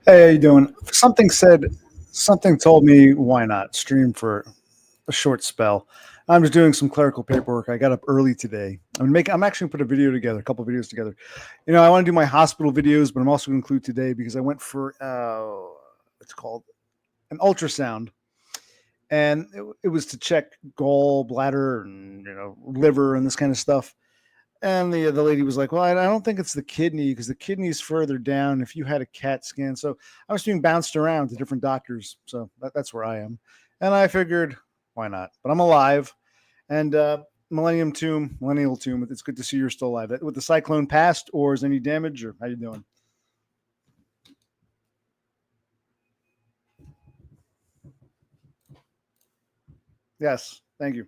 Hey, how you doing? Something told me why not stream for a short spell. I'm just doing some clerical paperwork. I got up early today. I'm actually gonna put a video together, a couple videos together. I want to do my hospital videos, but I'm also going to include today because I went for it's called an ultrasound, and it was to check gallbladder and liver and this kind of stuff. And the lady was like, "Well, I don't think it's the kidney because the kidney's further down. If you had a CAT scan." So I was being bounced around to different doctors. So that's where I am, and I figured, why not? But I'm alive, and Millennial Tomb. It's good to see you're still alive. With the cyclone passed, or is any damage, or how you doing? Yes, thank you,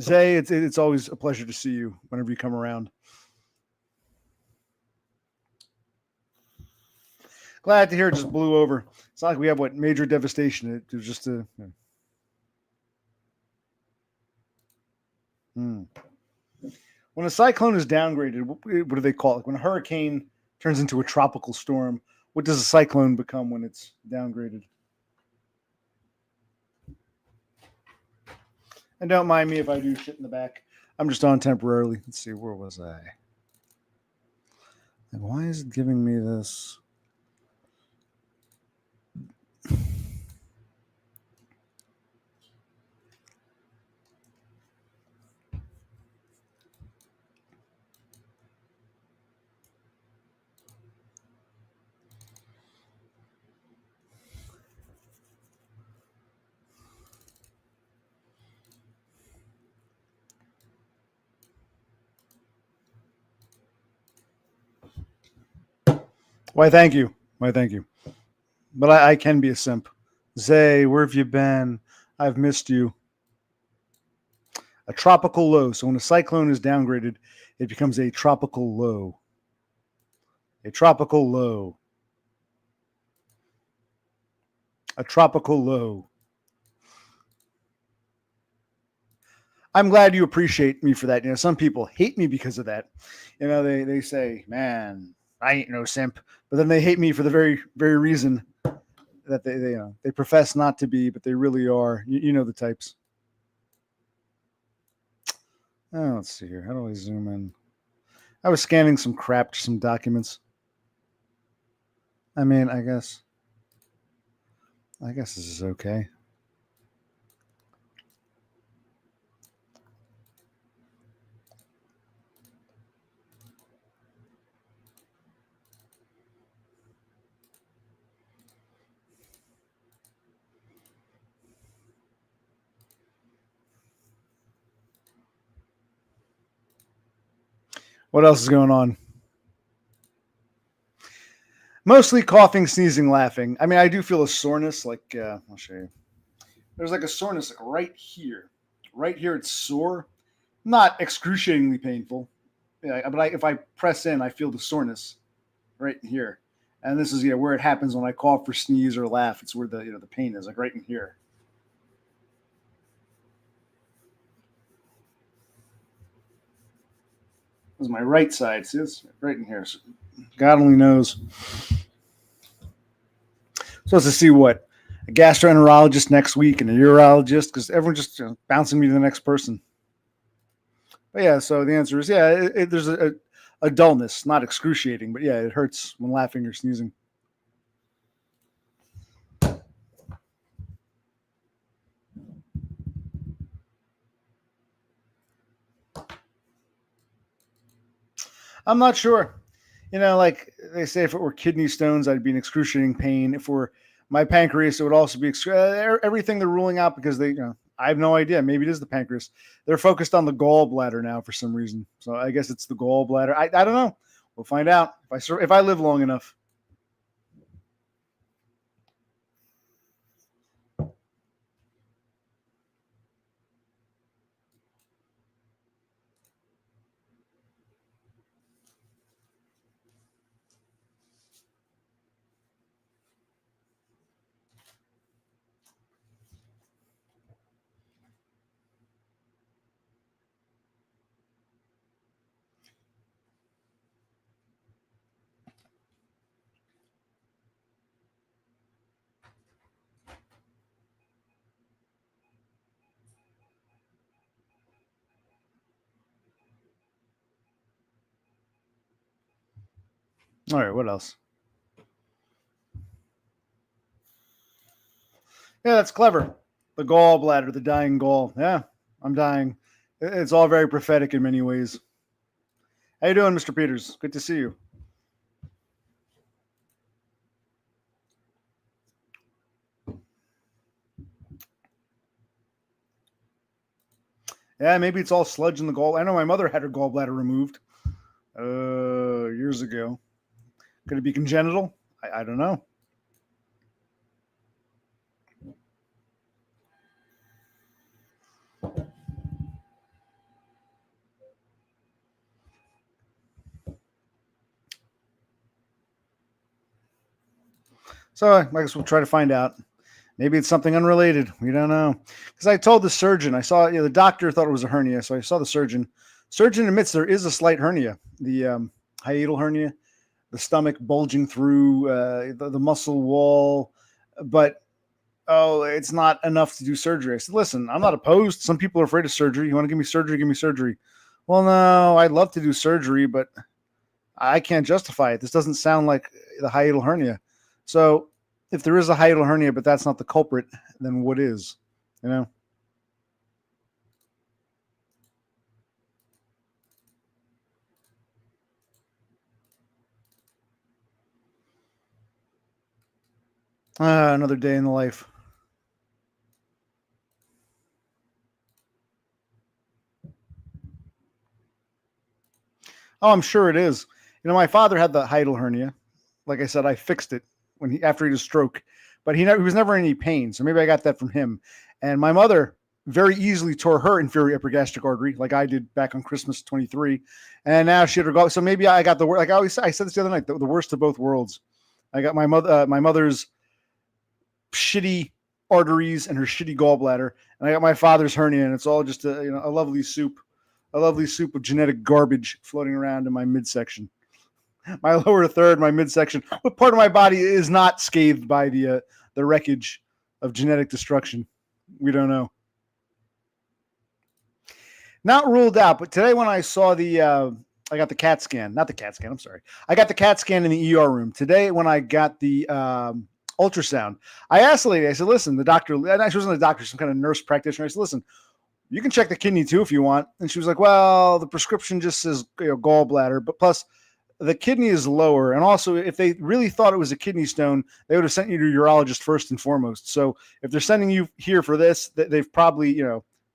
Zay. It's always a pleasure to see you whenever you come around. Glad to hear it just blew over. It's not like we have what major devastation. It was just a. Hmm. When a cyclone is downgraded, what do they call it? When a hurricane turns into a tropical storm, what does a cyclone become when it's downgraded? And don't mind me if I do shit in the back. I'm just on temporarily. Let's see, where was I? And why is it giving me this? Why, thank you. Why, thank you. But I can be a simp. Zay, where have you been? I've missed you. A tropical low. So when a cyclone is downgraded, it becomes a tropical low. A tropical low. A tropical low. I'm glad you appreciate me for that. Some people hate me because of that. They say, "Man, I ain't no simp," but then they hate me for the very reason that they profess not to be, but they really are. You know the types. Oh, let's see here. How do I zoom in? I was scanning some crap, some documents. I mean, I guess this is okay. What else is going on? Mostly coughing, sneezing, laughing. I mean, I do feel a soreness. Like I'll show you. There's like a soreness like right here. Right here, it's sore. Not excruciatingly painful. Yeah, but if I press in, I feel the soreness right in here. And this is where it happens when I cough or sneeze or laugh. It's where the pain is, like right in here. This is my right side. See this right in here. So God only knows. Supposed to see what a gastroenterologist next week and a urologist because everyone's just bouncing me to the next person. But yeah, so the answer is yeah. There's a dullness, not excruciating, but yeah, it hurts when laughing or sneezing. I'm not sure. Like they say, if it were kidney stones, I'd be in excruciating pain. If it were my pancreas, it would also be everything they're ruling out because I have no idea. Maybe it is the pancreas. They're focused on the gallbladder now for some reason. So I guess it's the gallbladder. I don't know. We'll find out if I live long enough. All right, what else? Yeah, that's clever. The gallbladder, the dying gall. Yeah, I'm dying. It's all very prophetic in many ways. How you doing, Mr. Peters? Good to see you. Yeah, maybe it's all sludge in the gall. I know my mother had her gallbladder removed years ago. Could it be congenital? I don't know. So I guess we'll try to find out. Maybe it's something unrelated. We don't know. Because I told the surgeon, I saw, the doctor thought it was a hernia. So I saw the surgeon. Surgeon admits there is a slight hernia, the hiatal hernia, the stomach bulging through the muscle wall. But, oh, it's not enough to do surgery. I said, listen, I'm not opposed. Some people are afraid of surgery. You want to give me surgery? Give me surgery. Well, no, I'd love to do surgery, but I can't justify it. This doesn't sound like the hiatal hernia. So if there is a hiatal hernia, but that's not the culprit, then what is? You know? Another day in the life. Oh, I'm sure it is. My father had the hiatal hernia. Like I said, I fixed it after he had a stroke, but he was never in any pain. So maybe I got that from him. And my mother very easily tore her inferior epigastric artery, like I did back on Christmas 23. And now she had her go. So maybe I got like I said this the other night, the worst of both worlds. I got my mother's shitty arteries and her shitty gallbladder, and I got my father's hernia, and it's all just a lovely soup of genetic garbage floating around in my midsection. My lower third, my midsection. What part of my body is not scathed by the wreckage of genetic destruction? We don't know. Not ruled out, but today when I saw I got the CAT scan, not the CAT scan. I'm sorry. I got the CAT scan in the ER room today. When I got the ultrasound, I asked the lady. I said, "Listen, the doctor." And she wasn't a doctor, some kind of nurse practitioner. I said, "Listen, you can check the kidney too if you want." And she was like, "Well, the prescription just says gallbladder, but plus the kidney is lower. And also, if they really thought it was a kidney stone, they would have sent you to a urologist first and foremost. So if they're sending you here for this, they've probably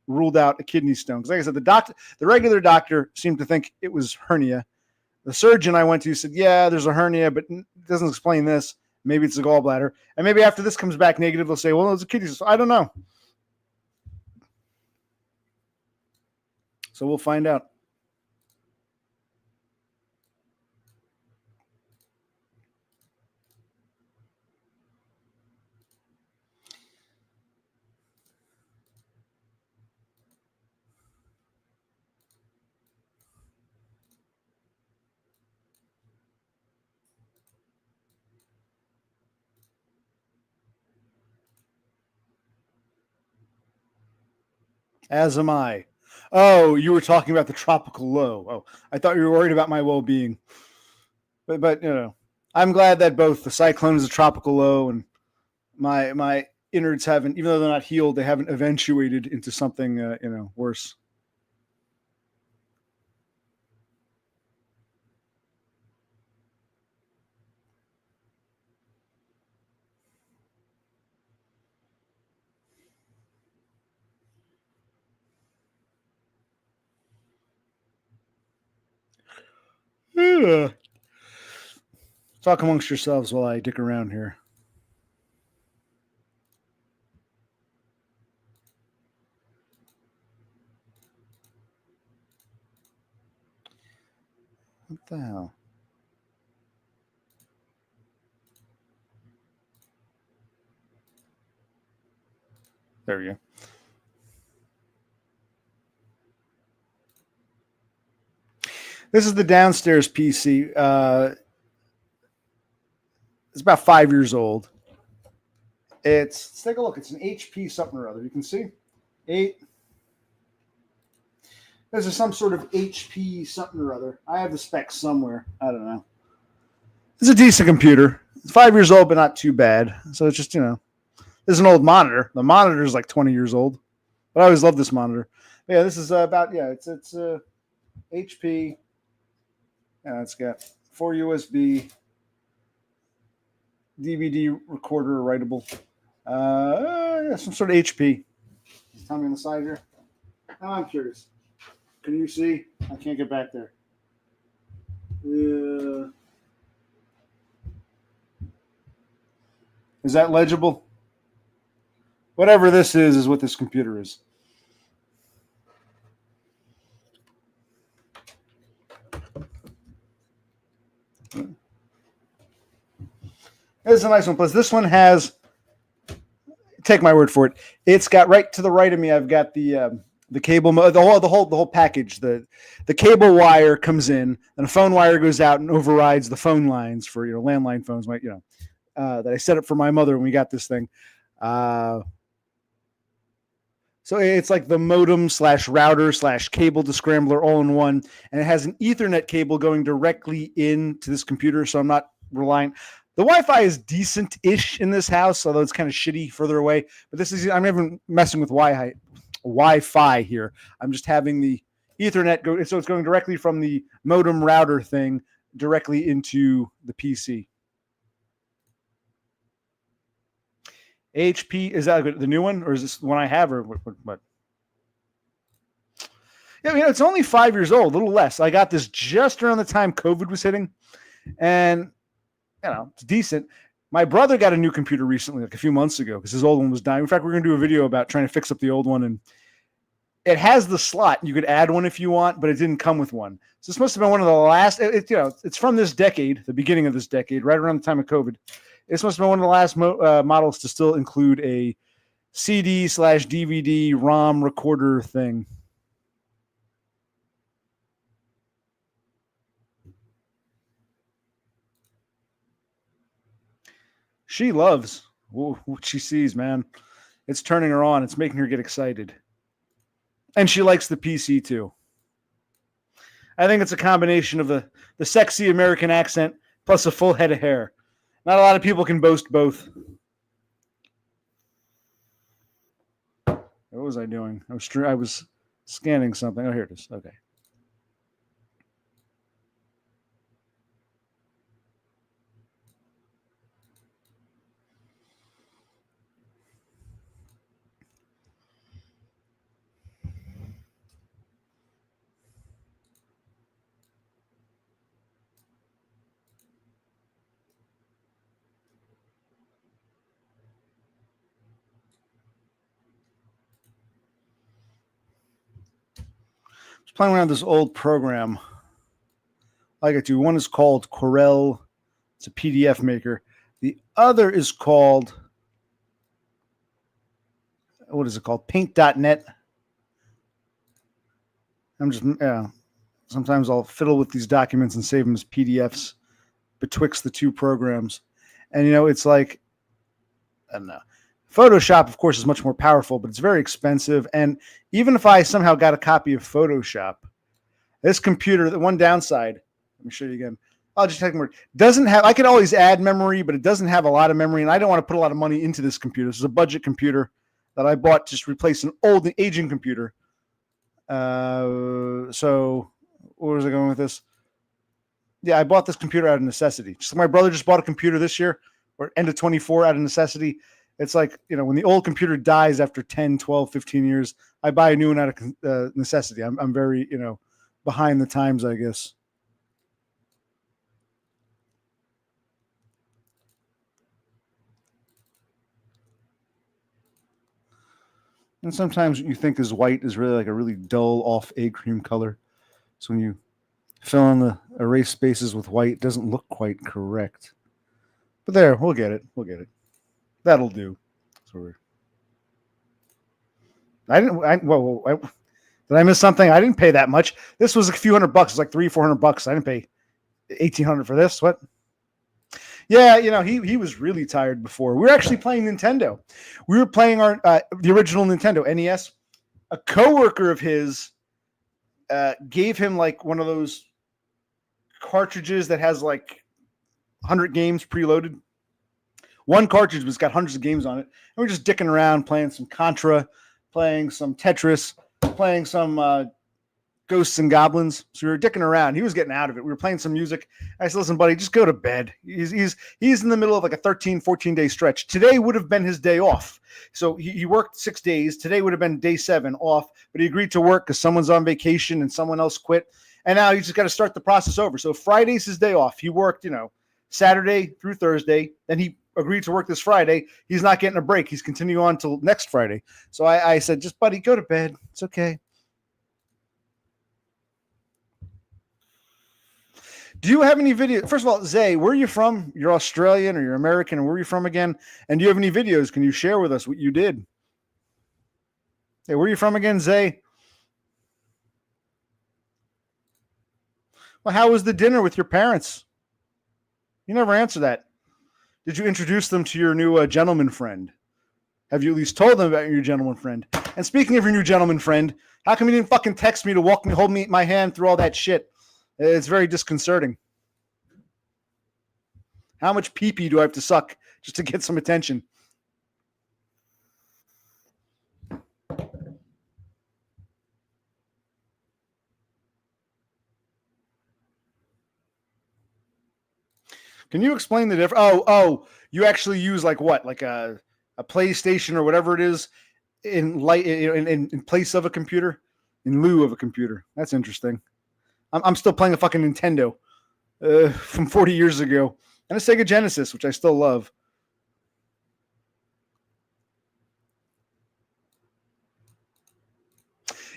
ruled out a kidney stone. Because like I said, the regular doctor seemed to think it was hernia. The surgeon I went to said, yeah, there's a hernia, but it doesn't explain this. Maybe it's a gallbladder. And maybe after this comes back negative, they'll say, well, it's a kidney stone. I don't know. So we'll find out. As am I. Oh, you were talking about the tropical low. Oh, I thought you were worried about my well-being. But I'm glad that both the cyclone is a tropical low and my innards haven't, even though they're not healed, they haven't eventuated into something worse. Yeah. Talk amongst yourselves while I dick around here. What the hell? There we go. This is the downstairs PC. It's about 5 years old. Let's take a look. It's an HP something or other. You can see 8. This is some sort of HP something or other. I have the specs somewhere. I don't know. It's a decent computer. It's 5 years old, but not too bad. So it's just, this is an old monitor. The monitor is like 20 years old, but I always loved this monitor. But yeah, this is it's HP. Yeah, it's got 4 USB, DVD recorder, writable. Some sort of HP. Tell me on the side here. Oh, I'm curious. Can you see? I can't get back there. Is that legible? Whatever this is what this computer is. It's a nice one. Plus, this one has, take my word for it, it's got right to the right of me. I've got the cable, the whole package. The cable wire comes in, and a phone wire goes out and overrides the phone lines for landline phones. That I set up for my mother when we got this thing. So it's like the modem / router / cable to scrambler all in one, and it has an Ethernet cable going directly into this computer. So I'm not relying. The Wi-Fi is decent-ish in this house, although it's kind of shitty further away. But I'm not even messing with Wi-Fi here. I'm just having the Ethernet go, so it's going directly from the modem router thing directly into the PC. HP, is that the new one, or is this the one I have, or what? Yeah, it's only 5 years old, a little less. I got this just around the time COVID was hitting, and it's decent. My brother got a new computer recently, like a few months ago, because his old one was dying. In fact, we're going to do a video about trying to fix up the old one, and it has the slot. You could add one if you want, but it didn't come with one. So this must have been one of the last. It's from this decade, the beginning of this decade, right around the time of COVID. This must have been one of the last models to still include a CD / DVD ROM recorder thing. She loves what she sees, man. It's turning her on. It's making her get excited. And she likes the PC too. I think it's a combination of the sexy American accent plus a full head of hair. Not a lot of people can boast both. What was I doing? I was scanning something. Oh, here it is. Okay. Playing around with this old program. I got two. One is called Corel. It's a PDF maker. The other is called, what is it called? Paint.net. Sometimes I'll fiddle with these documents and save them as PDFs betwixt the two programs. And, it's like, I don't know. Photoshop, of course, is much more powerful, but it's very expensive. And even if I somehow got a copy of Photoshop, this computer, the one downside, let me show you again. I'll just take my word. Doesn't have, I can always add memory, but it doesn't have a lot of memory. And I don't want to put a lot of money into this computer. This is a budget computer that I bought to just replace an old aging computer. So where was I going with this? Yeah, I bought this computer out of necessity. Just like my brother just bought a computer this year, or end of 24 out of necessity. It's like, when the old computer dies after 10, 12, 15 years, I buy a new one out of necessity. I'm very, behind the times, I guess. And sometimes what you think is white is really like a really dull off egg cream color. So when you fill in the erase spaces with white, it doesn't look quite correct. But there, we'll get it. That'll do. So did I miss something? I didn't pay that much. This was a few $100. It was like $300-400. I didn't pay $1,800 for this. What? Yeah, he was really tired before. We were actually playing Nintendo. We were playing the original Nintendo NES. A coworker of his gave him like one of those cartridges that has like 100 games preloaded. One cartridge was got hundreds of games on it. And we're just dicking around, playing some Contra, playing some Tetris, playing some Ghosts and Goblins. So we were dicking around. He was getting out of it. We were playing some music. I said, listen, buddy, just go to bed. He's in the middle of like a 13, 14-day stretch. Today would have been his day off. So he worked 6 days. Today would have been day 7 off, but he agreed to work because someone's on vacation and someone else quit. And now he's just got to start the process over. So Friday's his day off. He worked, Saturday through Thursday. Then he agreed to work this Friday. He's not getting a break. He's continuing on till next Friday. So I said, just buddy, go to bed. It's okay. Do you have any video? First of all, Zay, where are you from? You're Australian or you're American, or where are you from again? And do you have any videos? Can you share with us what you did? Hey, where are you from again, Zay? Well, how was the dinner with your parents? You never answer that. Did you introduce them to your new gentleman friend? Have you at least told them about your gentleman friend? And speaking of your new gentleman friend, how come you didn't fucking text me to hold my hand through all that shit? It's very disconcerting. How much pee-pee do I have to suck just to get some attention? Can you explain the difference? Oh, you actually use like what? Like a PlayStation or whatever it is in place of a computer? In lieu of a computer. That's interesting. I'm still playing a fucking Nintendo from 40 years ago. And a Sega Genesis, which I still love.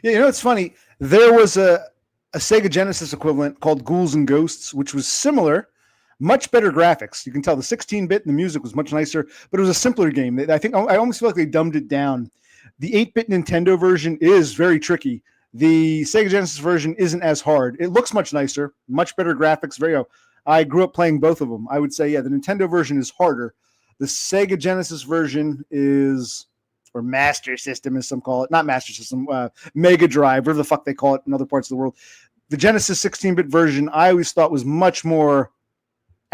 Yeah, it's funny. There was a Sega Genesis equivalent called Ghouls and Ghosts, which was similar, much better graphics. You can tell the 16-bit and the music was much nicer, but it was a simpler game. I almost feel like they dumbed it down. The 8-bit Nintendo version is very tricky. The Sega Genesis version isn't as hard. It looks much nicer, much better graphics. I grew up playing both of them. I would say, yeah, the Nintendo version is harder. The Sega Genesis version is, or Master System as some call it, not Master System, Mega Drive, whatever the fuck they call it in other parts of the world. The Genesis 16-bit version, I always thought was much more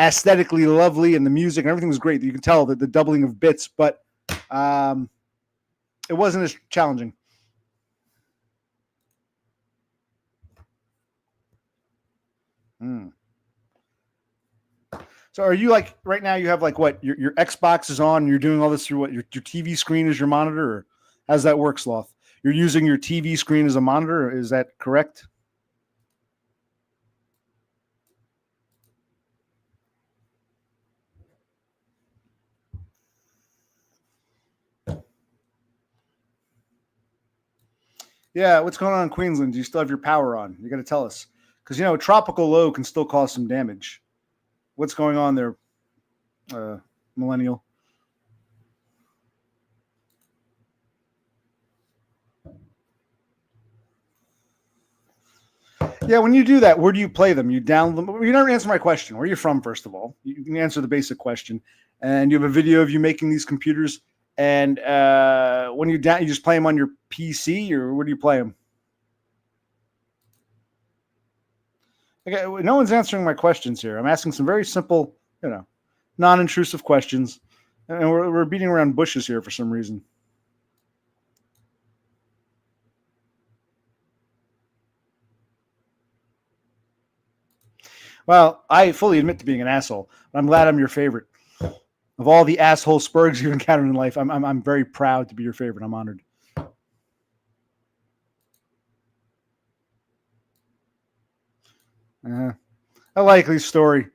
aesthetically lovely, and the music and everything was great. You can tell that the doubling of bits, but it wasn't as challenging. So are you like right now you have like what your Xbox is on and you're doing all this through what your TV screen is your monitor, or how's that work, Sloth? You're using your TV screen as a monitor, is that correct? Yeah, what's going on in Queensland? Do you still have your power on? You got to tell us. Because, a tropical low can still cause some damage. What's going on there, Millennial? Yeah, when you do that, where do you play them? You download them? You never answer my question. Where are you from, first of all? You can answer the basic question. And you have a video of you making these computers. And when you just play them on your PC, or where do you play them? Okay, no one's answering my questions here. I'm asking some very simple, non-intrusive questions, and we're beating around bushes here for some reason. Well, I fully admit to being an asshole, but I'm glad I'm your favorite. Of all the asshole spurgs you've encountered in life, I'm very proud to be your favorite. I'm honored. A likely story.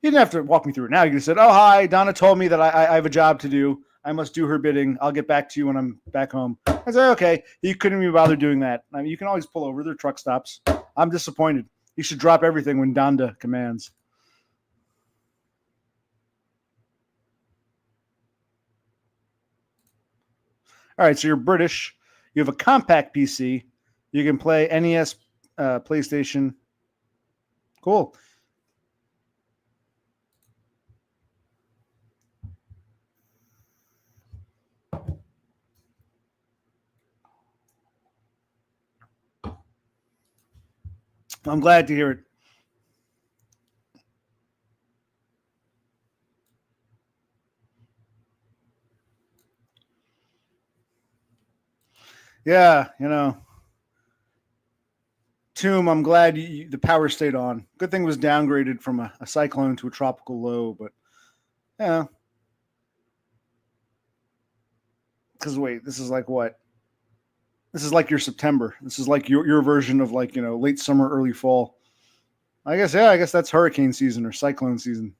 You didn't have to walk me through it now. You just said, "Oh, hi, Donna told me that I have a job to do. I must do her bidding. I'll get back to you when I'm back home." I said, "Okay." You couldn't even bother doing that. I mean, you can always pull over. There are truck stops. I'm disappointed. You should drop everything when Donda commands. All right, so you're British. You have a compact PC. You can play NES, PlayStation. Cool. I'm glad to hear it. Yeah, Tomb, I'm glad the power stayed on. Good thing it was downgraded from a cyclone to a tropical low, but yeah. Because wait, this is like what? This is like your September. This is like your version of like late summer, early fall. I guess yeah. I guess that's hurricane season or cyclone season.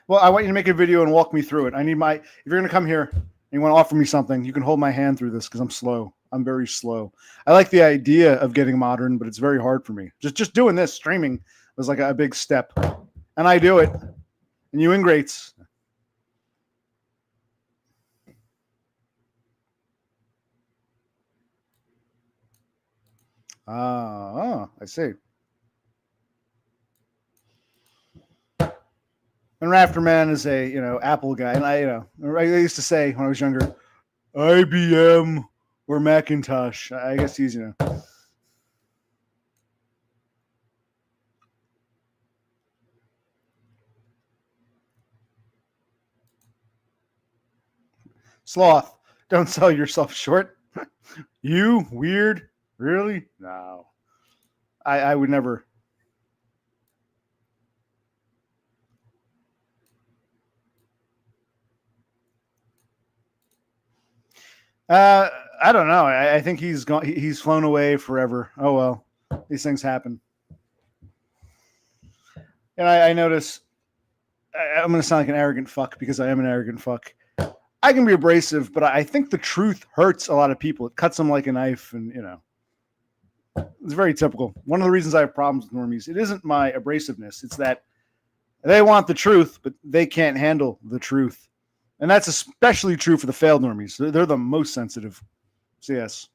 Well, I want you to make a video and walk me through it. I need my. If you're gonna come here and you want to offer me something, you can hold my hand through this because I'm slow. I'm very slow. I like the idea of getting modern, but it's very hard for me. Just doing this streaming was like a big step, and I do it. And you ingrates. I see. And Rafterman is a Apple guy, and I used to say when I was younger, IBM or Macintosh. I guess he's sloth. Don't sell yourself short. You weird? Really? No. I would never. I don't know. I think he's gone. He's flown away forever. Oh well, these things happen. And I notice I'm going to sound like an arrogant fuck because I am an arrogant fuck. I can be abrasive, but I think the truth hurts a lot of people. It cuts them like a knife, and it's very typical. One of the reasons I have problems with normies, it isn't my abrasiveness. It's that they want the truth, but they can't handle the truth. And that's especially true for the failed normies. They're the most sensitive. So yes.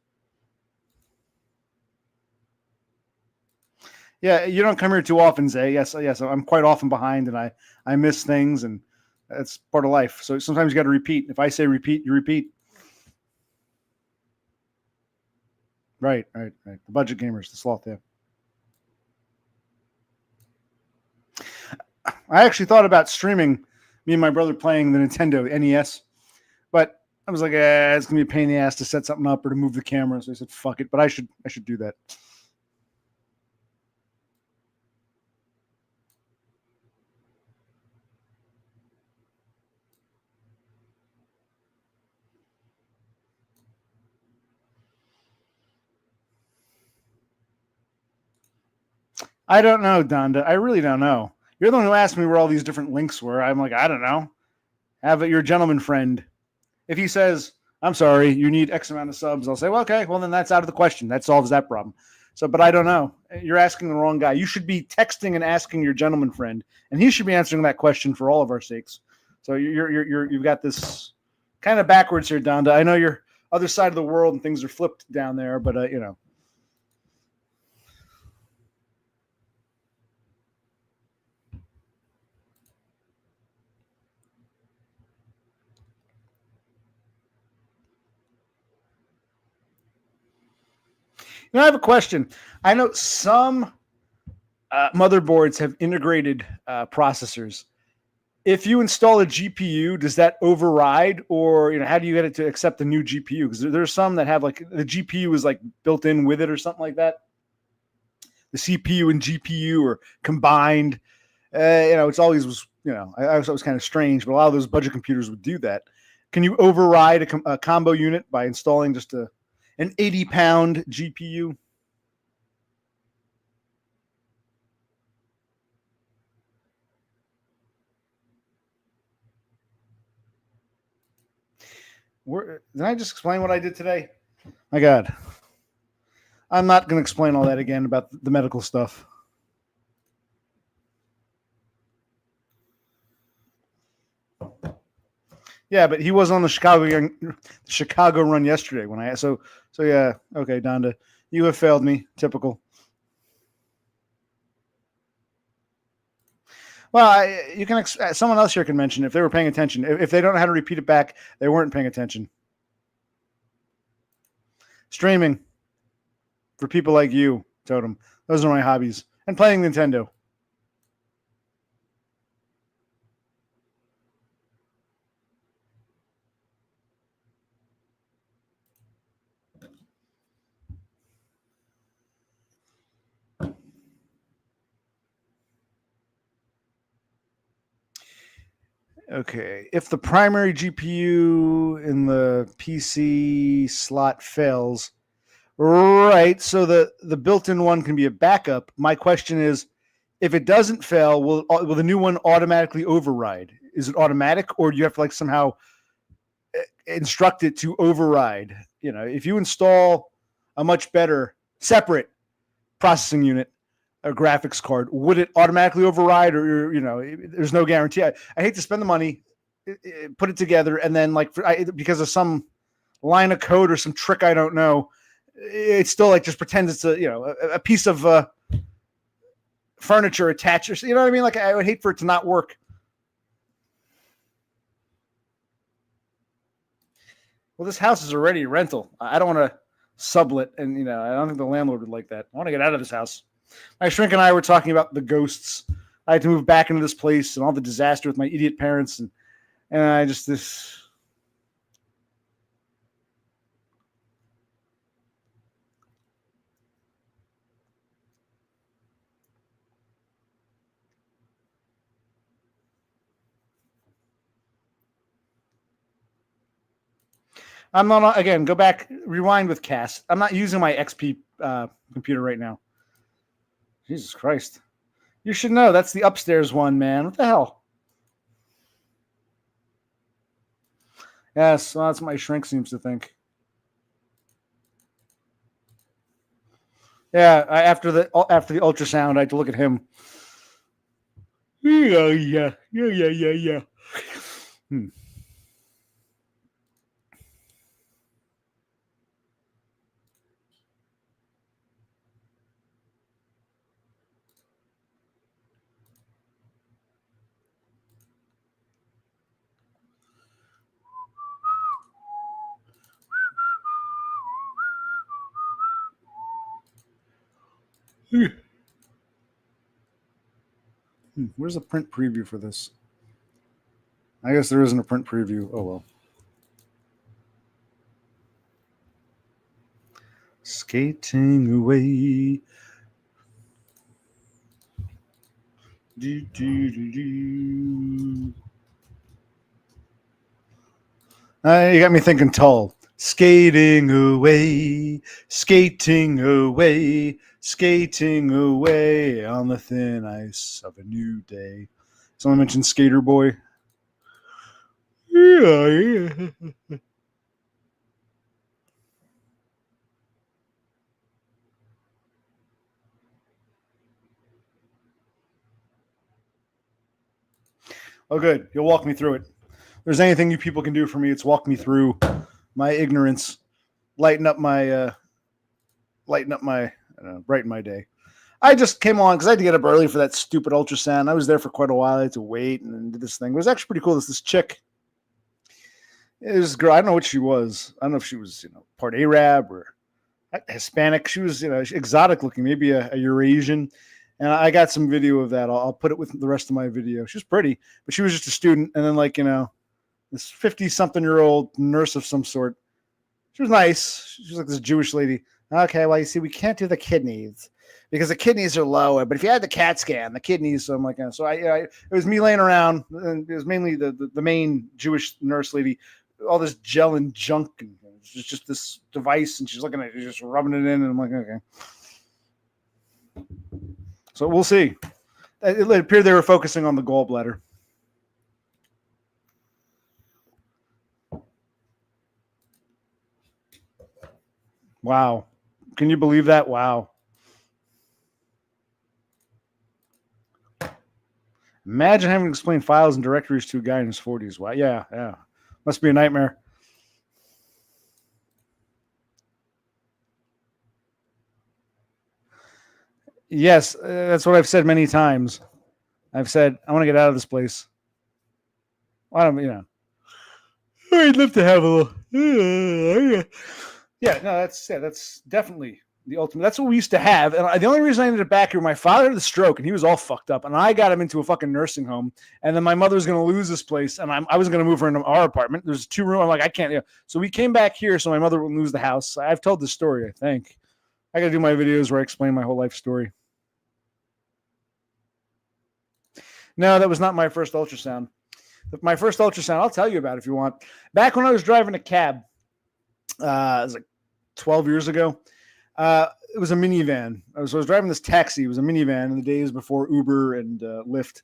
Yeah, you don't come here too often, Zay. Yes, I'm quite often behind, and I miss things, and that's part of life. So sometimes you got to repeat. If I say repeat, you repeat. Right. The budget gamers, the sloth. Yeah. I actually thought about streaming me and my brother playing the Nintendo NES, but I was like, it's gonna be a pain in the ass to set something up or to move the camera. So I said, fuck it. But I should do that. I don't know, Donda. I really don't know. You're the one who asked me where all these different links were. I'm like, I don't know. Have it your gentleman friend. If he says, I'm sorry, you need X amount of subs, I'll say, well, okay, well, then that's out of the question. That solves that problem. So, but I don't know. You're asking the wrong guy. You should be texting and asking your gentleman friend, and he should be answering that question for all of our sakes. So you've got this kind of backwards here, Donda. I know you're other side of the world and things are flipped down there, but I have a question. I know some motherboards have integrated processors. If you install a GPU, does that override, or how do you get it to accept the new GPU? Because there's some that have like the GPU is like built in with it or something like that. The CPU and GPU are combined. It's always was I thought it was kind of strange, but a lot of those budget computers would do that. Can you override a combo unit by installing just an 80-pound GPU? Did I just explain what I did today? My God. I'm not going to explain all that again about the medical stuff. Yeah, but he was on the Chicago run yesterday when I so yeah, okay, Donda, you have failed me. Typical. Well, you can someone else here can mention if they were paying attention. If they don't know how to repeat it back, they weren't paying attention. Streaming for people like you, Totem. Those are my hobbies, and playing Nintendo. Okay. If the primary GPU in the PC slot fails, right? So the built-in one can be a backup. My question is, if it doesn't fail, will the new one automatically override? Is it automatic, or do you have to like somehow instruct it to override? You know, if you install a much better separate processing unit, a graphics card, would it automatically override, or you know, there's no guarantee. I hate to spend the money, put it together, and then like because of some line of code or some trick I don't know, it still like just pretends it's a piece of furniture attached, or you know what I mean? Like I would hate for it to not work. Well, this house is already rental. I don't want to sublet, and I don't think the landlord would like that. I want to get out of this house. My shrink and I were talking about the ghosts. I had to move back into this place and all the disaster with my idiot parents, and I just this. I'm not again. Go back, rewind with Cass. I'm not using my XP computer right now. Jesus Christ! You should know that's the upstairs one, man. What the hell? Yes, well, that's what my shrink seems to think. Yeah, after the ultrasound, I had to look at him. Yeah. Where's the print preview for this? I guess there isn't a print preview. Oh well. Skating away. Do, do, do, do. You got me thinking tall. Skating away, skating away, skating away on the thin ice of a new day. Someone mentioned Skater Boy. Yeah. Oh, good. You'll walk me through it. If there's anything you people can do for me, it's walk me through my ignorance, lighten up my, brighten my day. I just came on because I had to get up early for that stupid ultrasound. I was there for quite a while. I had to wait and did this thing. It was actually pretty cool. This chick. It was a girl. I don't know what she was. I don't know if she was, part Arab or Hispanic. She was, exotic looking, maybe a Eurasian. And I got some video of that. I'll put it with the rest of my video. She was pretty, but she was just a student. And then this 50-something-year-old nurse of some sort. She was nice. She was like this Jewish lady. Okay, well, you see, we can't do the kidneys because the kidneys are lower. But if you had the CAT scan, the kidneys. So I'm like, so it was me laying around, and it was mainly the main Jewish nurse lady, all this gel and junk, and it's just this device, and she's looking at it, just rubbing it in, and I'm like, okay. So we'll see. It appeared they were focusing on the gallbladder. Wow. Can you believe that? Wow. Imagine having to explain files and directories to a guy in his 40s. Wow. Yeah. Must be a nightmare. Yes, that's what I've said many times. I've said, I want to get out of this place. Why don't I'd love to have a little. Yeah, no, that's definitely the ultimate. That's what we used to have. And the only reason I ended up back here, my father had a stroke and he was all fucked up. And I got him into a fucking nursing home. And then my mother was going to lose this place. And I was going to move her into our apartment. There's 2 rooms. I'm like, I can't. So we came back here so my mother wouldn't lose the house. I've told this story, I think. I got to do my videos where I explain my whole life story. No, that was not my first ultrasound. My first ultrasound, I'll tell you about it if you want. Back when I was driving a cab, it was like 12 years ago. It was a minivan. I was driving this taxi. It was a minivan in the days before Uber and Lyft.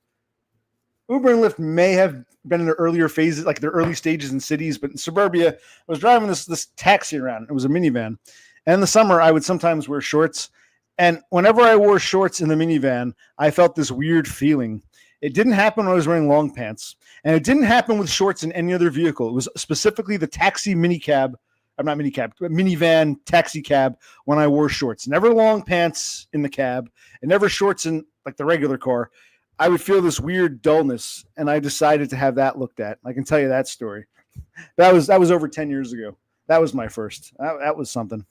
Uber and Lyft may have been in their earlier phases, like their early stages in cities, but in suburbia, I was driving this taxi around. It was a minivan. And in the summer, I would sometimes wear shorts. And whenever I wore shorts in the minivan, I felt this weird feeling. It didn't happen when I was wearing long pants. And it didn't happen with shorts in any other vehicle. It was specifically the taxi minicab. I'm not minicab, but minivan, taxi cab when I wore shorts. Never long pants in the cab and never shorts in like the regular car. I would feel this weird dullness, and I decided to have that looked at. I can tell you that story. That was over 10 years ago. That was my first. That was something.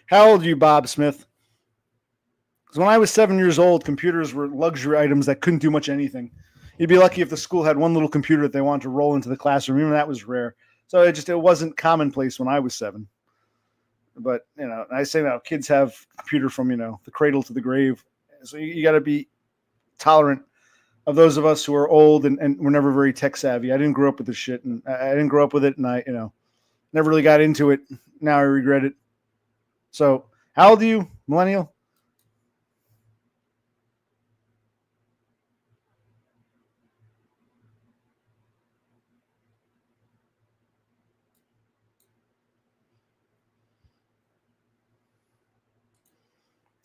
How old are you, Bob Smith? Because when I was 7 years old, computers were luxury items that couldn't do much anything. You'd be lucky if the school had one little computer that they wanted to roll into the classroom. Even that was rare. So it wasn't commonplace when I was 7. But I say now kids have computer from the cradle to the grave. So you got to be tolerant of those of us who are old and were never very tech savvy. I didn't grow up with this shit, and I didn't grow up with it, and I never really got into it. Now I regret it. So how old are you, millennial?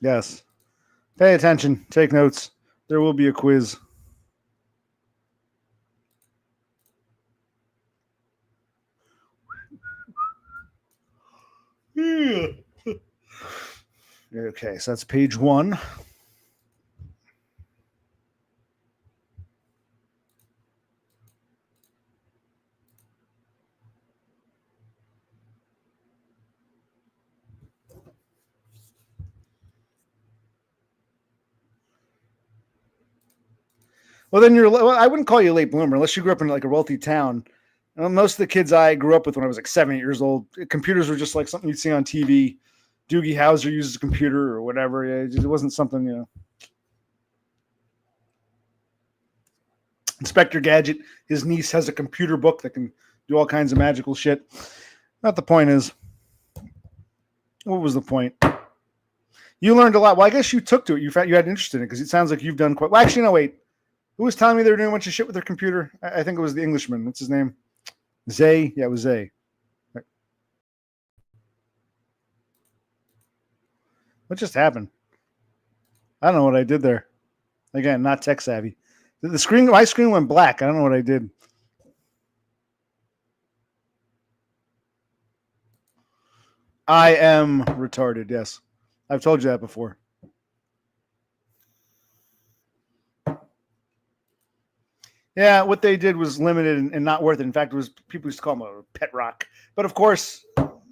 Yes. Pay attention. Take notes. There will be a quiz. Okay, so that's page 1. Well, then I wouldn't call you a late bloomer unless you grew up in like a wealthy town. Most of the kids I grew up with when I was like 7, 8 years old, computers were just like something you'd see on TV. Doogie Howser uses a computer or whatever. It wasn't something. Inspector Gadget, his niece has a computer book that can do all kinds of magical shit. Not the point is. What was the point? You learned a lot. Well, I guess you took to it. You had interest in it because it sounds like you've done quite. Well, actually, no, wait. Who was telling me they were doing a bunch of shit with their computer? I think it was the Englishman. What's his name? Zay. Yeah, it was Zay. What just happened? I don't know what I did there. Again, not tech savvy. My screen went black. I don't know what I did. I am retarded. Yes, I've told you that before. Yeah, what they did was limited and not worth it. In fact, it was people used to call them a pet rock. But of course,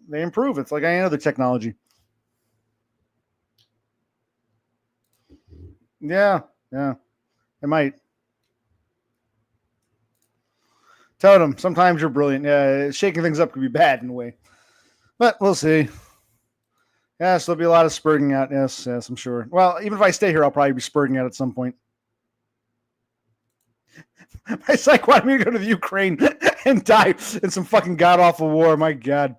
they improve. It's like any other technology. Yeah, it might. Tell them sometimes you're brilliant. Yeah, shaking things up could be bad in a way, but we'll see. Yes, there'll be a lot of spurging out. Yes, I'm sure. Well, even if I stay here, I'll probably be spurging out at some point. My psych wanted me to go to the Ukraine and die in some fucking god awful war. My God.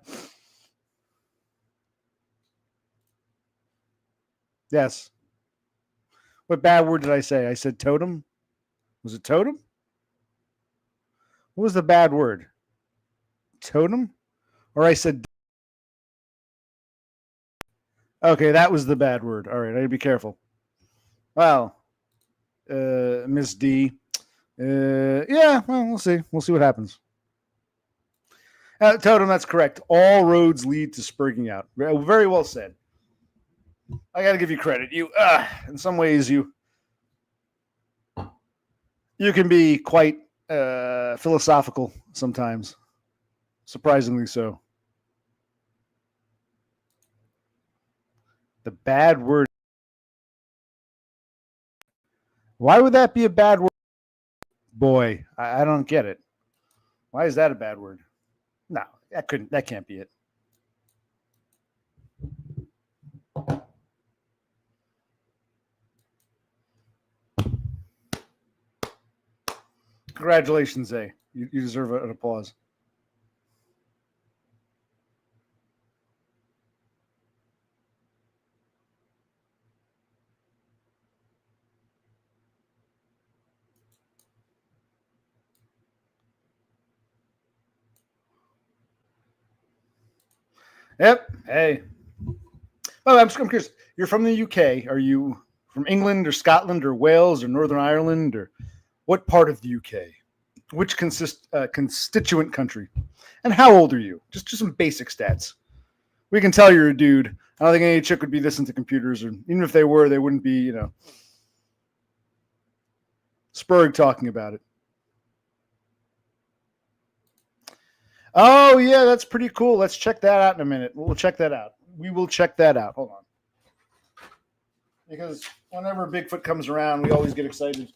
Yes. What bad word did I say? I said totem. Was it totem? What was the bad word? Totem? Or I said. Okay, that was the bad word. All right, I need to be careful. Well, Miss D. Yeah, well, we'll see. We'll see what happens. Totem, that's correct. All roads lead to spurging out. Very well said. I got to give you credit. In some ways, you can be quite philosophical sometimes. Surprisingly so. The bad word. Why would that be a bad word? Boy, I don't get it. Why is that a bad word? No, that can't be it. Congratulations, Zay. You deserve an applause. Yep. Hey. Oh, I'm curious. You're from the UK. Are you from England or Scotland or Wales or Northern Ireland or what part of the UK? Which constituent country? And how old are you? Just some basic stats. We can tell you're a dude. I don't think any chick would be this into computers, or even if they were, they wouldn't be, Spurg talking about it. Oh yeah, that's pretty cool. Let's check that out in a minute. We'll check that out. We will check that out. Hold on. Because whenever Bigfoot comes around, we always get excited.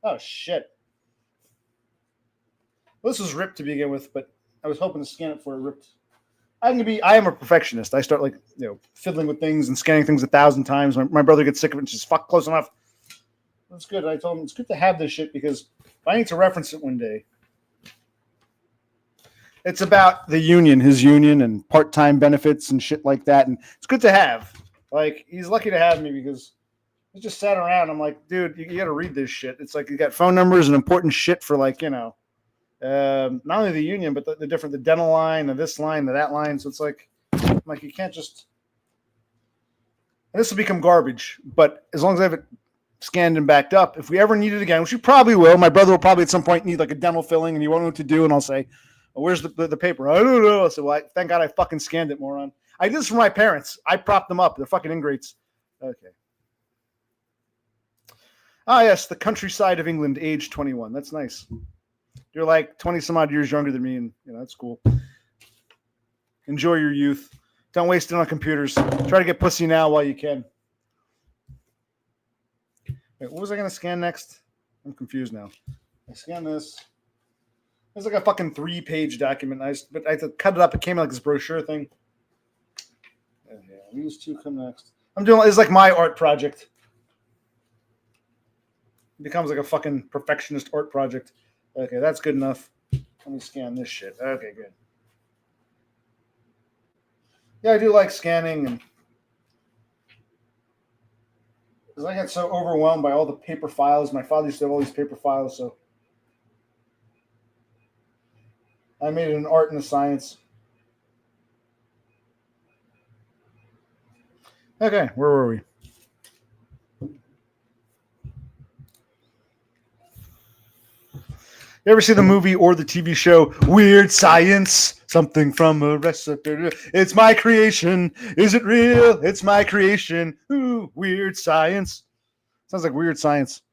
Oh shit. Well, this was ripped to begin with, but I was hoping to scan it before it ripped. I am a perfectionist. I start fiddling with things and scanning things 1,000 times. My brother gets sick of it and just fuck close enough. That's good. I told him it's good to have this shit because if I need to reference it one day, it's about the union, his union, and part-time benefits and shit like that. And it's good to have. Like, he's lucky to have me because he just sat around. I'm like, dude, you got to read this shit. It's like you got phone numbers and important shit for not only the union, but the different, the dental line, the this line, the that line. So it's like you can't just. And this will become garbage, but as long as I have it scanned and backed up, if we ever need it again, which we probably will, my brother will probably at some point need like a dental filling, and he won't know what to do, and I'll say, well, "Where's the paper?" I don't know. So thank God I fucking scanned it, moron. I did this for my parents. I propped them up. They're fucking ingrates. Okay. Ah, yes, the countryside of England, age 21. That's nice. You're like 20 some odd years younger than me, and that's cool. Enjoy your youth. Don't waste it on computers. Try to get pussy now while you can. Wait, what was I going to scan next? I'm confused now. I scan this. It's like a fucking 3-page document. But I had to cut it up. It came out like this brochure thing. Yeah, these two come next. It's like my art project. It becomes like a fucking perfectionist art project. Okay, that's good enough. Let me scan this shit. Okay, good. Yeah, I do like scanning, and because I get so overwhelmed by all the paper files. My father used to have all these paper files, so I made it an art and a science. Okay, where were we? You ever see the movie or the TV show Weird Science? Something from a recipe. It's my creation. Is it real? It's my creation. Ooh, Weird Science. Sounds like Weird Science.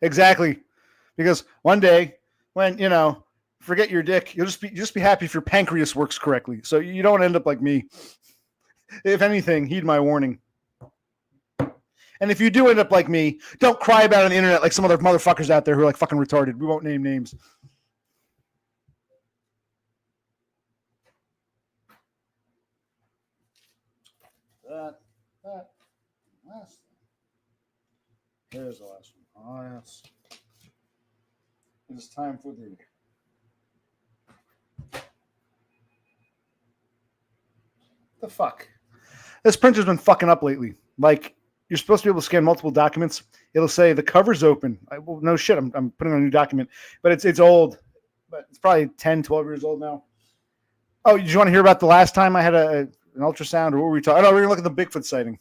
Exactly. Because one day, when, forget your dick, you'll just be happy if your pancreas works correctly. So you don't end up like me. If anything, heed my warning. And if you do end up like me, don't cry about it on the internet like some other motherfuckers out there who are like fucking retarded. We won't name names. That last thing. Here's the last one. Oh, yes. It is time for the fuck. This printer's been fucking up lately. Like, you're supposed to be able to scan multiple documents. It'll say the cover's open. Well, no shit. I'm putting on a new document, but it's old. But it's probably 10, 12 years old now. Oh, did you want to hear about the last time I had an ultrasound, or what were we talking? Oh, no, we were looking at the Bigfoot sighting.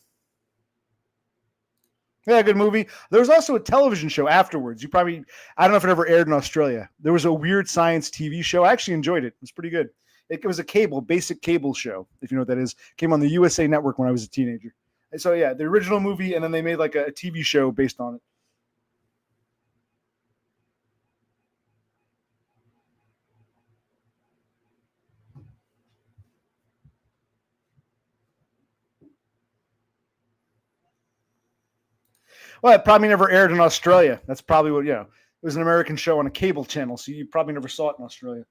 Yeah, good movie. There was also a television show afterwards. I don't know if it ever aired in Australia. There was a Weird Science TV show. I actually enjoyed it. It was pretty good. It was a basic cable show, if you know what that is. Came on the USA Network when I was a teenager. And so, yeah, the original movie, and then they made like a TV show based on it. Well, it probably never aired in Australia. That's probably what, it was an American show on a cable channel, so you probably never saw it in Australia.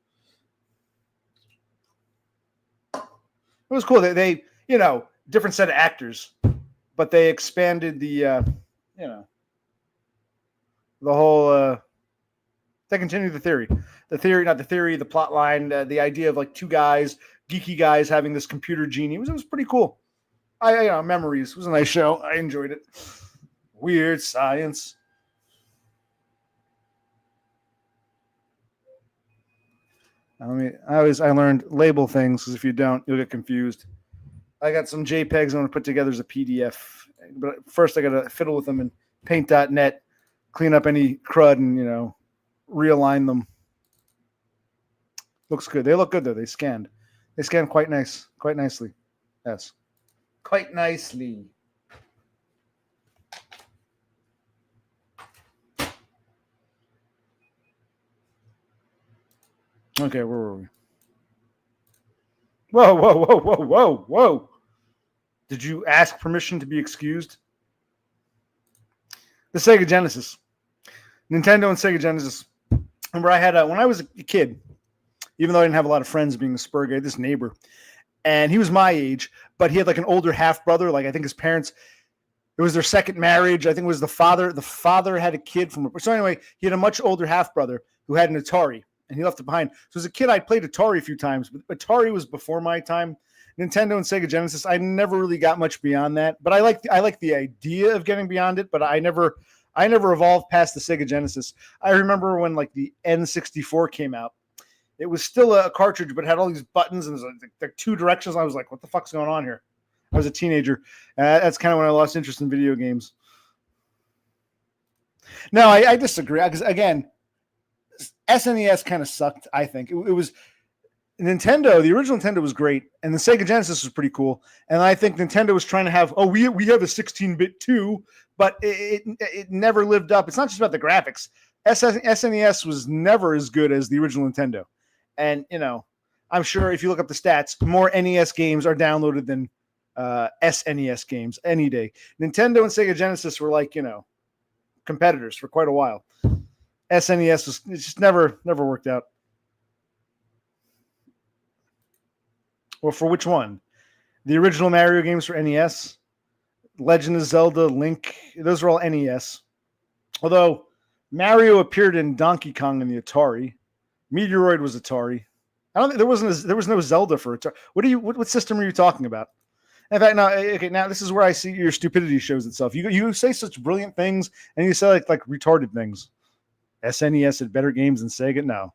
It was cool. They different set of actors, but they expanded the whole. They continued the plot line, the idea of like two guys, geeky guys, having this computer genie. It was pretty cool. Memories. It was a nice show. I enjoyed it. Weird science. I learned label things because if you don't, you'll get confused. I got some JPEGs I'm going to put together as a PDF, but first I got to fiddle with them in Paint.net, clean up any crud, and realign them. Looks good. They look good though. They scanned quite nicely. Yes, quite nicely. Okay, where were we? Whoa. Did you ask permission to be excused? The Sega Genesis. Nintendo and Sega Genesis. Remember, I had when I was a kid, even though I didn't have a lot of friends being a Spurg, I had this neighbor, and he was my age, but he had like an older half brother. Like I think his parents, it was their second marriage. I think it was the father. The father had a kid from. So anyway, he had a much older half brother who had an Atari, and he left it behind. So as a kid, I played Atari a few times, but Atari was before my time. Nintendo and Sega Genesis, I never really got much beyond that. But I like the idea of getting beyond it, but I never evolved past the Sega Genesis. I remember when like the N64 came out. It was still a cartridge, but it had all these buttons and there's like two directions. I was like, what the fuck's going on here? I was a teenager. That's kind of when I lost interest in video games. No, I disagree. Because again, SNES kind of sucked, I think. It was Nintendo, the original Nintendo was great, and the Sega Genesis was pretty cool. And I think Nintendo was trying to have, we have a 16-bit too, but it never lived up. It's not just about the graphics. SNES was never as good as the original Nintendo. And, I'm sure if you look up the stats, more NES games are downloaded than SNES games any day. Nintendo and Sega Genesis were like, competitors for quite a while. SNES it just never worked out. Well, for which one? The original Mario games for NES, Legend of Zelda, Link, those are all NES. Although Mario appeared in Donkey Kong in the Atari. Meteoroid was Atari. I don't think there was no Zelda for Atari. What system are you talking about? In fact, now this is where I see your stupidity shows itself. You say such brilliant things and you say like retarded things. SNES had better games than Sega? No.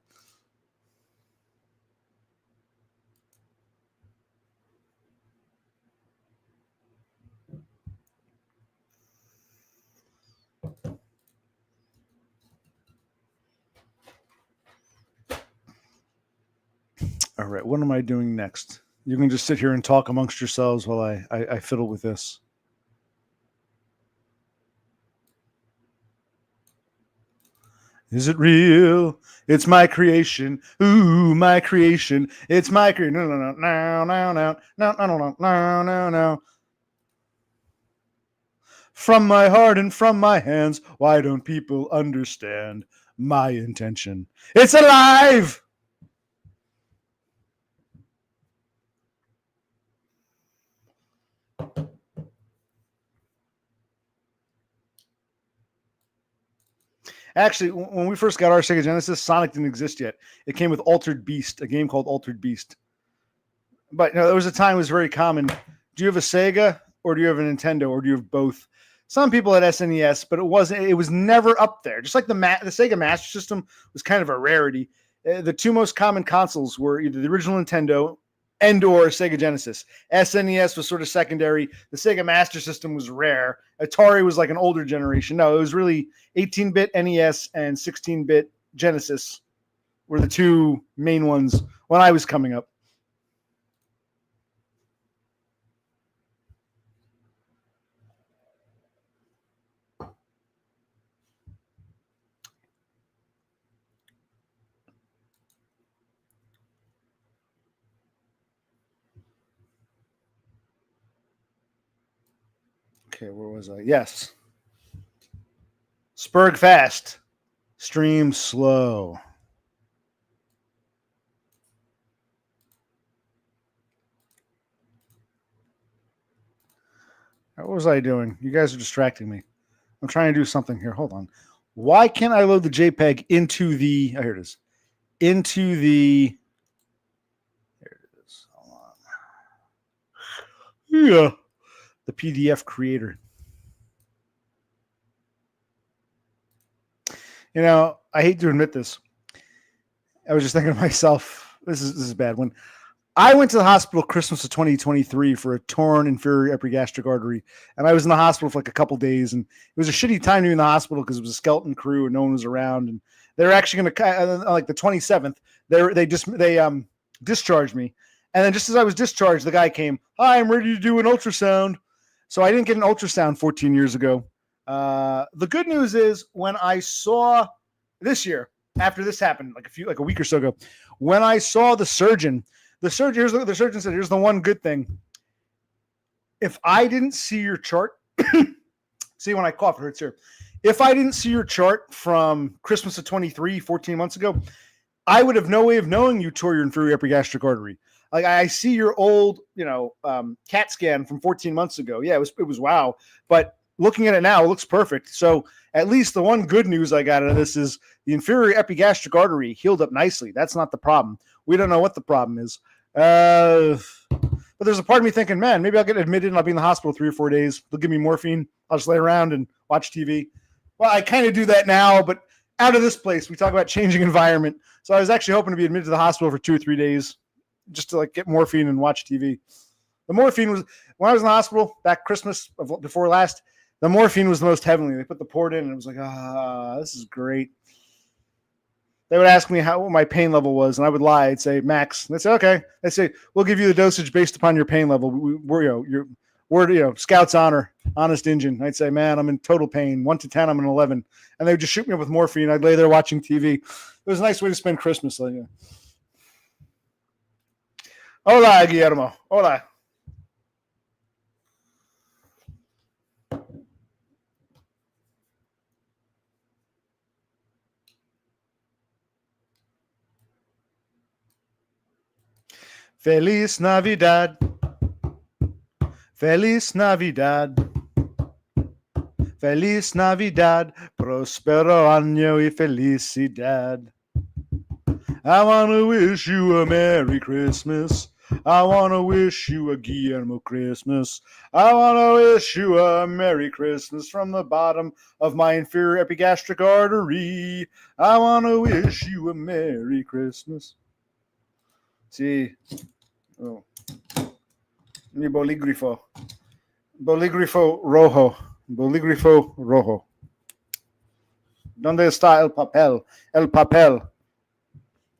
All right, what am I doing next? You can just sit here and talk amongst yourselves while I fiddle with this. Is it real? It's my creation. Ooh, my creation. It's my creation. No. From my heart and from my hands, why don't people understand my intention? It's alive! Actually, when we first got our Sega Genesis, Sonic didn't exist yet. It came with Altered Beast, a game called Altered Beast. But there was a time it was very common. Do you have a Sega or do you have a Nintendo or do you have both? Some people had SNES, but it was never up there. Just like the Sega Master System was kind of a rarity. The two most common consoles were either the original Nintendo and or Sega Genesis. SNES was sort of secondary. The Sega Master System was rare. Atari was like an older generation. No, it was really 18-bit NES and 16-bit Genesis were the two main ones when I was coming up. Okay, where was I? Yes. Spurg fast. Stream slow. What was I doing? You guys are distracting me. I'm trying to do something here. Hold on. Why can't I load the JPEG into the... Oh, here it is. Into the... There it is. Hold on. Yeah. The PDF creator. You know, I hate to admit this. I was just thinking to myself, this is a bad one. I went to the hospital Christmas of 2023 for a torn inferior epigastric artery, and I was in the hospital for like a couple days, and it was a shitty time to be in the hospital because it was a skeleton crew and no one was around, and they were actually going to like the 27th. They discharged me, and then just as I was discharged, the guy came. Hi, I'm ready to do an ultrasound. So I didn't get an ultrasound 14 years ago. The good news is when I saw this year after this happened, like a week or so ago, when I saw the surgeon. The surgeon said, here's the one good thing. If I didn't see your chart, see when I cough, it hurts here. If I didn't see your chart from Christmas of 23, 14 months ago, I would have no way of knowing you tore your inferior epigastric artery. Like I see your old, CAT scan from 14 months ago. Yeah, it was wow. But looking at it now, it looks perfect. So at least the one good news I got out of this is the inferior epigastric artery healed up nicely. That's not the problem. We don't know what the problem is. But there's a part of me thinking, man, maybe I'll get admitted and I'll be in the hospital 3 or 4 days. They'll give me morphine. I'll just lay around and watch TV. Well, I kind of do that now, but out of this place, we talk about changing environment. So I was actually hoping to be admitted to the hospital for 2 or 3 days just to like get morphine and watch TV. The morphine was, when I was in the hospital back Christmas before last, the morphine was the most heavenly. They put the port in and it was like, this is great. They would ask me what my pain level was, and I would lie. I'd say max. They'd say, okay. They'd say, we'll give you the dosage based upon your pain level. We're Scout's honor, honest engine. I'd say, man, I'm in total pain. 1 to 10, I'm an 11. And they would just shoot me up with morphine. I'd lay there watching TV. It was a nice way to spend Christmas. Like, yeah. Hola, Guillermo. Hola. Feliz Navidad. Feliz Navidad. Feliz Navidad. Prospero año y felicidad. I want to wish you a Merry Christmas. I want to wish you a Guillermo Christmas. I want to wish you a Merry Christmas from the bottom of my inferior epigastric artery. I want to wish you a Merry Christmas. Sí. Oh. Mi bolígrafo. Bolígrafo rojo. Bolígrafo rojo. ¿Dónde está el papel? El papel.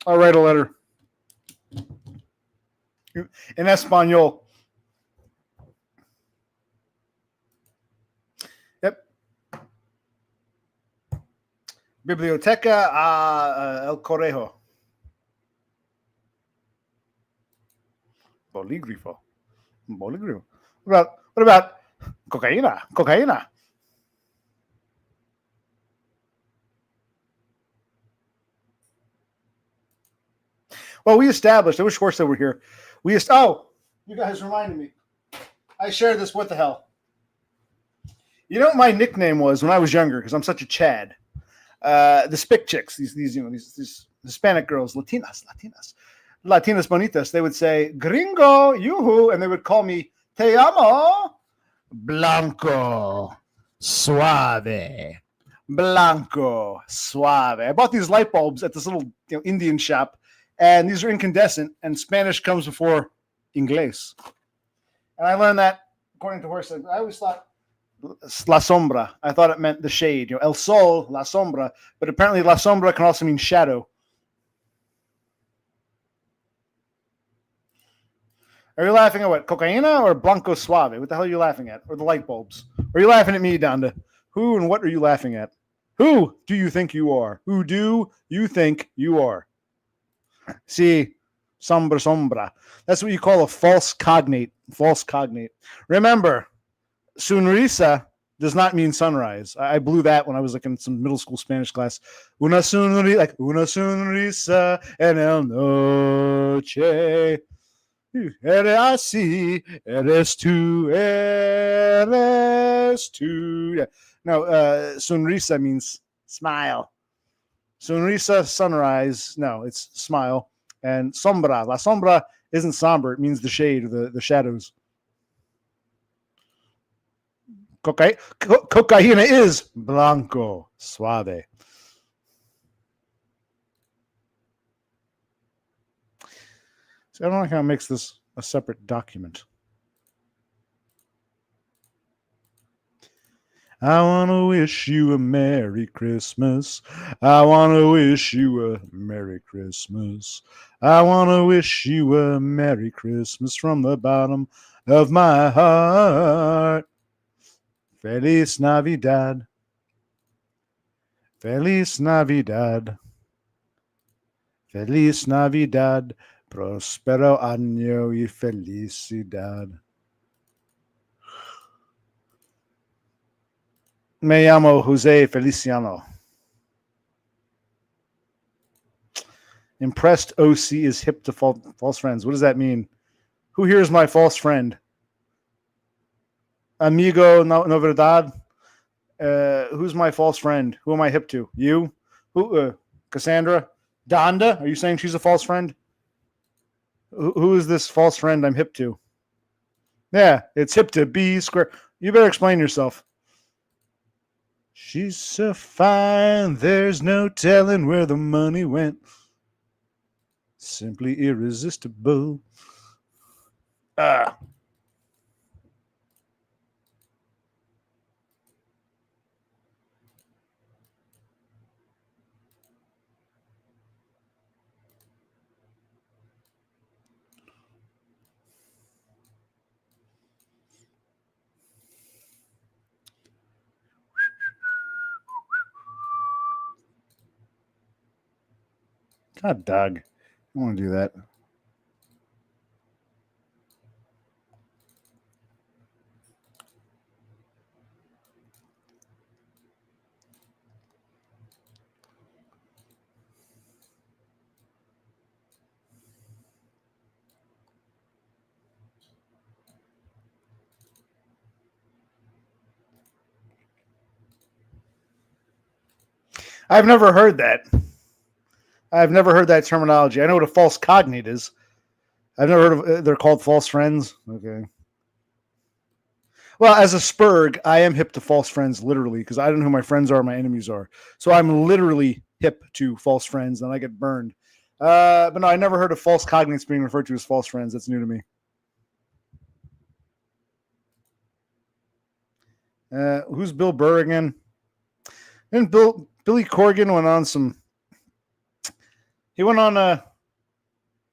I'll write a letter. In Espanol. Yep. Biblioteca El Correjo. Bolígrafo. Bolígrafo. What about cocaína? Cocaína. Well, we established, I wish Horst were here. You guys reminded me. I shared this, what the hell? You know what my nickname was when I was younger, because I'm such a Chad? The Spic chicks, these Hispanic girls, Latinas bonitas, they would say, gringo, yoo-hoo, and they would call me, te amo, blanco, suave. Blanco, suave. I bought these light bulbs at this little Indian shop, and these are incandescent, and Spanish comes before Inglés. And I learned that, according to Horst, I always thought la sombra. I thought it meant the shade. El sol, la sombra. But apparently la sombra can also mean shadow. Are you laughing at what? Cocaína or Blanco Suave? What the hell are you laughing at? Or the light bulbs? Or are you laughing at me, Donda? Who and what are you laughing at? Who do you think you are? Who do you think you are? See, sombra. That's what you call a false cognate. False cognate. Remember, sonrisa does not mean sunrise. I blew that when I was like in some middle school Spanish class. Una sonrisa en el noche. Eres así, eres tú. Yeah. No, sonrisa means smile. Sonrisa, sunrise. No, it's smile. And sombra. La sombra isn't somber. It means the shade, the shadows. Cocaína is blanco, suave. So I don't know how to make this a separate document. I want to wish you a Merry Christmas. I want to wish you a Merry Christmas. I want to wish you a Merry Christmas from the bottom of my heart. Feliz Navidad. Feliz Navidad. Feliz Navidad. Prospero año y felicidad. Me llamo Jose Feliciano. Impressed OC is hip to false friends. What does that mean? Who here is my false friend? Amigo no verdad. Who's my false friend? Who am I hip to? You? Who? Cassandra? Donda? Are you saying she's a false friend? Who is this false friend I'm hip to? Yeah, it's hip to B square. You better explain yourself. She's so fine, there's no telling where the money went. Simply irresistible. God, Doug. I don't want to do that. I've never heard that. I've never heard that terminology. I know what a false cognate is. I've never heard of. They're called false friends. Okay. Well, as a Spurg, I am hip to false friends literally because I don't know who my friends are, my enemies are. So I'm literally hip to false friends, and I get burned. But no, I never heard of false cognates being referred to as false friends. That's new to me. Who's Bill Burr again? And Billy Corgan went on some. He went on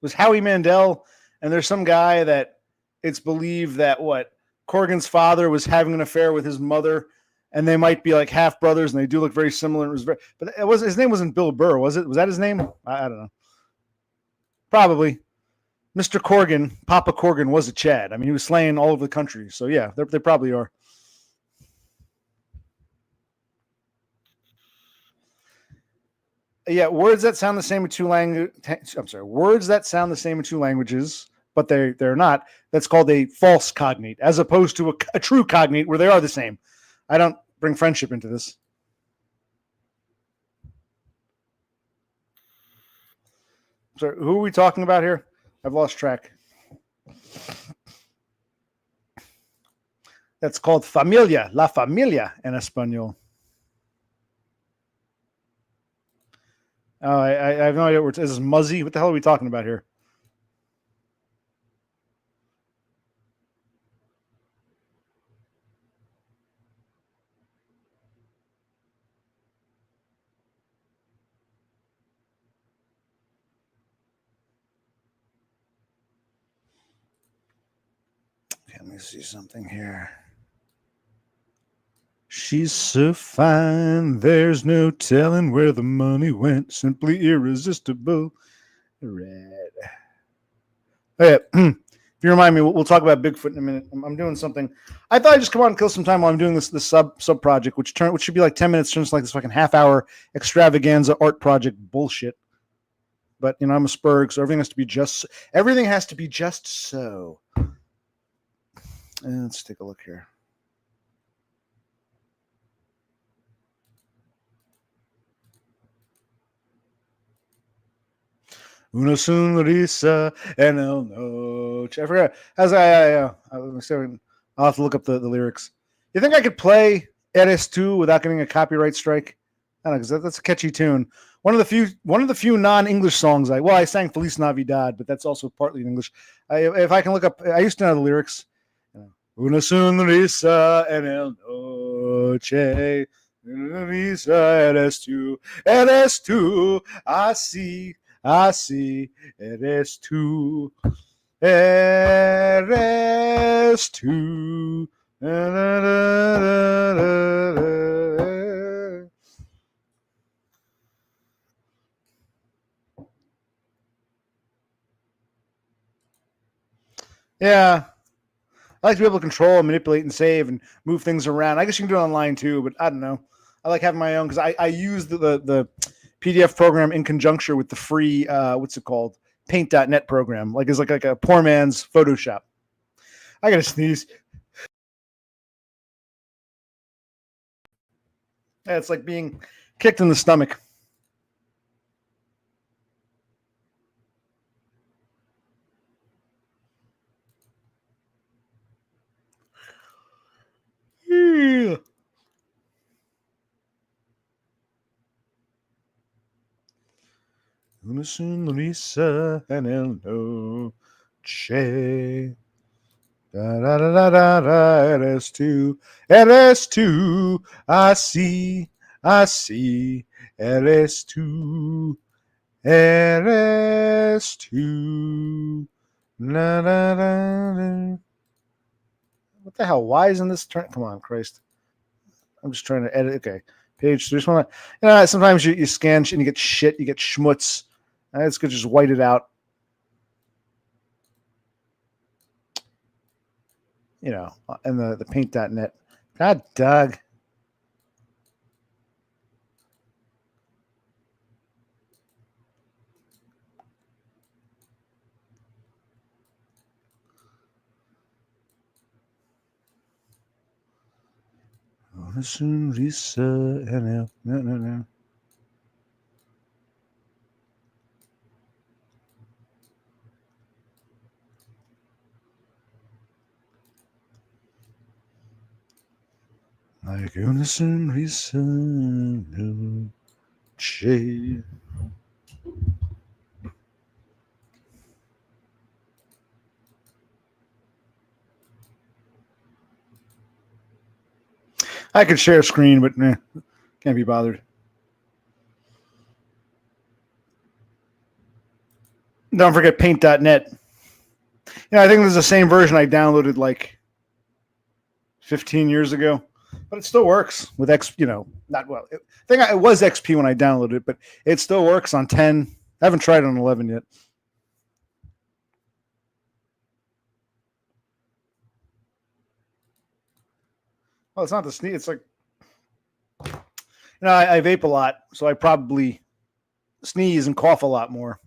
was Howie Mandel, and there's some guy that it's believed that Corgan's father was having an affair with his mother, and they might be like half brothers, and they do look very similar. But his name wasn't Bill Burr, was it? Was that his name? I don't know. Probably. Mr. Corgan, Papa Corgan, was a Chad. I mean, he was slaying all over the country. So yeah, they probably are. Yeah, words that sound the same in two languages. I'm sorry, words that sound the same in two languages, but they're not. That's called a false cognate, as opposed to a true cognate where they are the same. I don't bring friendship into this. So who are we talking about here? I've lost track. That's called familia, la familia in Espanol. Oh, I have no idea what this is. Muzzy? What the hell are we talking about here? Okay, let me see something here. She's so fine, there's no telling where the money went. Simply irresistible. Red. Oh, yeah. If you remind me, we'll talk about Bigfoot in a minute. I'm doing something. I thought I'd just come on and kill some time while I'm doing this sub project, which should be like 10 minutes, turns like this fucking half-hour extravaganza art project bullshit. But I'm a Spurg, so everything has to be just so. And let's take a look here. Una sonrisa en el noche. I forgot. I'll have to look up the lyrics. You think I could play RS2 without getting a copyright strike? I don't know, because that's a catchy tune. One of the few non-English songs I sang Feliz Navidad, but that's also partly in English. If I can look up, I used to know the lyrics. Una sonrisa en el noche. Una sonrisa RS2. Así, eres tú. Eres tú. Yeah. I like to be able to control and manipulate and save and move things around. I guess you can do it online too, but I don't know. I like having my own because I use the PDF program in conjunction with the free what's it called? Paint.net program. Like it's like a poor man's Photoshop. I gotta sneeze. Yeah, it's like being kicked in the stomach. Yeah. Una sonrisa en el noche. Da, da, da, da, da, da, eres tú, así, eres tú, na, na, na, na. What the hell? Why isn't this turn? Come on, Christ. I'm just trying to edit. Okay. Page 3. Sometimes you scan and you get shit, you get schmutz. It's good to just white it out. And the paint.net. God, Doug. Una sonrisa en el... No. Like una sonrisa en el noche. I could share a screen, but can't be bothered. Don't forget paint.net. I think this is the same version I downloaded like 15 years ago, but it still works with not well. I think it was XP when I downloaded it, but it still works on 10. I haven't tried it on 11 yet. Well, it's not the sneeze. It's like, I vape a lot, so I probably sneeze and cough a lot more.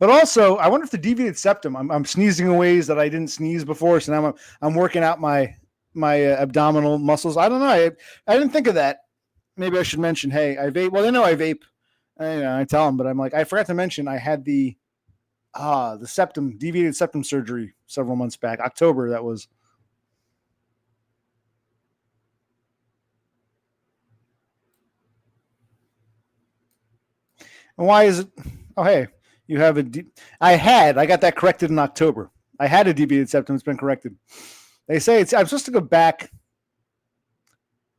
But also, I wonder if the deviated septum. I'm sneezing in ways that I didn't sneeze before, so now I'm working out my abdominal muscles. I don't know. I didn't think of that. Maybe I should mention, hey, I vape. Well, they know I vape. I tell them, but I'm like, I forgot to mention I had the deviated septum surgery several months back. October, that was. And why is it? Oh, hey, you have I got that corrected in October. I had a deviated septum. It's been corrected. They say I'm supposed to go back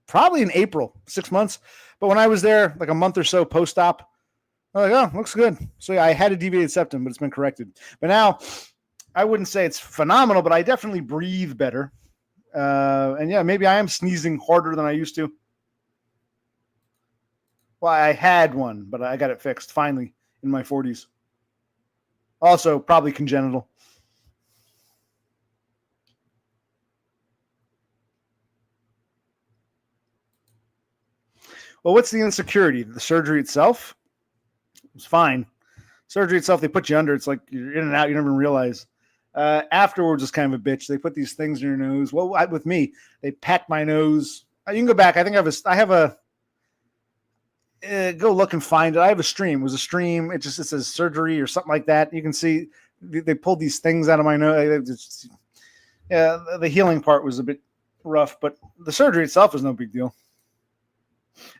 probably in April, 6 months. But when I was there, like a month or so post-op, I'm like, oh, looks good. So yeah, I had a deviated septum, but it's been corrected. But now, I wouldn't say it's phenomenal, but I definitely breathe better. And yeah, maybe I am sneezing harder than I used to. Well, I had one, but I got it fixed finally in my 40s. Also, probably congenital. Well, what's the insecurity? The surgery itself? It's fine. Surgery itself, they put you under. It's like you're in and out. You never even realize. Afterwards, it's kind of a bitch. They put these things in your nose. Well, with me, they pat my nose. You can go back. I think I have a. Go look and find it. I have a stream. It was a stream. It says surgery or something like that. You can see they pulled these things out of my nose. Yeah, the healing part was a bit rough, but the surgery itself is no big deal.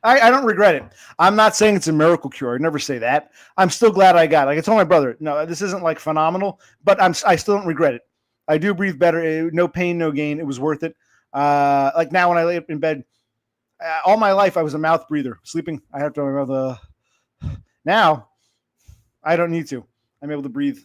I don't regret it. I'm not saying it's a miracle cure. I never say that. I'm still glad I got it. Like I told my brother, no, this isn't like phenomenal, but I still don't regret it. I do breathe better. No pain, no gain. It was worth it. Like now when I lay up in bed, all my life I was a mouth breather. Sleeping, I have to. Now, I don't need to. I'm able to breathe.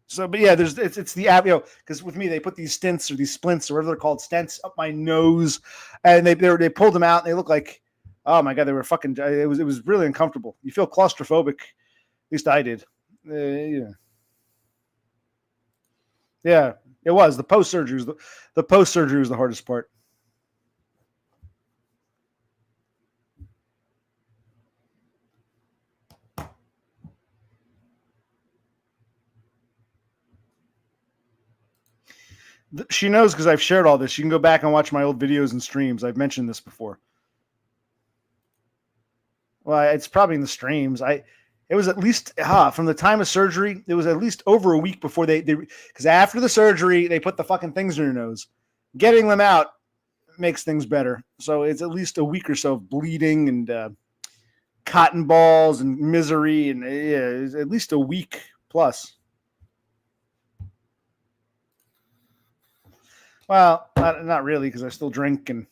So, but yeah, it's the because with me they put these stints or these splints or whatever they're called, stents up my nose, and they pulled them out and they look like. Oh my God, they were fucking. It was really uncomfortable. You feel claustrophobic. At least I did. Yeah, it was the post surgery. The post surgery was the hardest part. She knows because I've shared all this. You can go back and watch my old videos and streams. I've mentioned this before. Well, it's probably in the streams. It was at least from the time of surgery. It was at least over a week before they because after the surgery they put the fucking things in your nose. Getting them out makes things better. So it's at least a week or so of bleeding and cotton balls and misery and it's at least a week plus. Well, not really because I still drink and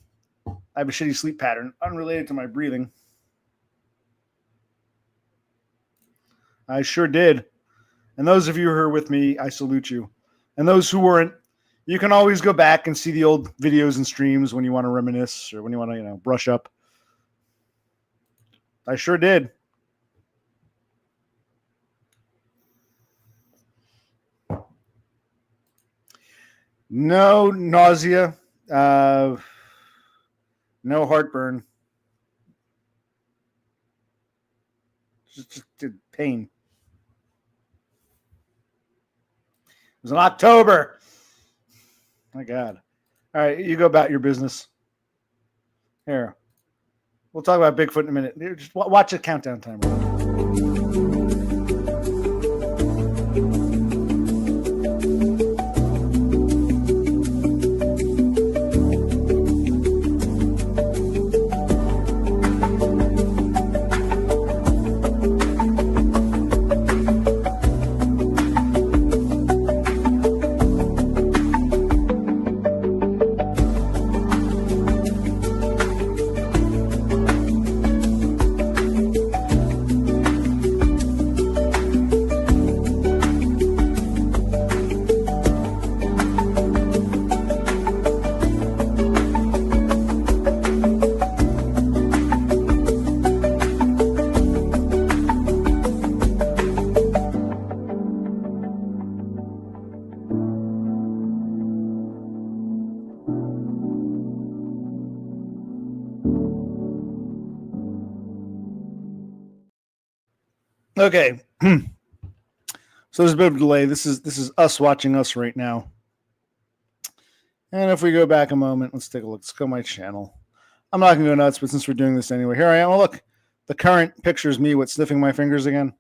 I have a shitty sleep pattern unrelated to my breathing. I sure did. And those of you who are with me, I salute you. And those who weren't, you can always go back and see the old videos and streams when you want to reminisce or when you want to, brush up. I sure did. No nausea, no heartburn, just pain. It was in October. My God. All right, you go about your business. Here. We'll talk about Bigfoot in a minute. Just watch the countdown timer. Okay. So there's a bit of a delay. This is us watching us right now. And if we go back a moment, let's take a look. Let's go to my channel. I'm not going to go nuts, but since we're doing this anyway, here I am. Oh, look. The current picture is me with sniffing my fingers again.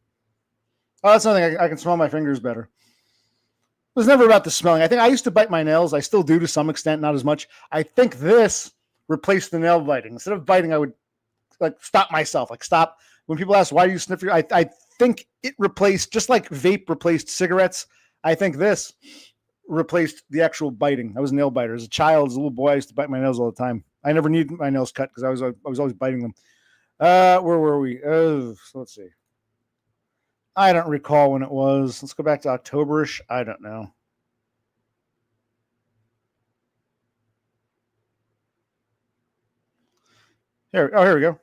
Oh, that's nothing. I can smell my fingers better. It was never about the smelling. I think I used to bite my nails. I still do to some extent, not as much. I think this replaced the nail biting. Instead of biting, I would stop myself. Stop. When people ask, why do you sniff your... I think it replaced, just like vape replaced cigarettes, I think this replaced the actual biting. I was a nail biter. As a child, as a little boy, I used to bite my nails all the time. I never needed my nails cut because I was always biting them. Where were we? So let's see. I don't recall when it was. Let's go back to October-ish. I don't know. Here we go.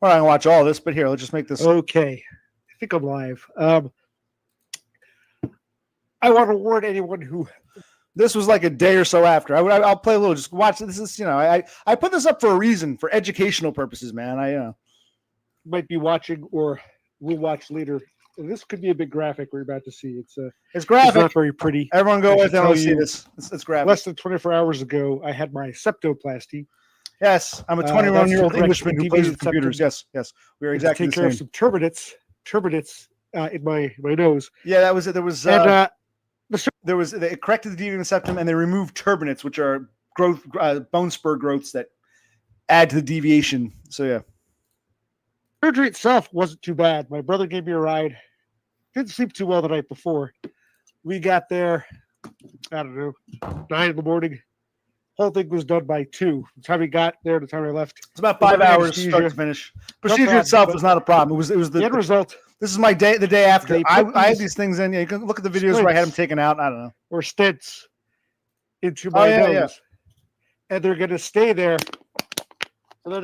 We're not going to watch all this, but here, let's just make this. Okay. I think I'm live. I want to warn anyone who This was like a day or so after. I'll play a little. Just watch. This is, I put this up for a reason, for educational purposes, man. I might be watching or will watch later. And this could be a bit graphic. We're about to see. It's graphic. It's not very pretty. Everyone go I with should it. tell See you, this. It's graphic. Less than 24 hours ago, I had my septoplasty. Yes, I'm a 21-year-old Englishman who plays with computers. Yes, we are exactly take the care same. of some turbinates in my nose. Yeah, that was it. There was and it corrected the deviant septum, and they removed turbinates, which are growth bone spur growths that add to the deviation. So yeah, surgery itself wasn't too bad. My brother gave me a ride. Didn't sleep too well the night before. We got there, I don't know, 9 in the morning. Whole thing was done by 2. The time we got there, the time I left, it's about 5 hours start to finish. Procedure itself was not a problem. It was the end result. This is my day. The day after, I had these things in. You can look at the videos where I had them taken out. I don't know, or stents into my nose, and they're going to stay there for the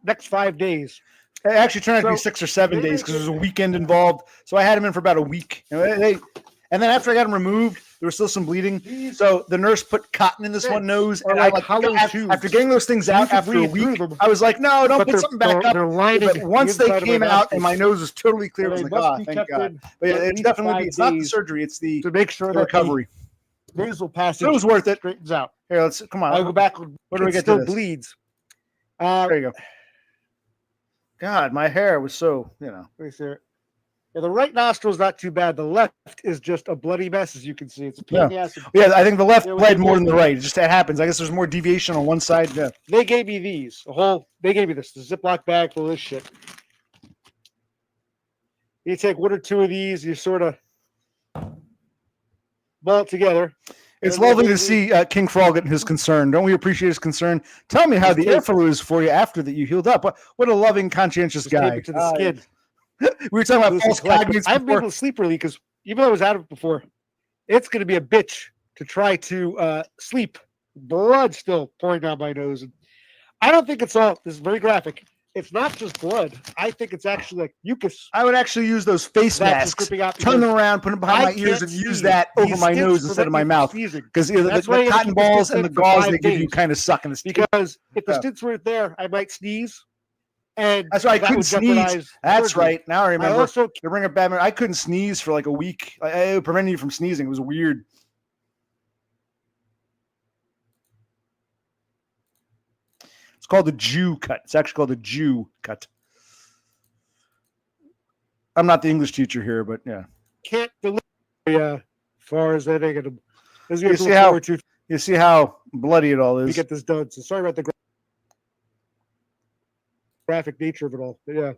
next 5 days. It actually turned out to be 6 or 7 days because there was a weekend involved. So I had him in for about a week. And then after I got him removed, there was still some bleeding. So the nurse put cotton in this one nose. And after getting those things out after a week, I was like, no, don't put something back up. But once they came out and my nose was totally clear, I was like, oh, thank God. But yeah, it's definitely, it's not the surgery. It's the recovery. Nasal passage. It was worth it. Straightens out. Here, come on. I'll go back. Where do we get to this? Still bleeds. There you go. God, my hair was so, Yeah, the right nostril is not too bad. The left is just a bloody mess, as you can see. It's a pain in the ass. Yeah, I think the left bled more than the right. It just happens. I guess there's more deviation on one side. Yeah. They gave me these. They gave me this. The Ziploc bag full of this shit. You take 1 or 2 of these, you sort of ball it together. It's lovely to see King Frog and his concern. Don't we appreciate his concern? Tell me how the airflow is for you after that you healed up. What a loving, conscientious guy. To the skin. We were talking about false cognates. I've been able to sleep early because even though I was out of it before, it's going to be a bitch to try to sleep. Blood still pouring down my nose. And I don't think it's all. This is very graphic. It's not just blood. I think it's actually like mucus. I would actually use those face masks, turn them around, put them behind my ears, and use that over my nose instead of my mouth. Because the cotton balls and the gauze they give you kind of suck in the skin. Because if the stents weren't there, I might sneeze. And that's right. I couldn't sneeze. That's right. Now I remember. To bring it back, I couldn't sneeze for like a week. It prevented you from sneezing. It was weird. It's called the Jew cut. It's actually called the Jew cut. I'm not the English teacher here, but yeah. Can't deliver as far as that ain't gonna. You see how bloody it all is. You get this done. So sorry about the graphic nature of it all. But yeah.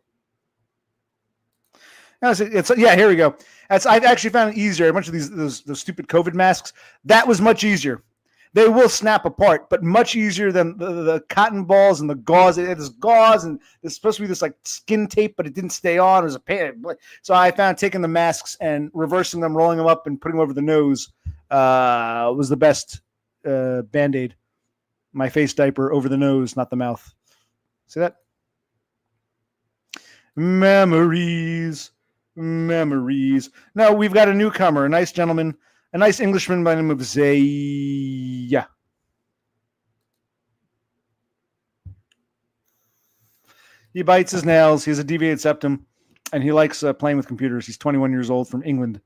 Here we go. I've actually found it easier. A bunch of those stupid COVID masks. That was much easier. They will snap apart, but much easier than the cotton balls and the gauze. It has gauze, and it's supposed to be this like skin tape, but it didn't stay on. It was a pain. So I found taking the masks and reversing them, rolling them up, and putting them over the nose was the best Band-Aid. My face diaper over the nose, not the mouth. See that? Memories. Now we've got a newcomer, a nice gentleman. A nice Englishman by the name of Zaya. He bites his nails. He has a deviated septum, and he likes playing with computers. He's 21 years old from England.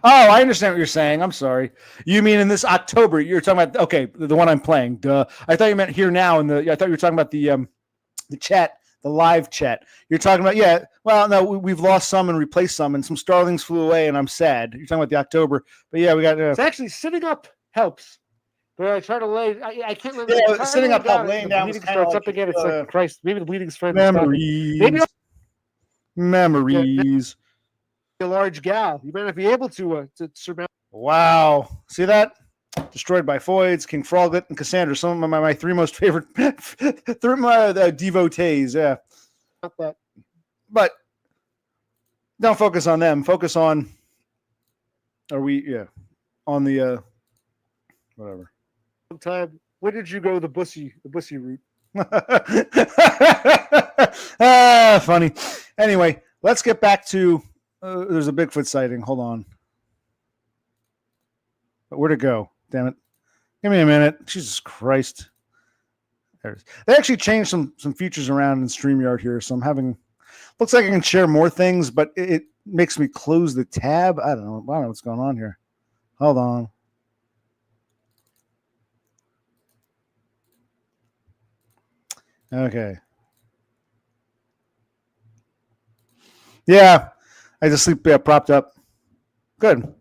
Oh, I understand what you're saying. I'm sorry. You mean in this October? You're talking about the one I'm playing. Duh. I thought you meant here now. I thought you were talking about the chat. The live chat. You're talking about, well, no, we've lost some and replaced some, and some starlings flew away, and I'm sad. You're talking about the October. But yeah, we got... It's actually sitting up helps. But I try to lay... I can't lay... Yeah, sitting up helps. Laying down was kind of like... up again. It's like, Christ, maybe the bleeding's friend. Memories. A large gal. You better be able to surmount... Wow. See that? Destroyed by Foids, King Froglet, and Cassandra. Some of my 3 most favorite devotees. Yeah. But don't focus on them. Focus on. On the whatever. Sometime. When did you go the bussy route? Funny. Anyway, let's get back to there's a Bigfoot sighting. Hold on. But where'd it go? Damn it. Give me a minute. Jesus Christ. There it is. They actually changed some features around in StreamYard here. So I'm having, looks like I can share more things, but it makes me close the tab. I don't know what's going on here. Hold on. Okay. Yeah. I just sleep propped up. Good.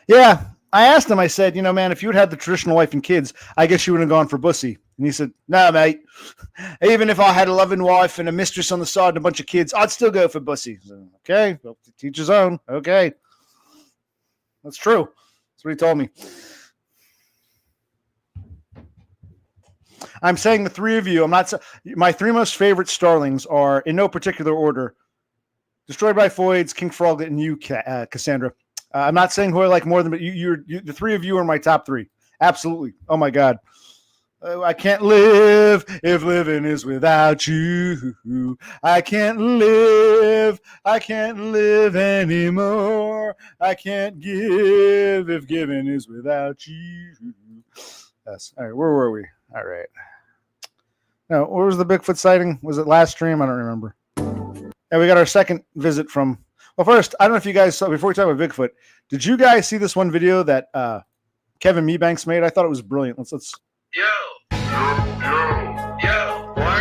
Yeah. I asked him, I said, man, if you would had the traditional wife and kids, I guess you would have gone for Bussy. And he said, no, mate. Even if I had a loving wife and a mistress on the side and a bunch of kids, I'd still go for Bussy. So, okay. Well, teach his own. Okay. That's true. That's what he told me. I'm saying the three of you, my three most favorite starlings are in no particular order: Destroyed by Foids, King Froglet, and you, Cassandra. I'm not saying who I like more than, but you, the three of you are my top three. Absolutely. Oh my God. I can't live if living is without you. I can't live anymore. I can't give if giving is without you. Yes. All right. Where were we? All right. Now, where was the Bigfoot sighting? Was it last stream? I don't remember. And we got our second visit from, well, first, I don't know if you guys saw, before we talk about Bigfoot, did you guys see this one video that Kevin Mebanks made? I thought it was brilliant. Let's. Yo, why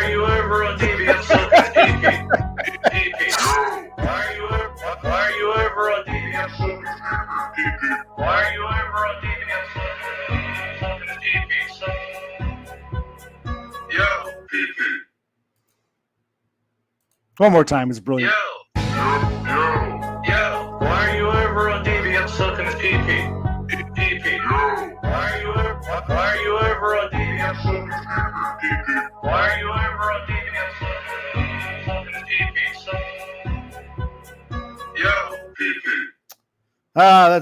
are you ever on TV? I'm so confused. Why are you ever on TV? I'm so confused. Why are you ever on TV? I'm so confused. Yo, One more time. It's brilliant. Yo, why are you ever on TV? I'm so confused. Why are you ever on TV? I'm so confused. Why are you ever on TV? I'm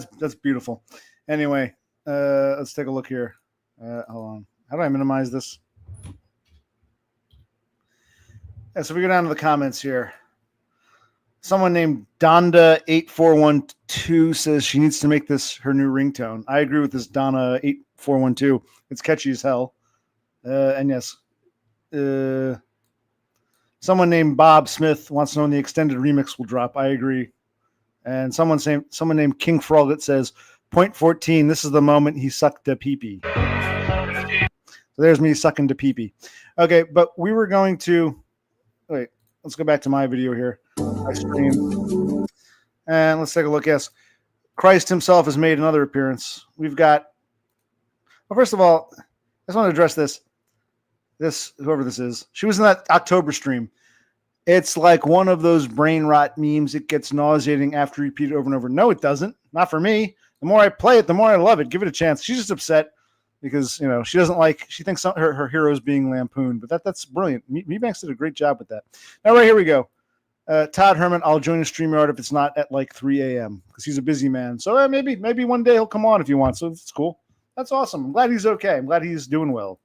so that's beautiful. Anyway, let's take a look here. Hold on. How do I minimize this? Yeah, so we go down to the comments here. Someone named Donda8412 says she needs to make this her new ringtone. I agree with this Donna8412. It's catchy as hell. And yes, someone named Bob Smith wants to know when the extended remix will drop. I agree. And someone named King Froglet says, point 14, this is the moment he sucked a pee-pee. So there's me sucking to pee-pee. Okay, but we were going to, wait, let's go back to my video here. I stream. And let's take a look. Yes, Christ himself has made another appearance. We've got, well, first of all, I just want to address this, whoever this is. She was in that October stream. It's like one of those brain rot memes. It gets nauseating after you repeat it over and over. No, it doesn't. Not for me. The more I play it, the more I love it. Give it a chance. She's just upset because, she doesn't like, she thinks her hero is being lampooned, but that's brilliant. Mebanks did a great job with that. Now, right here we go. Todd Herman, I'll join a StreamYard if it's not at like 3 a.m. because he's a busy man. So maybe one day he'll come on if you want. So it's cool. That's awesome. I'm glad he's okay. I'm glad he's doing well.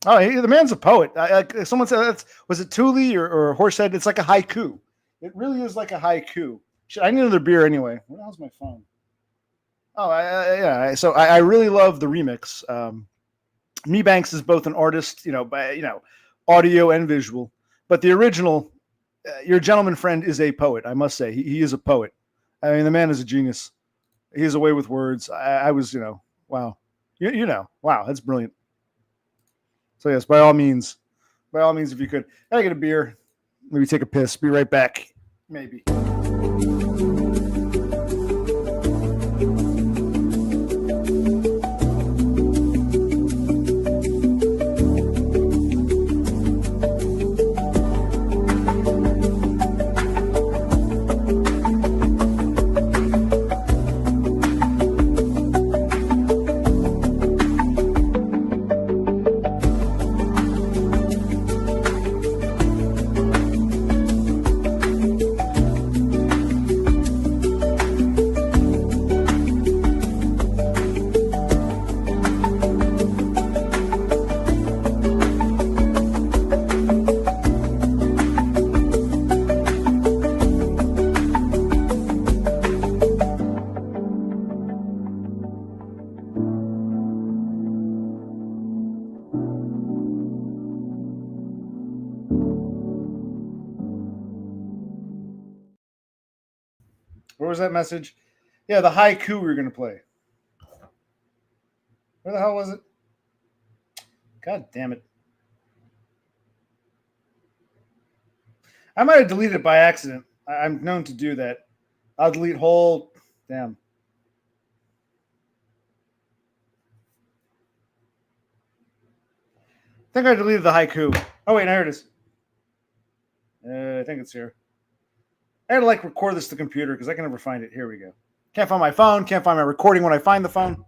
Oh, the man's a poet. Someone said, was it Thule or Horsehead? It's like a haiku. It really is like a haiku. I need another beer anyway. Where the hell's my phone? Oh, yeah. So I really love the remix. Mebanks is both an artist, audio and visual. But the original, your gentleman friend is a poet, I must say. He is a poet. I mean, the man is a genius. He has a way with words. I was, wow. Wow, that's brilliant. So yes, by all means, if you could, I get a beer, maybe take a piss, be right back, maybe. Where was that message? Yeah, the haiku we were going to play. Where the hell was it? God damn it. I might have deleted it by accident. I'm known to do that. I'll delete whole. Damn. I think I deleted the haiku. Oh, wait, here it is. I think it's here. I had to like record this to the computer because I can never find it. Here we go. Can't find my phone. Can't find my recording when I find the phone.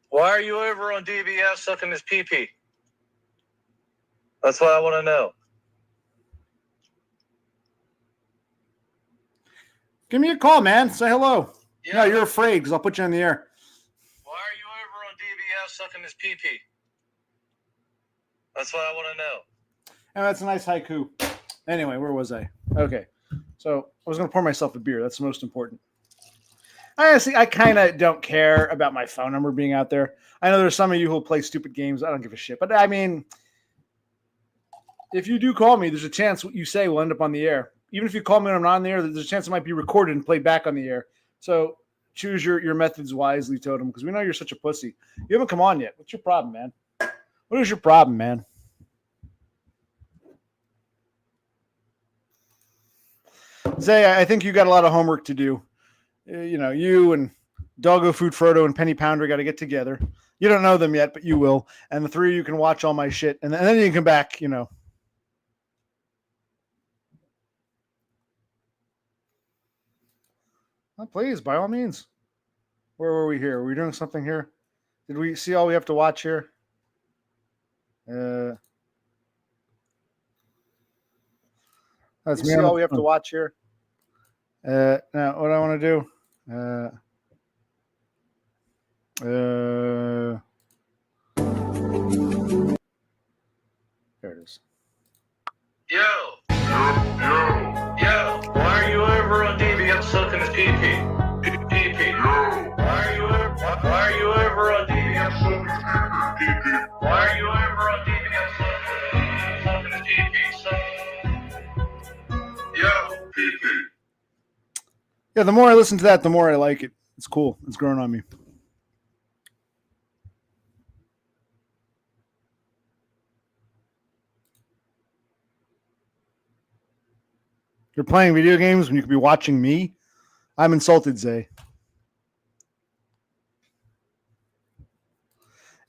Why are you over on DBS sucking his pee-pee? That's what I want to know. Give me a call, man. Say hello. Yeah. No, you're afraid because I'll put you in the air. Why are you over on DBS sucking his pee-pee? That's what I want to know. And that's a nice haiku. Anyway, where was I? Okay. So I was going to pour myself a beer. That's the most important. Honestly, I kind of don't care about my phone number being out there. I know there's some of you who will play stupid games. I don't give a shit. But I mean, if you do call me, there's a chance what you say will end up on the air. Even if you call me when I'm not on the air, there's a chance it might be recorded and played back on the air. So choose your methods wisely, Totem, because we know you're such a pussy. You haven't come on yet. What's your problem, man? What is your problem, man? Zay, I think you got a lot of homework to do. You know, you and Doggo Food Frodo and Penny Pounder got to get together. You don't know them yet, but you will. And the three of you can watch all my shit. And then you can come back, you know. Oh, please, by all means. Where were we here? Were we doing something here? Did we see all we have to watch here? That's me. All we have to watch here. Now, what I want to do? There it is. Yo. Why are you over on DBS sucking his pee-pee? Pee-pee. Why are you over on DBS sucking his pee-pee? Why are you over on DBS sucking his pee-pee? Yo, pee-pee. Yeah, the more I listen to that, the more I like it. It's cool. It's growing on me. You're playing video games when you could be watching me? I'm insulted, Zay.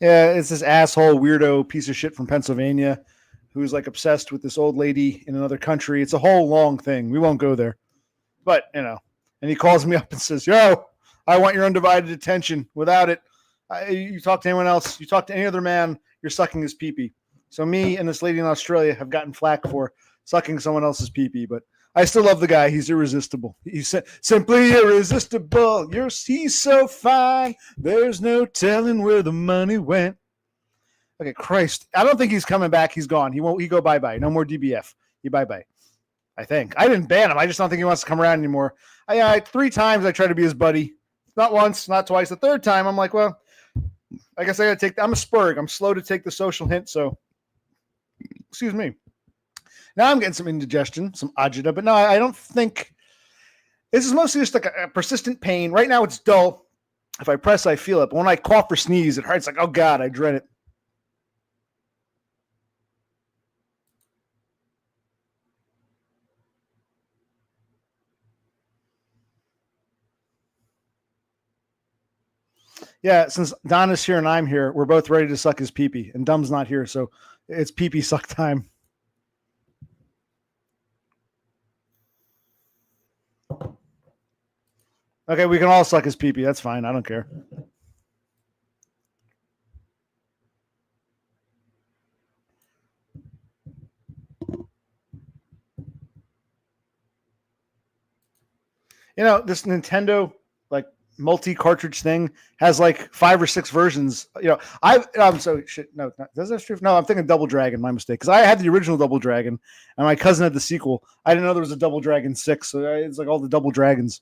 Yeah, it's this asshole weirdo piece of shit from Pennsylvania who's like obsessed with this old lady in another country. It's a whole long thing. We won't go there. But, you know, and he calls me up and says, yo, I want your undivided attention. Without it, you talk to anyone else, you talk to any other man, you're sucking his pee-pee. So me and this lady in Australia have gotten flack for sucking someone else's pee-pee, but I still love the guy. He's irresistible. He's simply irresistible. He's so fine. There's no telling where the money went. Okay, Christ. I don't think he's coming back. He's gone. He go bye-bye. No more DBF. He bye-bye. I think. I didn't ban him. I just don't think he wants to come around anymore. 3 times I tried to be his buddy. Not once, not twice. The third time, I'm like, well, I guess I got to take I'm a spurg. I'm slow to take the social hint, so excuse me. Now I'm getting some indigestion, some agita, but no, I don't think this is mostly just like a persistent pain. Right now it's dull. If I press, I feel it. But when I cough or sneeze, it hurts like, oh God, I dread it. Yeah, since Donna's here and I'm here, we're both ready to suck his pee-pee. And Dumb's not here, so it's pee-pee suck time. Okay, we can all suck his pee-pee. That's fine. I don't care. You know, this Nintendo like multi-cartridge thing has like 5 or 6 versions. You know, I'm so shit. No, does that true? No, I'm thinking Double Dragon. My mistake. Because I had the original Double Dragon, and my cousin had the sequel. I didn't know there was a Double Dragon 6. So it's like all the Double Dragons.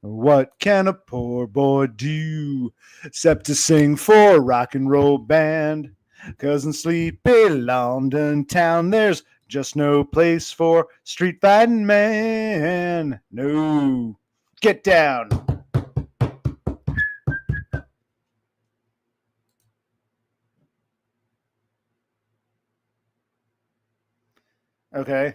What can a poor boy do except to sing for a rock and roll band? 'Cause in sleepy London town there's Just no place for street fighting man. No. Get down. Okay.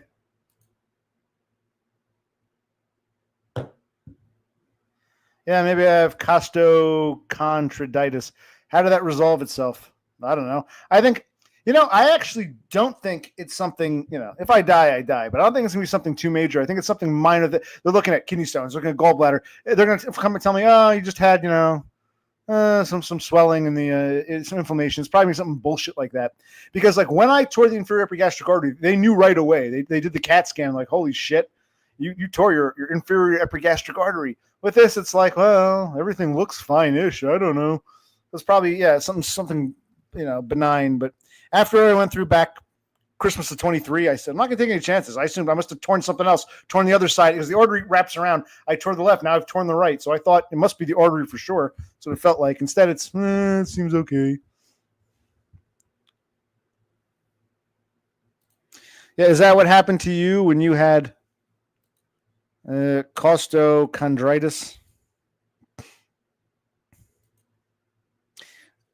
Yeah, maybe I have costochondritis. How did that resolve itself? I don't know. I think, I actually don't think it's something, if I die, I die. But I don't think it's going to be something too major. I think it's something minor that they're looking at kidney stones, looking at gallbladder. They're going to come and tell me, oh, you just had, some swelling and some inflammation. It's probably something bullshit like that. Because like when I tore the inferior epigastric artery, they knew right away. They did the CAT scan, like, holy shit, you tore your inferior epigastric artery. With this, it's like, well, everything looks fine-ish. I don't know. It's probably, something benign. But after I went through back Christmas of 23, I said, I'm not going to take any chances. I assumed I must have torn something else, torn the other side, because the artery wraps around. I tore the left. Now I've torn the right. So I thought it must be the artery for sure. So it felt like. Instead, it seems okay. Yeah, is that what happened to you when you had costochondritis?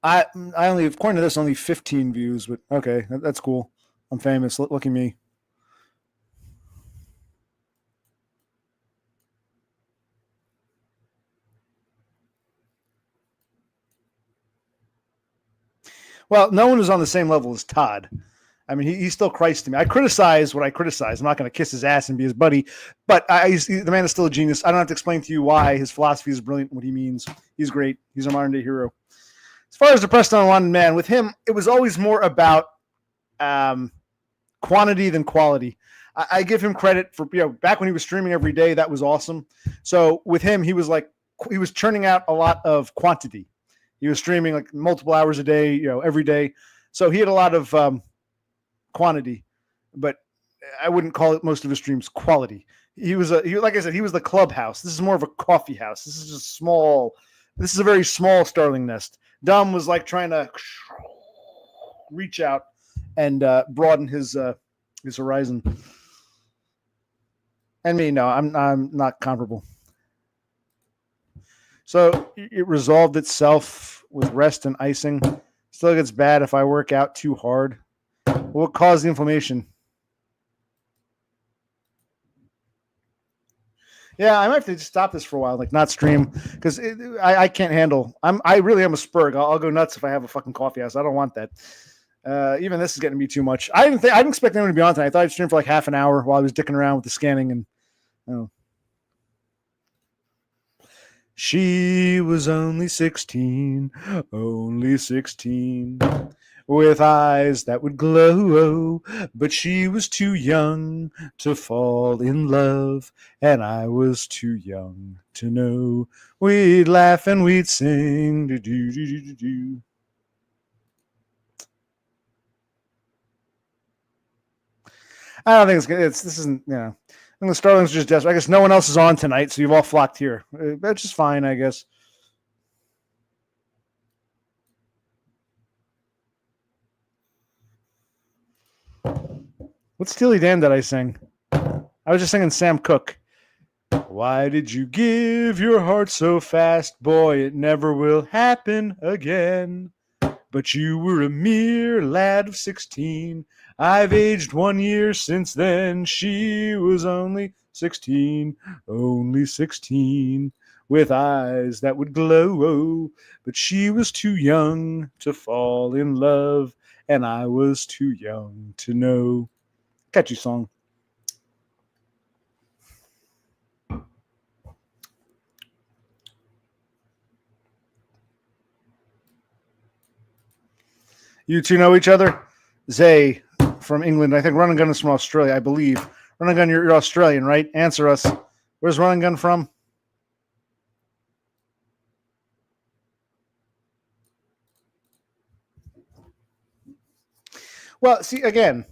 I only, according to this, only 15 views, but okay, that's cool. I'm famous. Look at me. Well, no one is on the same level as Todd. I mean, he's still Christ to me. I criticize what I criticize. I'm not going to kiss his ass and be his buddy, but the man is still a genius. I don't have to explain to you why his philosophy is brilliant, what he means. He's great. He's a modern day hero. As far as Depressed on Wanted Man, with him, it was always more about quantity than quality. I give him credit for, back when he was streaming every day, that was awesome. So with him, he was churning out a lot of quantity. He was streaming like multiple hours a day, every day. So he had a lot of quantity, but I wouldn't call it most of his streams quality. Like I said, he was the clubhouse. This is more of a coffee house. This is a very small Starling Nest. Dom was like trying to reach out and broaden his horizon. And me, no, I'm not comparable. So it resolved itself with rest and icing. Still gets bad if I work out too hard. What caused the inflammation? Yeah, I might have to just stop this for a while, like not stream, because I can't handle. I really am a spurg. I'll go nuts if I have a fucking coffee house. I don't want that. Even this is getting me too much. I didn't expect anyone to be on tonight. I thought I'd stream for like half an hour while I was dicking around with the scanning and. She was only 16, with eyes that would glow, but she was too young to fall in love, and I was too young to know. We'd laugh and we'd sing. Do-do-do-do-do. I don't think it's good. This isn't, I think the Starlings are just desperate. I guess no one else is on tonight, so you've all flocked here. That's just fine, I guess. What Steely Dan did I sing? I was just singing Sam Cooke. Why did you give your heart so fast? Boy, it never will happen again. But you were a mere lad of 16. I've aged 1 year since then. She was only 16, with eyes that would glow. But she was too young to fall in love, and I was too young to know. Catchy song. You two know each other? Zay from England. I think Run and Gun is from Australia, I believe. Run and Gun, you're Australian, right? Answer us. Where's Run and Gun from? Well, see, again,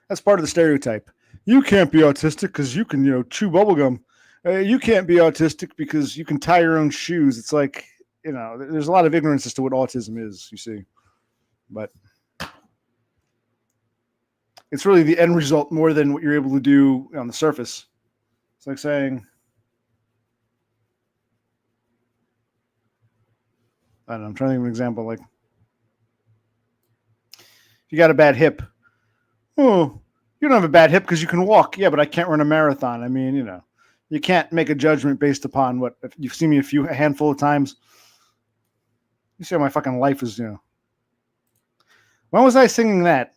that's part of the stereotype. You can't be autistic because you can, chew bubblegum. You can't be autistic because you can tie your own shoes. It's like, there's a lot of ignorance as to what autism is, you see. But It's really the end result more than what you're able to do on the surface. It's like saying, I don't know, I'm trying to think of an example. Like, if you got a bad hip, oh, you don't have a bad hip because you can walk. Yeah, but I can't run a marathon. I mean, you can't make a judgment based upon what, if you've seen me a handful of times. You see how my fucking life is, When was I singing that?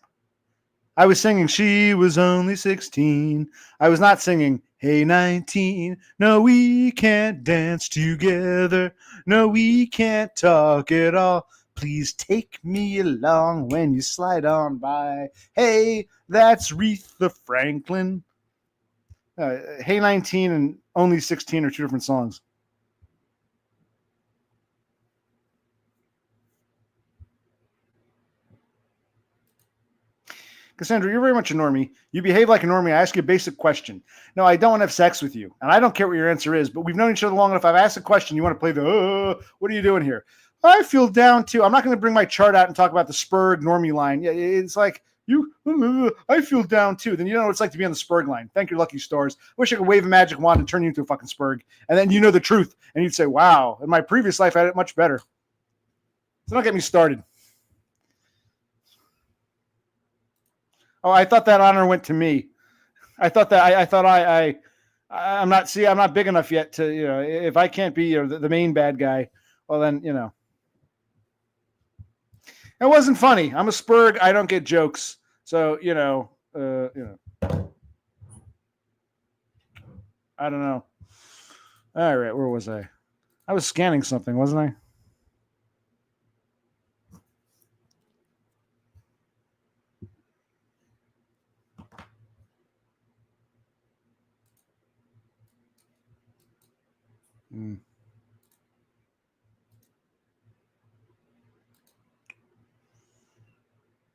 I was singing She Was Only 16. I was not singing Hey 19. No, we can't dance together. No, we can't talk at all. Please take me along when you slide on by. Hey, that's Aretha Franklin. Hey 19 and Only 16 are two different songs. Cassandra, you're very much a normie. You behave like a normie. I ask you a basic question. No, I don't want to have sex with you. And I don't care what your answer is, but we've known each other long enough. I've asked a question. You want to play what are you doing here? I feel down too. I'm not going to bring my chart out and talk about the Spurg normie line. Yeah, it's like, I feel down too. Then you know what it's like to be on the Spurg line. Thank your lucky stars. I wish I could wave a magic wand and turn you into a fucking Spurg. And then you know the truth. And you'd say, wow, in my previous life, I had it much better. So don't get me started. Oh, I thought that honor went to me. I thought I'm not big enough yet to, if I can't be the main bad guy, well then, it wasn't funny. I'm a Spurg. I don't get jokes. So, I don't know. All right. Where was I? I was scanning something, wasn't I?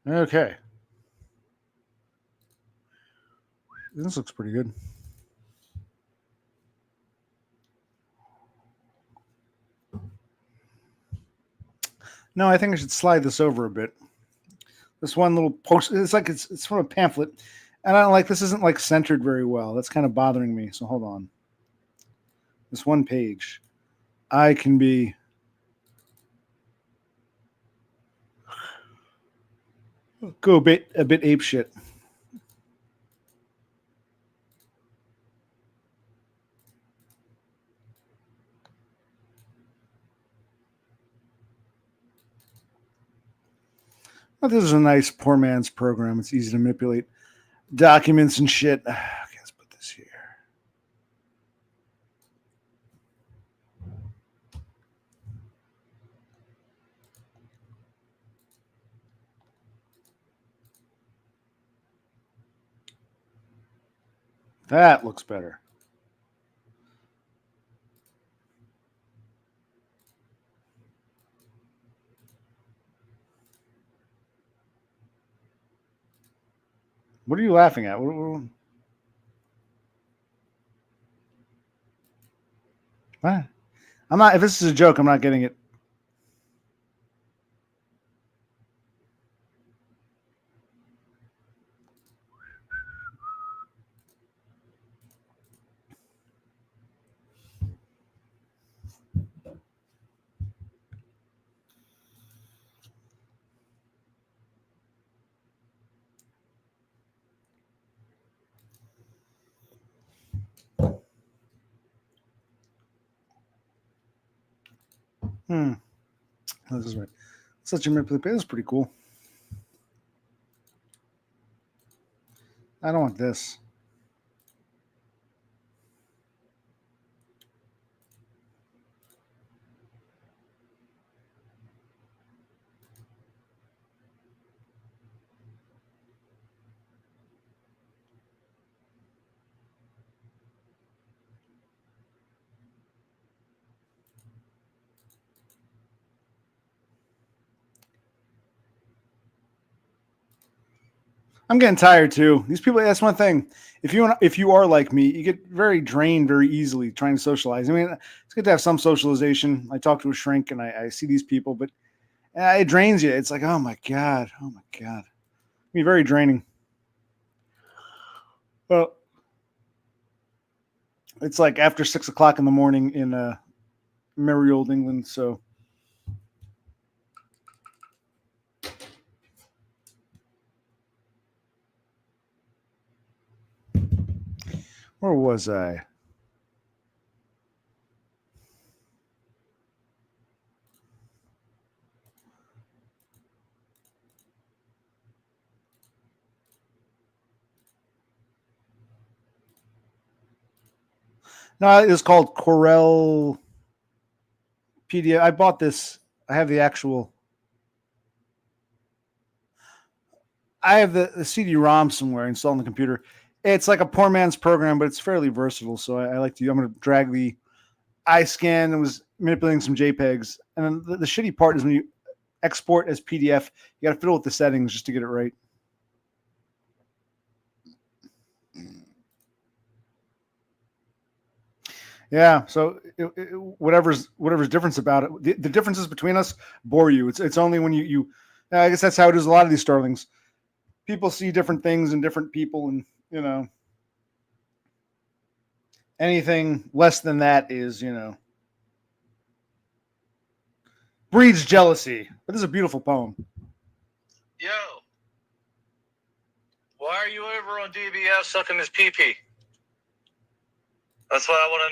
Okay. This looks pretty good. No, I think I should slide this over a bit. This one little post, it's like it's from a pamphlet, and I don't like, this isn't like centered very well. That's kind of bothering me. So hold on. This one page, I can be go a bit ape shit. Well, this is a nice poor man's program. It's easy to manipulate documents and shit. Okay, let's put this here. That looks better. What are you laughing at? What? I'm not. If this is a joke, I'm not getting it. This is right. Such a manipulative. This is pretty cool. I don't want this. I'm getting tired too. These people, that's one thing. If you are like me, you get very drained very easily trying to socialize. I mean, it's good to have some socialization. I talk to a shrink and I see these people, but it drains you. It's like, oh my God. It can be very draining. Well, it's like after 6 o'clock in the morning in merry old England. So where was I? No, it was called Corel PDF. I bought this. I have the actual. I have the CD-ROM somewhere installed on the computer. It's like a poor man's program, but it's fairly versatile. So I like to. I'm going to drag the iScan and was manipulating some JPEGs. And then the shitty part is when you export as PDF, you got to fiddle with the settings just to get it right. Yeah. So whatever's difference about it, the differences between us bore you. It's only when you. I guess that's how it is. A lot of these Starlings, people see different things in different people, and anything less than that is breeds jealousy. But this is a beautiful poem. Yo, why are you over on DBF sucking his pee-pee? That's what I want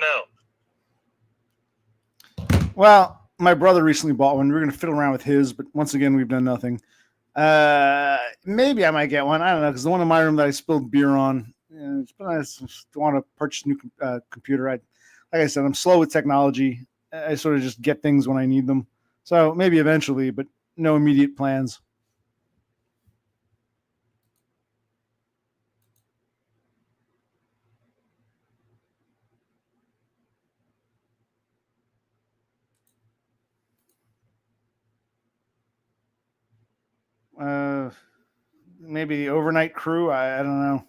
to know. Well, my brother recently bought one. We are going to fiddle around with his, but once again, we've done nothing. Maybe I might get one. I don't know, because the one in my room that I spilled beer on, I just want to purchase a new computer. Like I said, I'm slow with technology. I sort of just get things when I need them. So maybe eventually, but no immediate plans. Maybe the overnight crew. I don't know.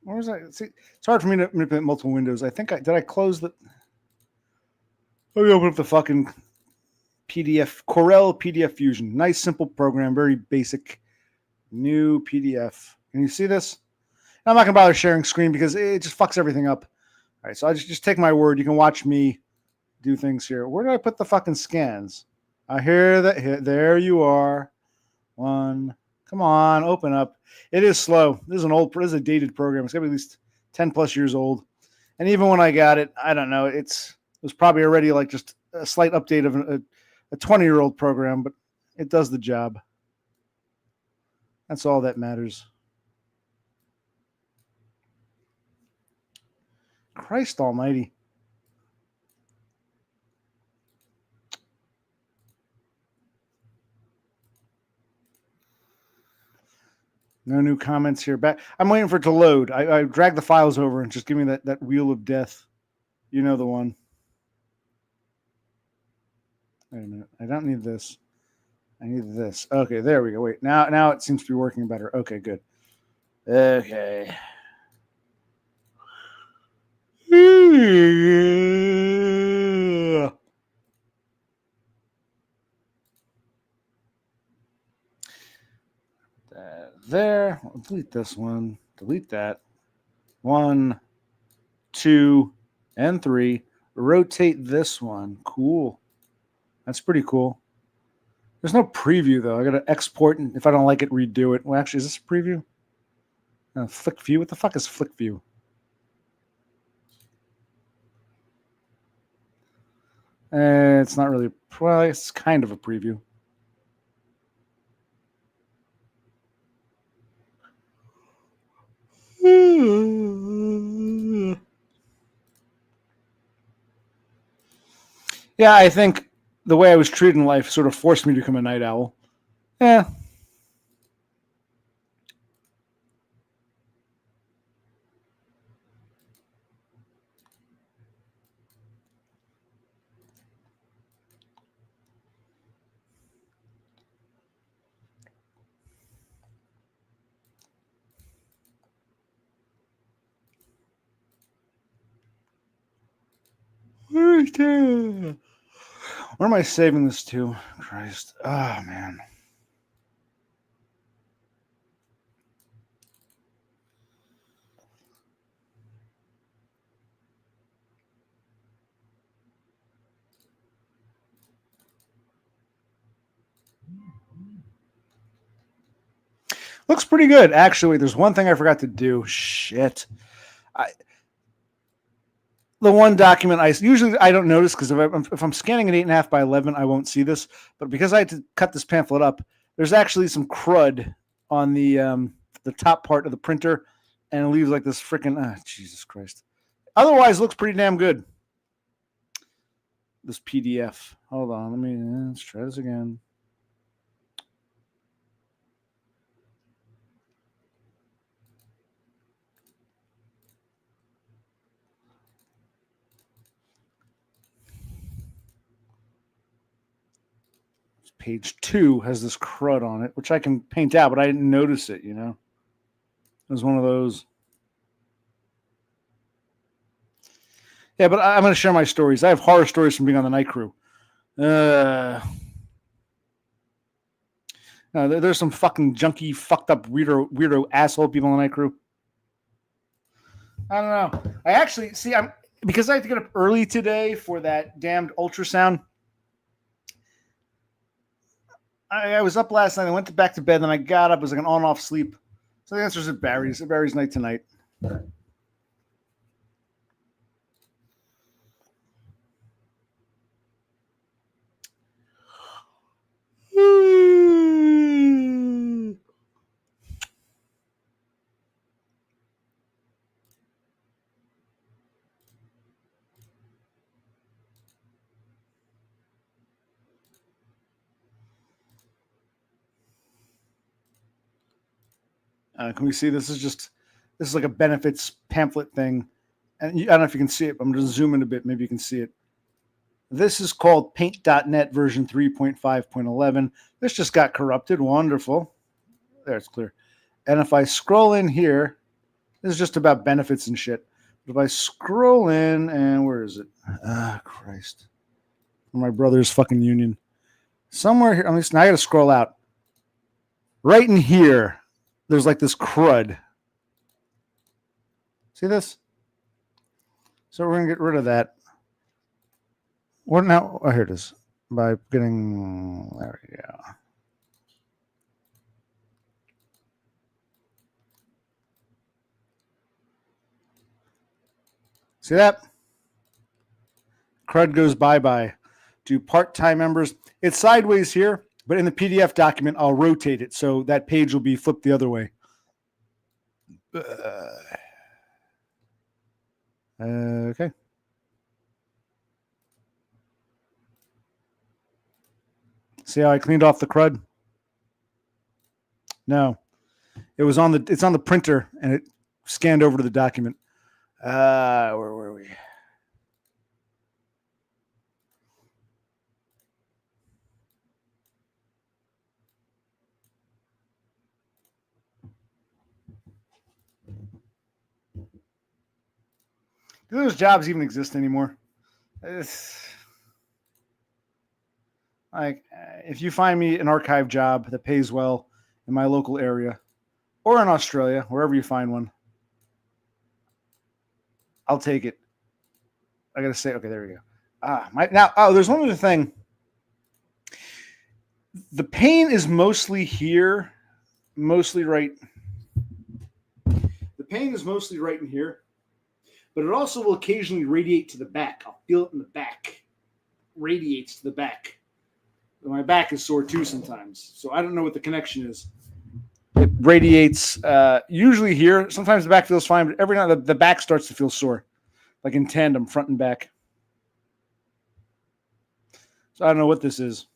Where was I? See, it's hard for me to manipulate multiple windows. I think did I close the? Let me open up the fucking PDF Corel PDF Fusion. Nice, simple program, very basic. New PDF. Can you see this? I'm not gonna bother sharing screen because it just fucks everything up. All right, so I just take my word. You can watch me do things here. Where did I put the fucking scans? I hear that. There you are. One. Come on, open up. It is slow. This is a dated program. It's got to be at least 10 plus years old. And even when I got it, I don't know. It was probably already like just a slight update of a 20-year-old program, but it does the job. That's all that matters. Christ almighty. No new comments here. Back. I'm waiting for it to load. I drag the files over and just give me that wheel of death. You know the one. Wait a minute. I don't need this. I need this. Okay, there we go. Wait, now it seems to be working better. Okay, good. Okay. There. I'll delete this one. Delete that. 1, 2, and 3. Rotate this one. Cool. That's pretty cool. There's no preview though. I gotta export, and if I don't like it, redo it. Well, actually, is this a preview? Flick view. What the fuck is flick view? It's not really. Well, it's kind of a preview. Yeah, I think the way I was treated in life sort of forced me to become a night owl. Yeah. Where am I saving this to? Christ. Oh, man. Looks pretty good, actually. There's one thing I forgot to do. Shit. The one document I don't notice because if I'm scanning an 8.5 by 11, I won't see this. But because I had to cut this pamphlet up, there's actually some crud on the top part of the printer, and it leaves like this freaking Jesus Christ. Otherwise, it looks pretty damn good. This PDF. Hold on, let's try this again. Page 2 has this crud on it, which I can paint out, but I didn't notice it, you know? It was one of those. Yeah, but I'm going to share my stories. I have horror stories from being on the night crew. There's some fucking junky, fucked up, weirdo asshole people on the night crew. I don't know. I actually, because I have to get up early today for that damned ultrasound. I was up last night. I went back to bed, then I got up. It was like an on-off sleep. So the answer is it varies. It varies night to night. Can we see this is like a benefits pamphlet thing, and I don't know if you can see it, but I'm going to zoom in a bit. Maybe you can see it. This is called Paint.net version 3.5.11. This just got corrupted. Wonderful. There, it's clear. And if I scroll in here, this is just about benefits and shit. But if I scroll in, and where is it? Christ. My brother's fucking union. Somewhere here. Now I got to scroll out. Right in here, there's like this crud. See this? So we're going to get rid of that. What now? Oh, here it is. By getting, there we go. See that? Crud goes bye-bye. To part-time members. It's sideways here, but in the PDF document, I'll rotate it so that page will be flipped the other way. Okay. See how I cleaned off the crud? No. It's on the printer and it scanned over to the document. Where were we? Do those jobs even exist anymore? Like, if you find me an archive job that pays well in my local area or in Australia, wherever you find one, I'll take it. I got to say, okay, there we go. There's one other thing. The pain is mostly here, mostly right. The pain is mostly right in here, but it also will occasionally radiate to the back. I'll feel it in the back. Radiates to the back. My back is sore too sometimes, so I don't know what the connection is. It radiates usually here. Sometimes the back feels fine, but every now the back starts to feel sore, like in tandem, front and back. So I don't know what this is.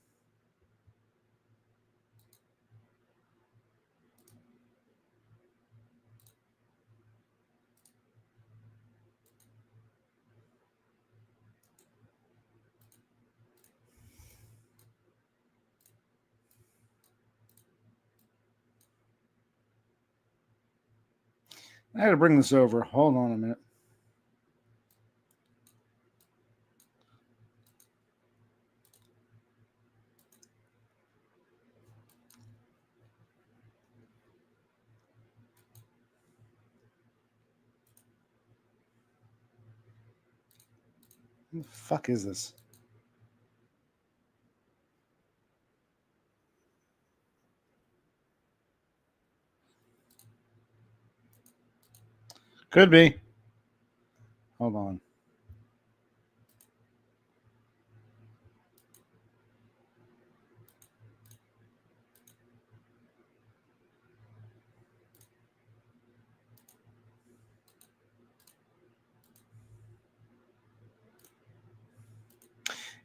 I got to bring this over. Hold on a minute. What the fuck is this? Could be. Hold on.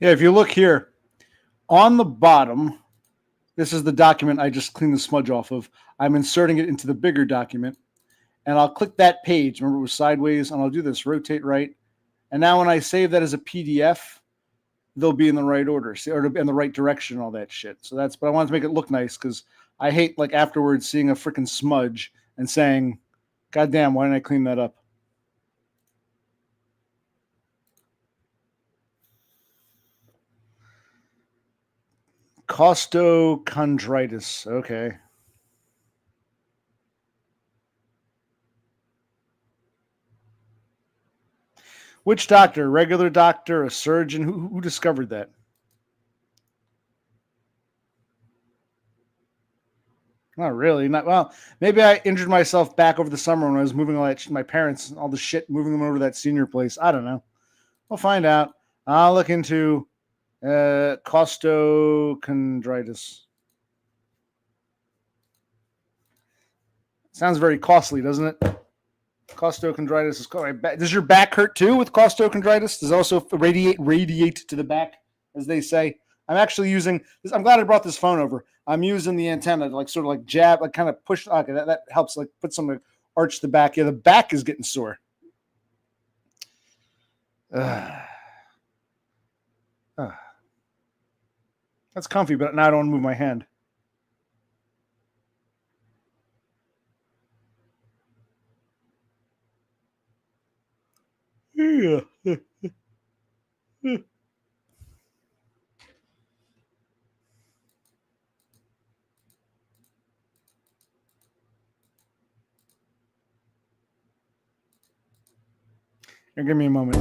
Yeah, if you look here on the bottom, this is the document I just cleaned the smudge off of. I'm inserting it into the bigger document, and I'll click that page. Remember, it was sideways, and I'll do this, rotate right. And now when I save that as a PDF, they'll be in the right order, or in the right direction, and all that shit. So that's, but I wanted to make it look nice because I hate, like, afterwards seeing a freaking smudge and saying, God damn, why didn't I clean that up? Costochondritis. Okay. Which doctor? Regular doctor? A surgeon? Who discovered that? Not really. Not well. Maybe I injured myself back over the summer when I was moving all that my parents, all the shit, moving them over to that senior place. I don't know. We'll find out. I'll look into costochondritis. Sounds very costly, doesn't it? Costochondritis is called. Does your back hurt too with costochondritis? Does it also radiate to the back, as they say? I'm actually using this. I'm glad I brought this phone over. I'm using the antenna to, like, sort of like jab, like kind of push. Okay, that helps, like put some, arch the back. Yeah, the back is getting sore. That's comfy, but now I don't want to move my hand. Yeah. Here, give me a moment.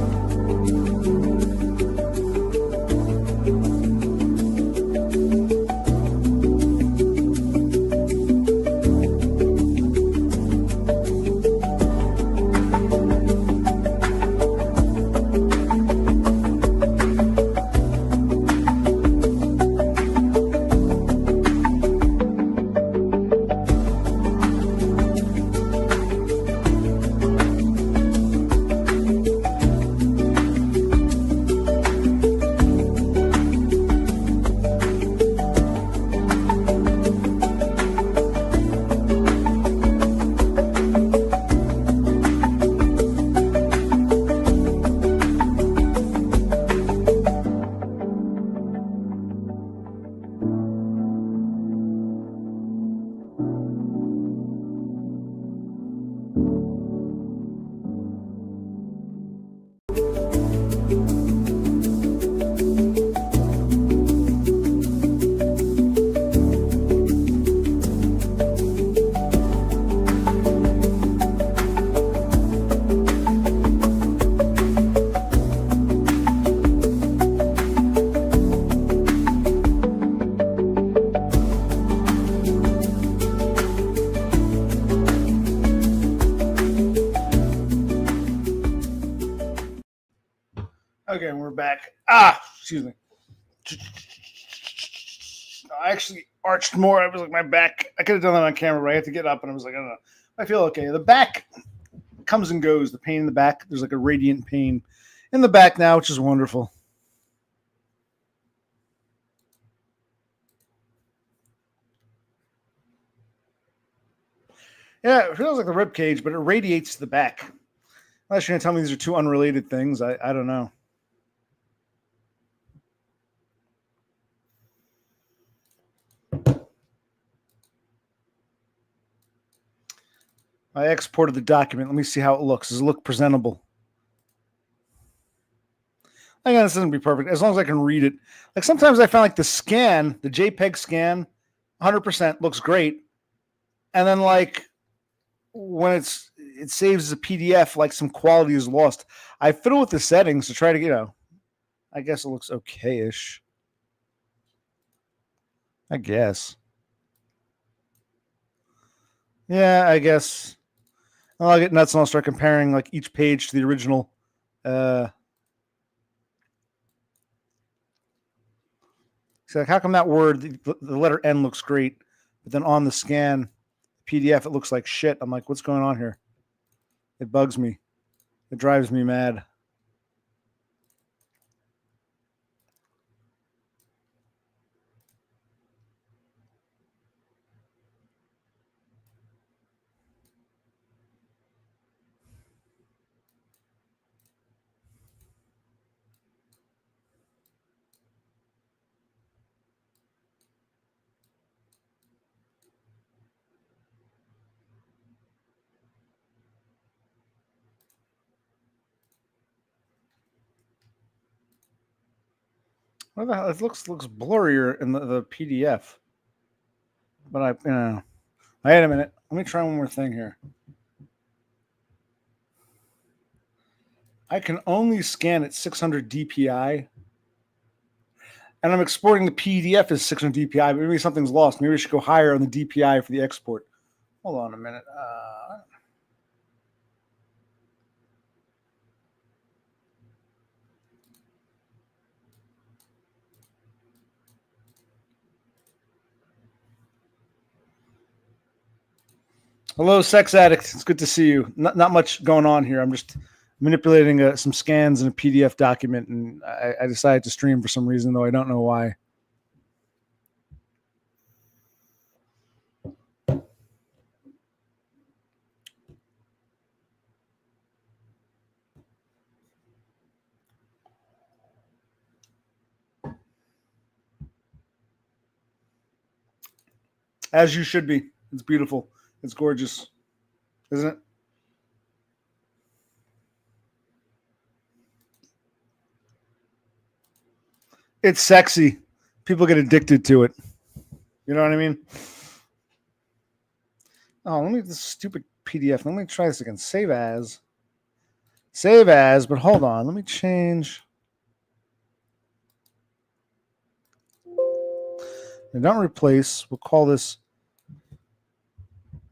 Okay, we're back. Excuse me. I actually arched more. I was like, my back. I could have done that on camera, but I had to get up, and I was like, I don't know. I feel okay. The back comes and goes. The pain in the back. There's like a radiant pain in the back now, which is wonderful. Yeah, it feels like the rib cage, but it radiates to the back. Unless you're gonna tell me these are two unrelated things, I don't know. I exported the document. Let me see how it looks. Does it look presentable? Again, this doesn't be perfect. As long as I can read it. Like sometimes I find like the scan, the JPEG scan, 100% looks great. And then like when it saves as a PDF, like some quality is lost. I fiddle with the settings to try to, I guess it looks okay-ish. I guess. Yeah, I guess. Well, I'll get nuts and I'll start comparing like each page to the original. So like, how come that word, the letter N looks great, but then on the scan PDF, it looks like shit. I'm like, what's going on here? It bugs me. It drives me mad. What the hell? It looks blurrier in the PDF. But wait a minute. Let me try one more thing here. I can only scan at 600 DPI, and I'm exporting the PDF as 600 DPI. But maybe something's lost. Maybe I should go higher on the DPI for the export. Hold on a minute. Hello, sex addict. It's good to see you. Not much going on here. I'm just manipulating some scans in a PDF document, and I decided to stream for some reason, though I don't know why. As you should be. It's beautiful. It's gorgeous, isn't it? It's sexy. People get addicted to it. You know what I mean? Oh, let me this stupid PDF. Let me try this again. Save as. Save as, but hold on. Let me change. Now don't replace. We'll call this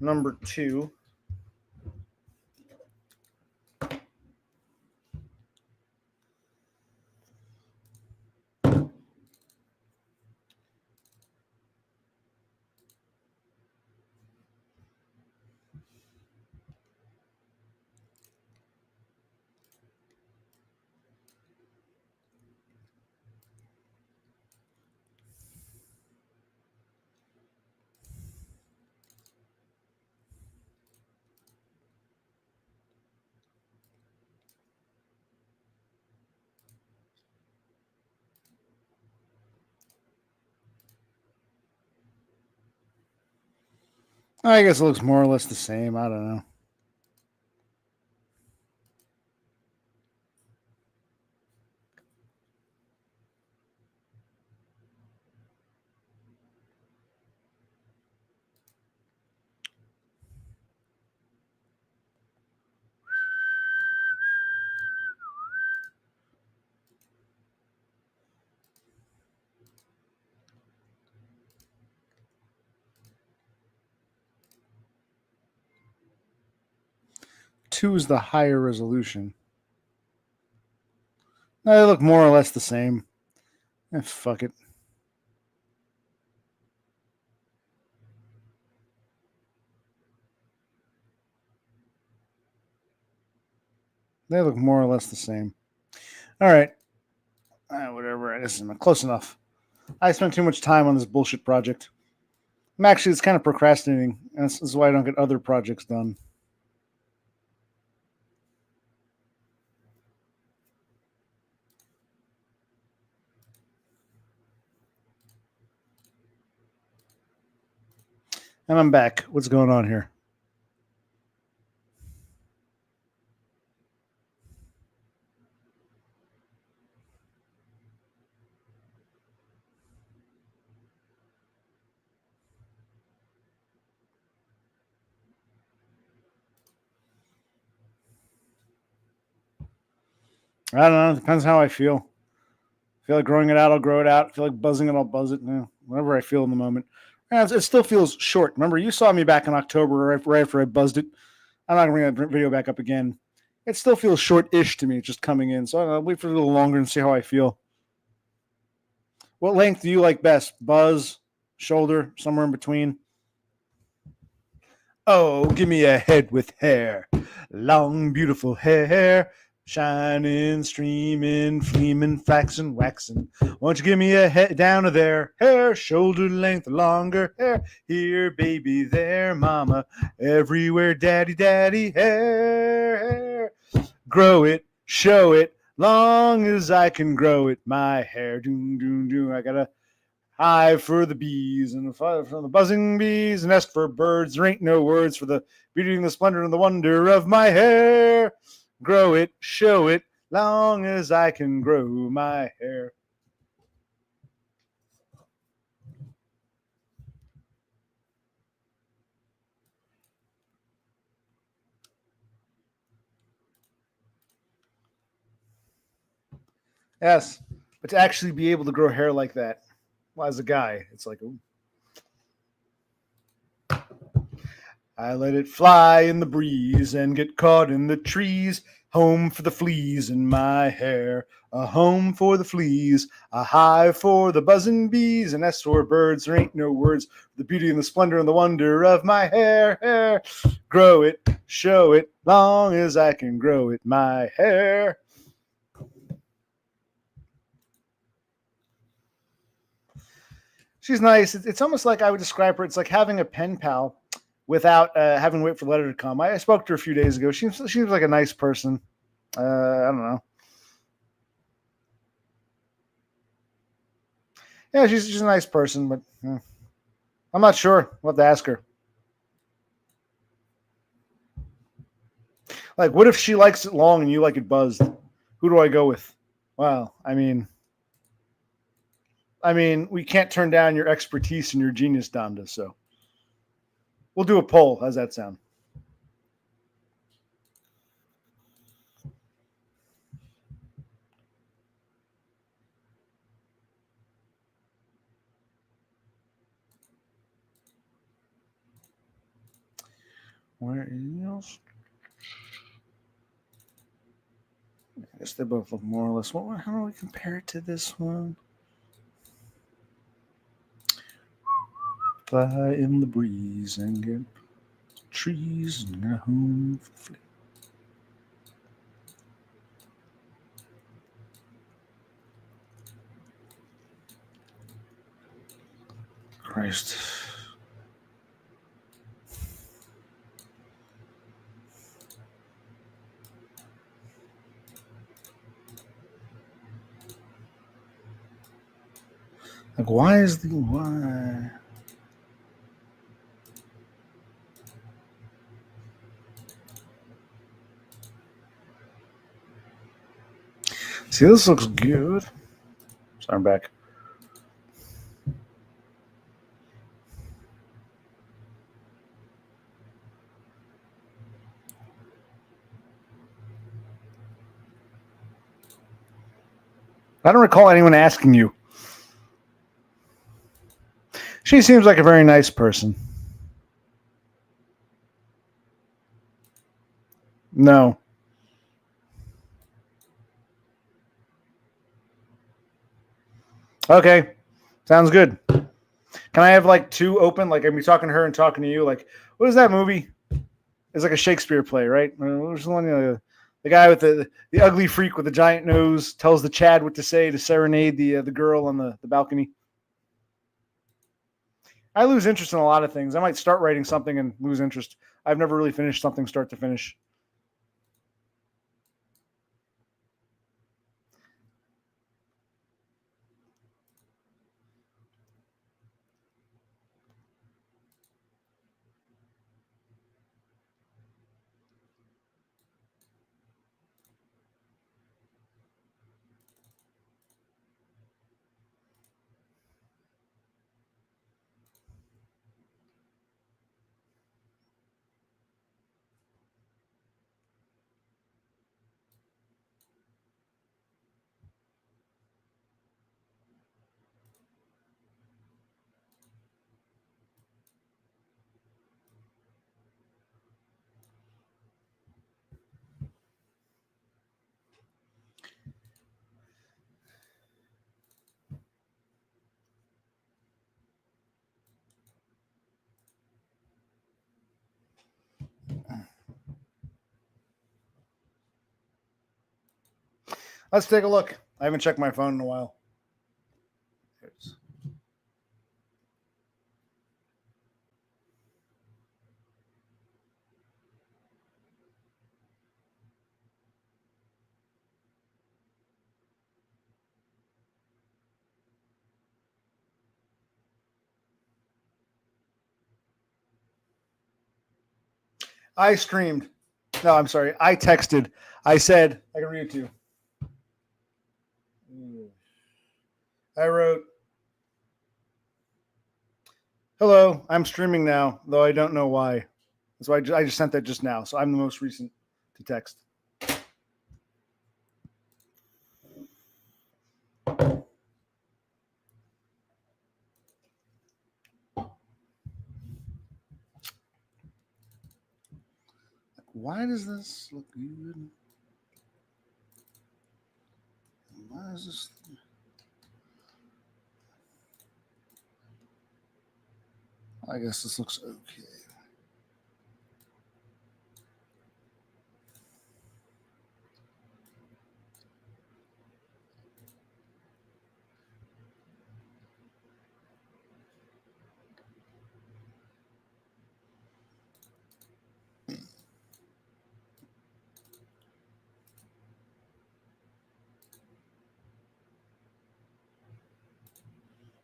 number 2. I guess it looks more or less the same. I don't know. Two is the higher resolution. No, they look more or less the same. Fuck it. They look more or less the same. All right. Whatever. This is close enough. I spent too much time on this bullshit project. It's kind of procrastinating. And this is why I don't get other projects done. And I'm back. What's going on here? I don't know. It depends how I feel. Feel like growing it out, I'll grow it out. Feel like buzzing it, I'll buzz it. Whatever I feel in the moment. And it still feels short. Remember, you saw me back in October right after I buzzed it. I'm not going to bring that video back up again. It still feels short-ish to me, just coming in. So I'll wait for a little longer and see how I feel. What length do you like best? Buzz, shoulder, somewhere in between? Oh, give me a head with hair. Long, beautiful hair. Shining, streaming, fleaming, flaxen, waxing. Won't you give me a head down to there? Hair, shoulder length, longer hair. Here, baby, there, mama. Everywhere, daddy, daddy, hair. Grow it, show it, long as I can grow it. My hair, doom, doom, doom. I got a hive for the bees and for the buzzing bees, nest for birds. There ain't no words for the beauty and the splendor and the wonder of my hair. Grow it, show it, long as I can grow my hair. Yes, but to actually be able to grow hair like that, well, as a guy, it's like, ooh. I let it fly in the breeze and get caught in the trees. Home for the fleas in my hair, a home for the fleas, a hive for the buzzing bees, a nest for birds. There ain't no words for the beauty and the splendor and the wonder of my hair. Grow it, show it, long as I can grow it, my hair. She's nice. It's almost like I would describe her. It's like having a pen pal without having to wait for the letter to come. I spoke to her a few days ago. She seems like a nice person. I don't know. Yeah, she's a nice person, but I'm not sure. We'll have to ask her. Like, what if she likes it long and you like it buzzed? Who do I go with? Well, I mean, we can't turn down your expertise and your genius, Donda. So we'll do a poll. How's that sound? Where else? I guess they both look more or less. How do we compare it to this one? Fly in the breeze and get trees and a home for the fleet. Christ. Like, why? See, this looks good. Sorry, I'm back. I don't recall anyone asking you. She seems like a very nice person. No. Okay. Sounds good. Can I have like two open? Like, I'm talking to her and talking to you. Like, what is that movie? It's like a Shakespeare play, right? Which one? The guy with the ugly freak with the giant nose tells the Chad what to say to serenade the girl on the balcony. I lose interest in a lot of things. I might start writing something and lose interest. I've never really finished something start to finish. Let's take a look. I haven't checked my phone in a while. Here's. I streamed. No, I'm sorry. I texted. I said, I can read it to you. I wrote, hello, I'm streaming now, though I don't know why. So I just sent that just now. So I'm the most recent to text. Why does this look good? Why is this? I guess this looks okay.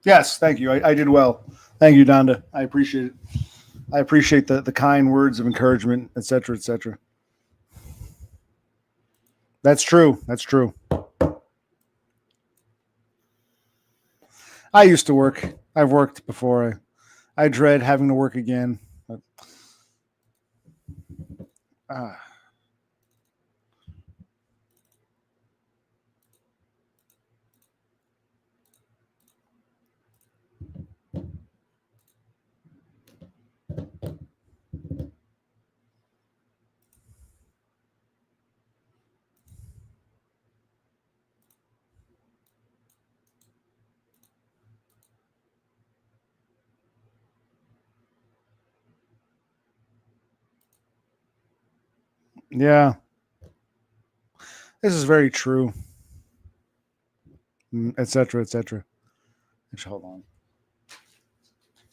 Yes, thank you. I did well. Thank you, Donda. I appreciate it. I appreciate the kind words of encouragement, et cetera, et cetera. That's true. That's true. I used to work. I've worked before. I dread having to work again. But, yeah, this is very true, et cetera, et cetera. Actually, hold on.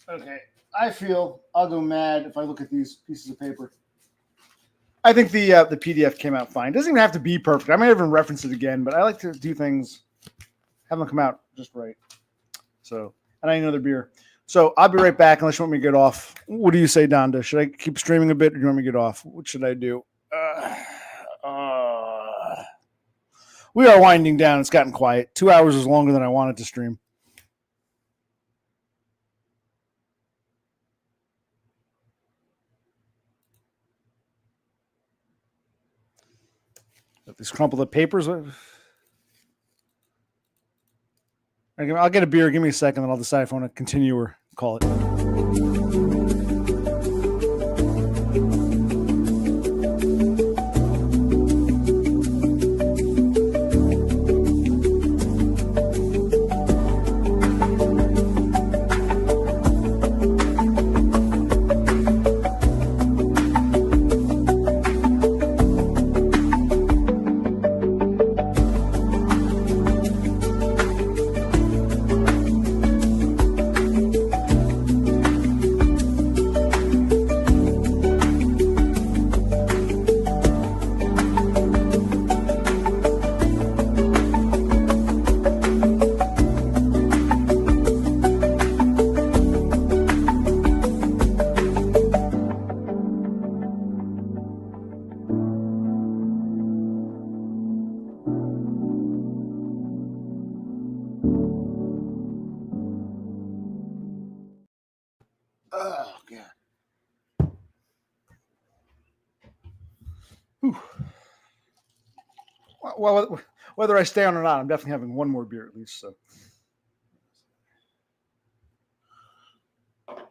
Okay, I feel I'll go mad if I look at these pieces of paper. I think the PDF came out fine. It doesn't even have to be perfect. I might even reference it again, but I like to do things, have them come out just right. So, and I need another beer. So I'll be right back unless you want me to get off. What do you say, Donda? Should I keep streaming a bit or do you want me to get off? What should I do? We are winding down. It's gotten quiet. 2 hours is longer than I wanted to stream. Got these crumpled up papers. I'll get a beer. Give me a second, and I'll decide if I want to continue or call it. Oh, God. Whew. Well, whether I stay on or not, I'm definitely having one more beer at least. So,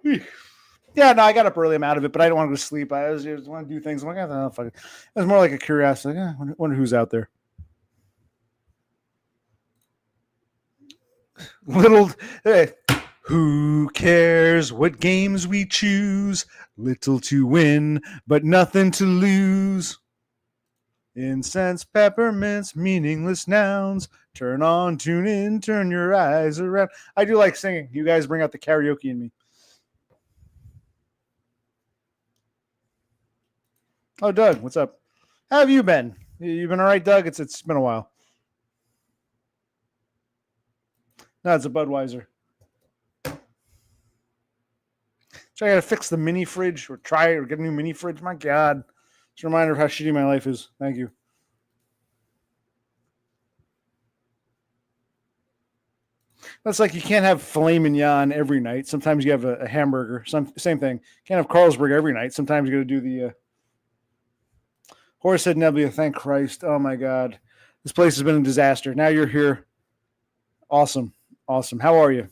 yeah, no, I got up early. I'm out of it, but I don't want to go to sleep. I just want to do things. I'm like, oh, fuck it. It was more like a curiosity. Like, I wonder who's out there. Hey, who cares what games we choose? Little to win, but nothing to lose. Incense, peppermints, meaningless nouns. Turn on, tune in, turn your eyes around. I do like singing. You guys bring out the karaoke in me. Oh, Doug, what's up? How have you been? You been all right, Doug? It's been a while. No, it's a Budweiser. So I got to fix the mini fridge or try it or get a new mini fridge. My God. It's a reminder of how shitty my life is. Thank you. That's like you can't have filet mignon every night. Sometimes you have a hamburger. Same thing. Can't have Carlsberg every night. Sometimes you got to do the Horsehead Nebula. Thank Christ. Oh my God. This place has been a disaster. Now you're here. Awesome. Awesome. How are you?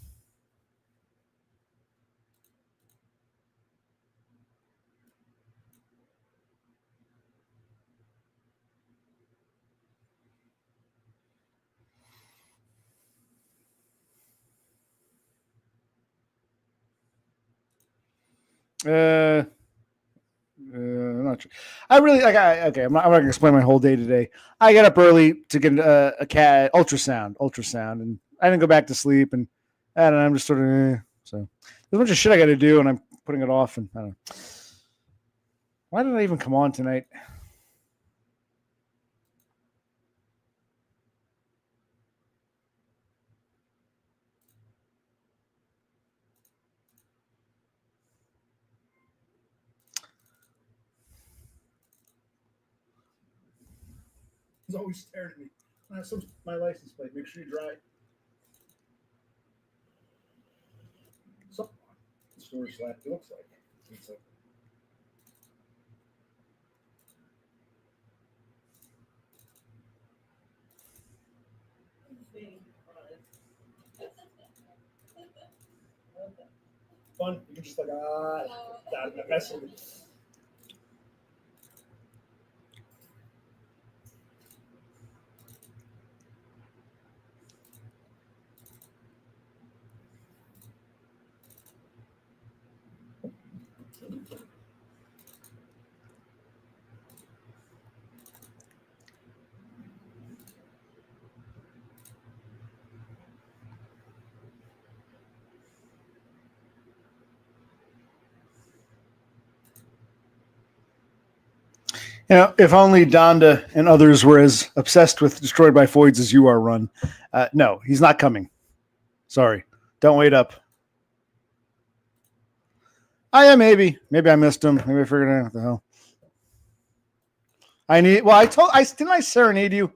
I'm not sure. I really like. Okay, I'm not going to explain my whole day today. I got up early to get a cat ultrasound, and I didn't go back to sleep. And I don't know, I'm just sort of so there's a bunch of shit I got to do, and I'm putting it off. And I don't know. Why did I even come on tonight? He's always staring at me. My license plate. Make sure you dry. Something the storage slab. It looks like. It's like fun. You can just like mess with it. You know, if only Donda and others were as obsessed with Destroyed by Foids as you are, Run. No, he's not coming. Sorry. Don't wait up. Maybe. Maybe I missed him. Maybe I figured out what the hell. Didn't I serenade you?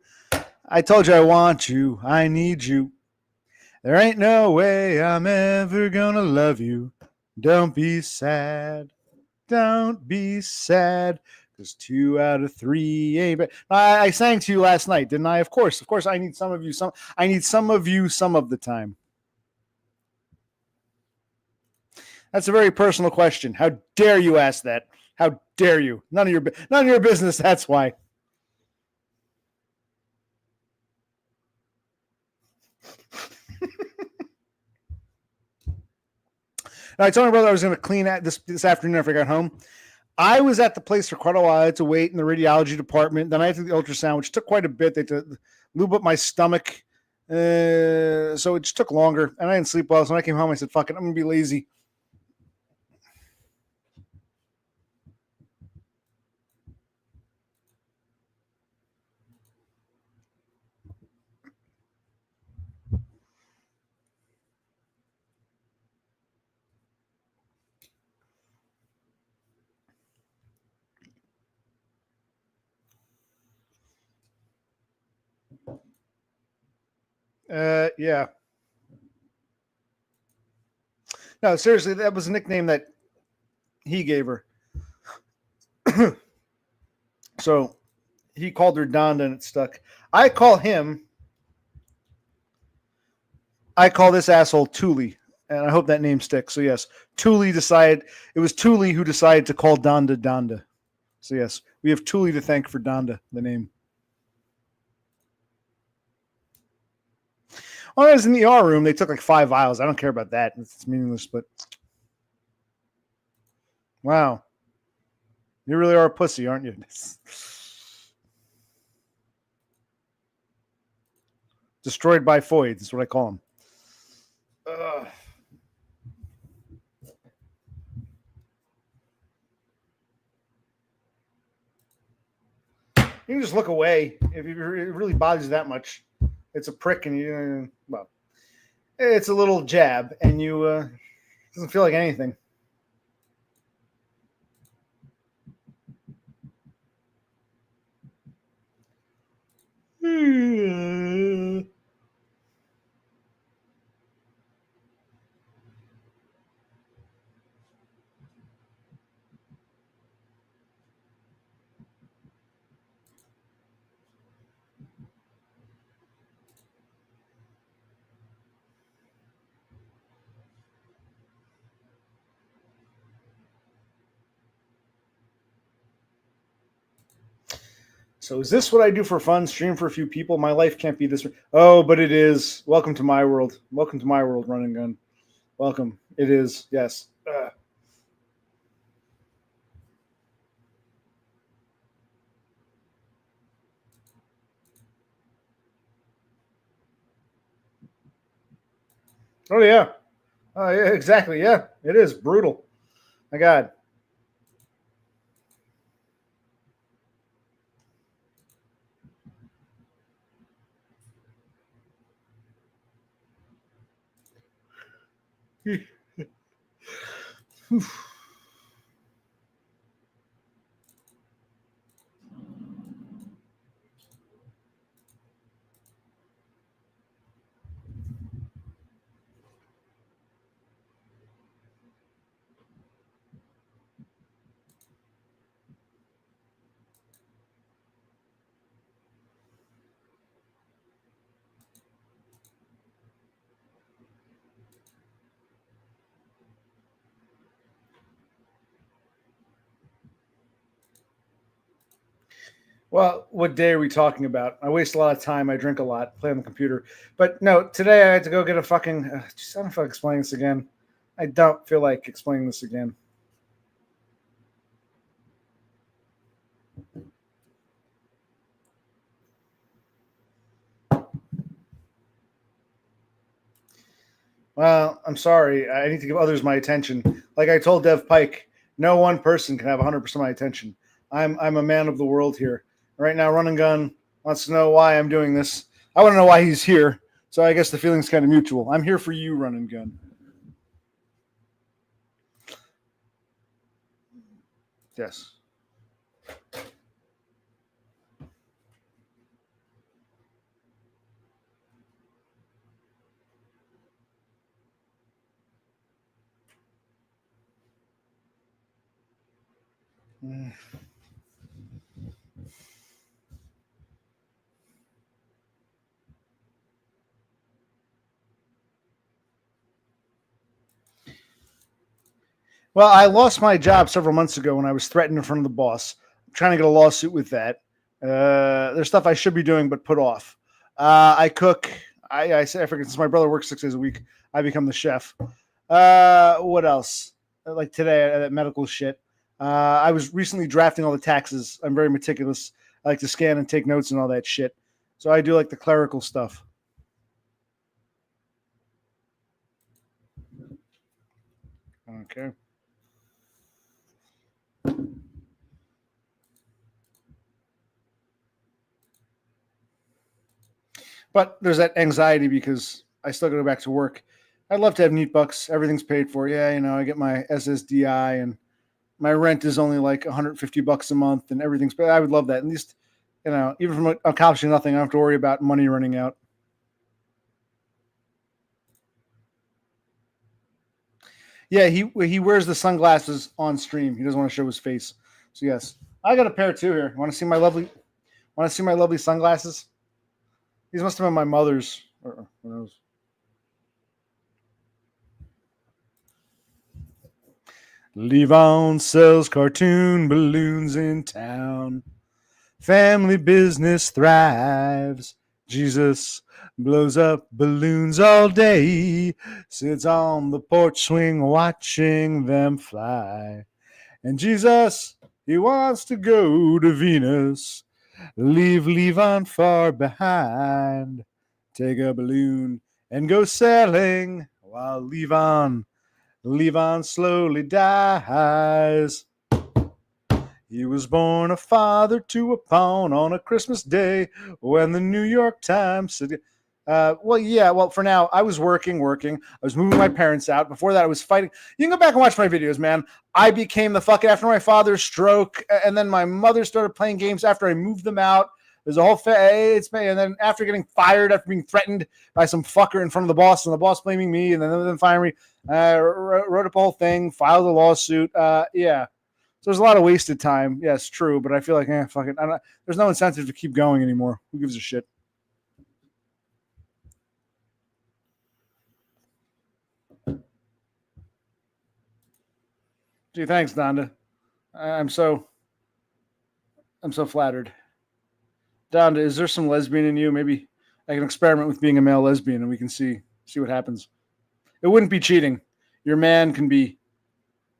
I told you I want you. I need you. There ain't no way I'm ever gonna love you. Don't be sad. Don't be sad. Because 2 out of 3 ain't bad. I sang to you last night, didn't I? Of course. I need some of you. I need some of you some of the time. That's a very personal question. How dare you ask that? How dare you? None of your business. That's why. Now, I told my brother I was going to clean that this afternoon after I got home. I was at the place for quite a while. I had to wait in the radiology department. Then I had to do the ultrasound, which took quite a bit. They had to lube up my stomach. So it just took longer. And I didn't sleep well. So when I came home, I said, fuck it, I'm going to be lazy. Yeah. No, seriously, that was a nickname that he gave her. So he called her Donda and it stuck. I call this asshole Thule, and I hope that name sticks. So yes, it was Thule who decided to call Donda Donda. So yes, we have Thule to thank for Donda, the name. When I was in the ER room, they took like 5 vials. I don't care about that. It's meaningless, but wow. You really are a pussy, aren't you? Destroyed by Foids is what I call them. You can just look away if it really bothers you that much. It's a prick, and you well, it's a little jab, and you doesn't feel like anything. So is this what I do for fun? Stream for a few people? My life can't be this. Oh, but it is. Welcome to my world. Welcome to my world, Run and Gun. Welcome. It is. Yes. Oh yeah. Oh yeah. Exactly. Yeah. It is brutal. My God. Well, what day are we talking about? I waste a lot of time. I drink a lot, play on the computer. But no, today I had to go get a fucking. Just, I don't feel like explaining this again. I don't feel like explaining this again. Well, I'm sorry. I need to give others my attention. Like I told Dev Pike, no one person can have 100% of my attention. I'm a man of the world here. Right now, Run and Gun wants to know why I'm doing this. I want to know why he's here. So I guess the feeling's kind of mutual. I'm here for you, Run and Gun. Yes. Well, I lost my job several months ago when I was threatened in front of the boss. I'm trying to get a lawsuit with that. There's stuff I should be doing but put off. I cook. I forget, since my brother works 6 days a week, I become the chef. What else? Like today, that medical shit. I was recently drafting all the taxes. I'm very meticulous. I like to scan and take notes and all that shit. So I do like the clerical stuff. Okay. But there's that anxiety because I still got to go back to work. I'd love to have neat bucks. Everything's paid for. Yeah, you know, I get my SSDI and my rent is only like $150 a month and everything's. But I would love that. At least, you know, even from accomplishing nothing, I don't have to worry about money running out. Yeah, he wears the sunglasses on stream. He doesn't want to show his face. So yes, I got a pair too here. Want to see my lovely? Want to see my lovely sunglasses? These must have been my mother's. Or who knows? Levon sells cartoon balloons in town. Family business thrives. Jesus blows up balloons all day. Sits on the porch swing watching them fly. And Jesus, he wants to go to Venus. Leave Levon far behind. take a balloon and go sailing while Levon slowly dies. He was born a father to a pawn on a Christmas day when the New York Times said, well, for now, I was working. I was moving my parents out. Before that, I was fighting. You can go back and watch my videos, man. I became the fucking after my father's stroke, and then my mother started playing games after I moved them out. There's a whole and then after getting fired, after being threatened by some fucker in front of the boss, and the boss blaming me, and then firing me, wrote up a whole thing, filed a lawsuit. Yeah. So there's a lot of wasted time. Yes, true, but I feel like, fuck it. There's no incentive to keep going anymore. Who gives a shit? Gee, thanks, Donda. I'm so flattered. Donda, is there some lesbian in you? Maybe I can experiment with being a male lesbian, and we can see what happens. It wouldn't be cheating. Your man can be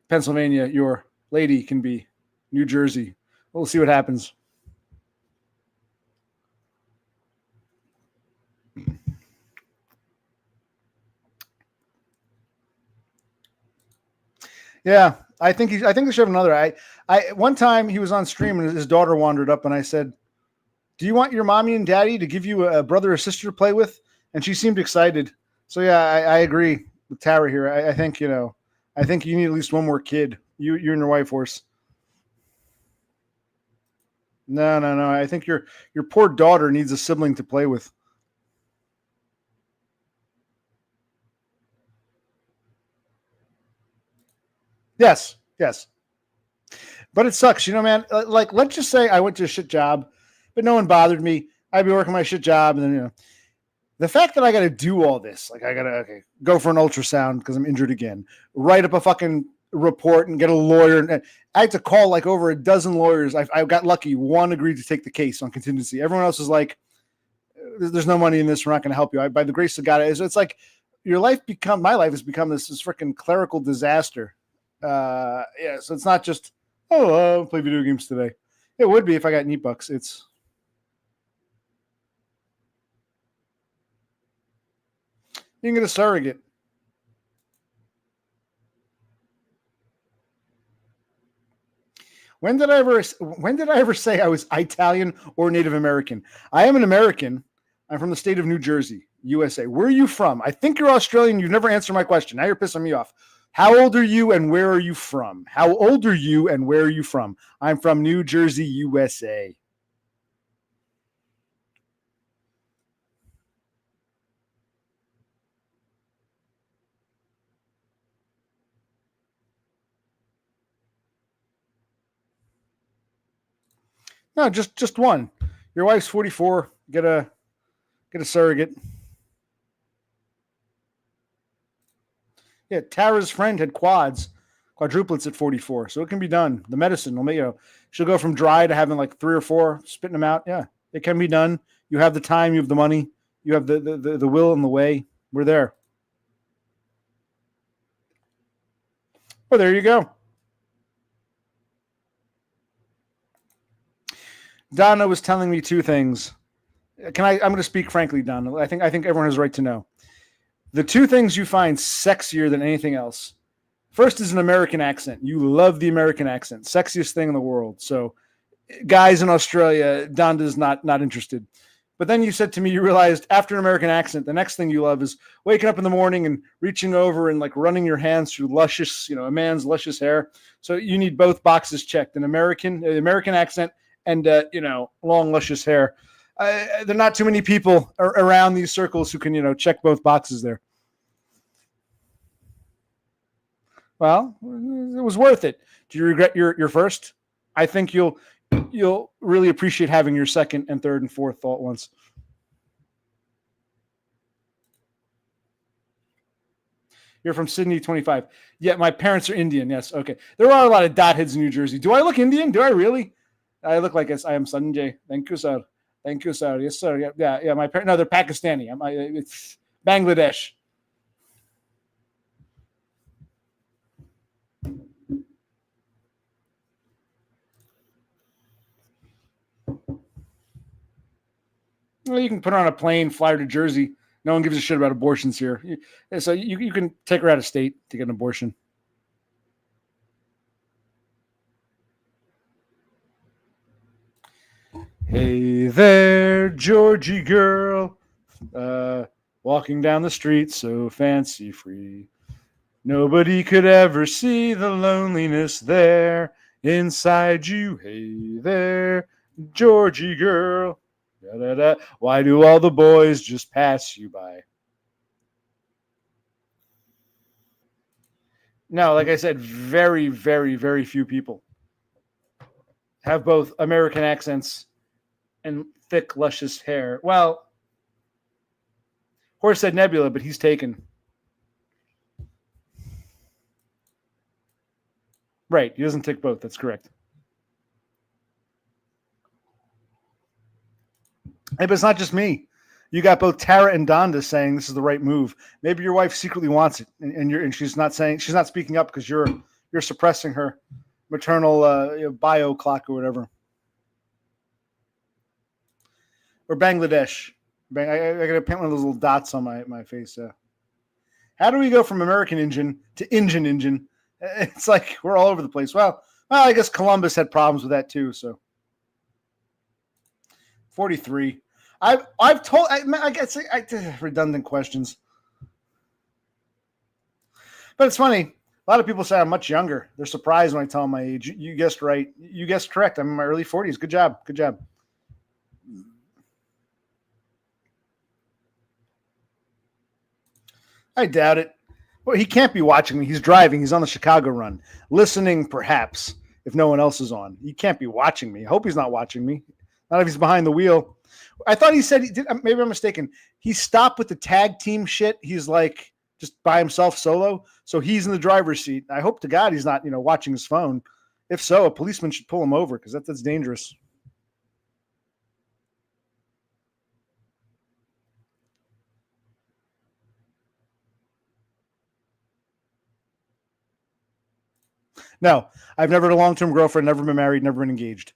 Pennsylvania. Your lady can be New Jersey. We'll see what happens. Yeah, I think they should have another. I one time he was on stream and his daughter wandered up and I said, "Do you want your mommy and daddy to give you a brother or sister to play with?" And she seemed excited. So yeah, I agree with Tara here. I think you need at least one more kid. You and your wife, horse. No. I think your poor daughter needs a sibling to play with. Yes. But it sucks, man. Like, let's just say I went to a shit job, but no one bothered me. I'd be working my shit job, and then the fact that I got to do all this, like I got to go for an ultrasound because I'm injured again, write up a fucking report and get a lawyer, and I had to call like over a dozen lawyers. I got lucky; one agreed to take the case on contingency. Everyone else was like, "There's no money in this. We're not going to help you." By the grace of God, it's like my life has become this freaking clerical disaster. So it's not just I'll play video games today. It would be if I got neat bucks. It's you can get a surrogate. When did I ever say I was Italian or Native American? I am an American. I'm from the state of New Jersey, USA. Where are you from? I think you're Australian. You've never answered my question. Now you're pissing me off. How old are you and where are you from? How old are you and where are you from? I'm from New Jersey, USA. No, just one. Your wife's 44. Get a surrogate. Yeah, Tara's friend had quadruplets at 44, so it can be done. The medicine will she'll go from dry to having like 3 or 4, spitting them out. Yeah, it can be done. You have the time, you have the money, you have the will and the way. We're there. Well, there you go. Donna was telling me 2 things. I'm going to speak frankly, Donna. I think everyone has a right to know. The 2 things you find sexier than anything else. First is an American accent. You love the American accent. Sexiest thing in the world. So guys in Australia, Donda's not interested. But then you said to me, you realized after an American accent, the next thing you love is waking up in the morning and reaching over and like running your hands through luscious, a man's luscious hair. So you need both boxes checked: an American accent and long luscious hair. There are not too many people around these circles who can check both boxes there. Well, it was worth it. Do you regret your first? I think you'll really appreciate having your second and third and fourth thought once. You're from Sydney, 25. Yeah, my parents are Indian. Yes, okay. There are a lot of dot heads in New Jersey. Do I look Indian? Do I really? I look like I am Sanjay. Thank you, sir. Yes, sir. Yeah. My parents, no, they're Pakistani. It's Bangladesh. Well, you can put her on a plane, fly her to Jersey. No one gives a shit about abortions here. So you can take her out of state to get an abortion. Hey there, Georgie girl. Walking down the street so fancy free. Nobody could ever see the loneliness there inside you. Hey there, Georgie girl. Da-da-da. Why do all the boys just pass you by? No, like I said, very, very, very few people have both American accents and thick, luscious hair. Well, Horse said Nebula, but he's taken. Right, he doesn't tick both. That's correct. Hey, but it's not just me. You got both Tara and Donda saying this is the right move. Maybe your wife secretly wants it, and she's not speaking up because you're suppressing her maternal bio clock or whatever. Or Bangladesh. I got to paint one of those little dots on my face. How do we go from American engine to engine? It's like we're all over the place. Well, I guess Columbus had problems with that too. So 43. I've told. I guess redundant questions, but it's funny. A lot of people say I'm much younger. They're surprised when I tell them my age. You guessed right. You guessed correct. I'm in my early 40s. Good job. Good job. I doubt it. Well, he can't be watching me. He's driving. He's on the Chicago run. Listening, perhaps, if no one else is on. He can't be watching me. I hope he's not watching me. Not if he's behind the wheel. I thought he said he did. Maybe I'm mistaken. He stopped with the tag team shit. He's like just by himself solo. So he's in the driver's seat. I hope to God he's not, watching his phone. If so, a policeman should pull him over because that's dangerous. No, I've never had a long-term girlfriend, never been married, never been engaged.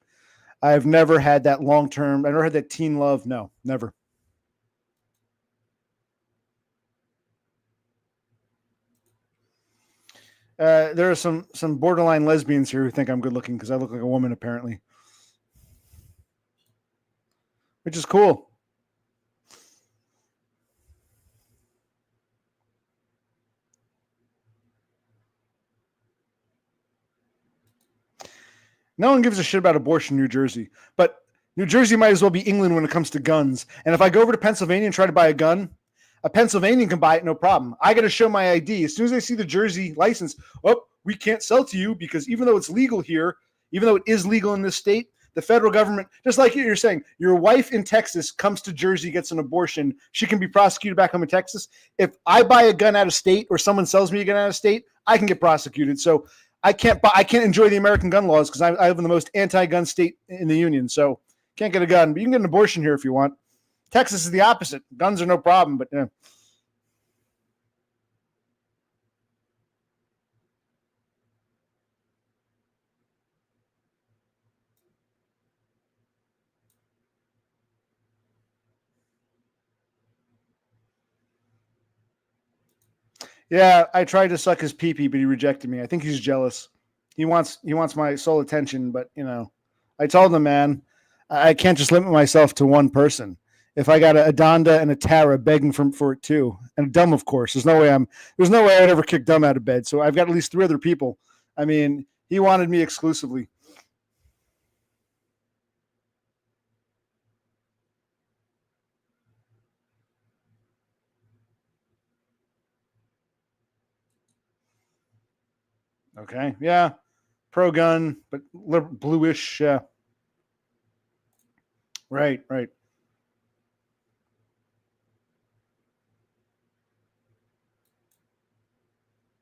I've never had that long-term. I never had that teen love. No, never. There are some borderline lesbians here who think I'm good looking because I look like a woman, apparently, which is cool. No one gives a shit about abortion in New Jersey, but New Jersey might as well be England when it comes to guns. And if I go over to Pennsylvania and try to buy a gun, a Pennsylvanian can buy it, no problem. I got to show my ID. As soon as I see the Jersey license, we can't sell to you because even though it's legal here, even though it is legal in this state, the federal government, just like you're saying, your wife in Texas comes to Jersey, gets an abortion, she can be prosecuted back home in Texas. If I buy a gun out of state or someone sells me a gun out of state, I can get prosecuted. So I can't enjoy the American gun laws because I live in the most anti-gun state in the union. So can't get a gun, but you can get an abortion here if you want. Texas is the opposite. Guns are no problem, but yeah, I tried to suck his pee-pee, but he rejected me. I think he's jealous. He wants my sole attention, but I told him, man, I can't just limit myself to one person. If I got a Donda and a Tara begging for it too, and Dumb, of course, there's no way I'd ever kick Dumb out of bed. So I've got at least 3 other people. I mean, he wanted me exclusively. Okay, yeah, pro gun, but bluish. Yeah, right.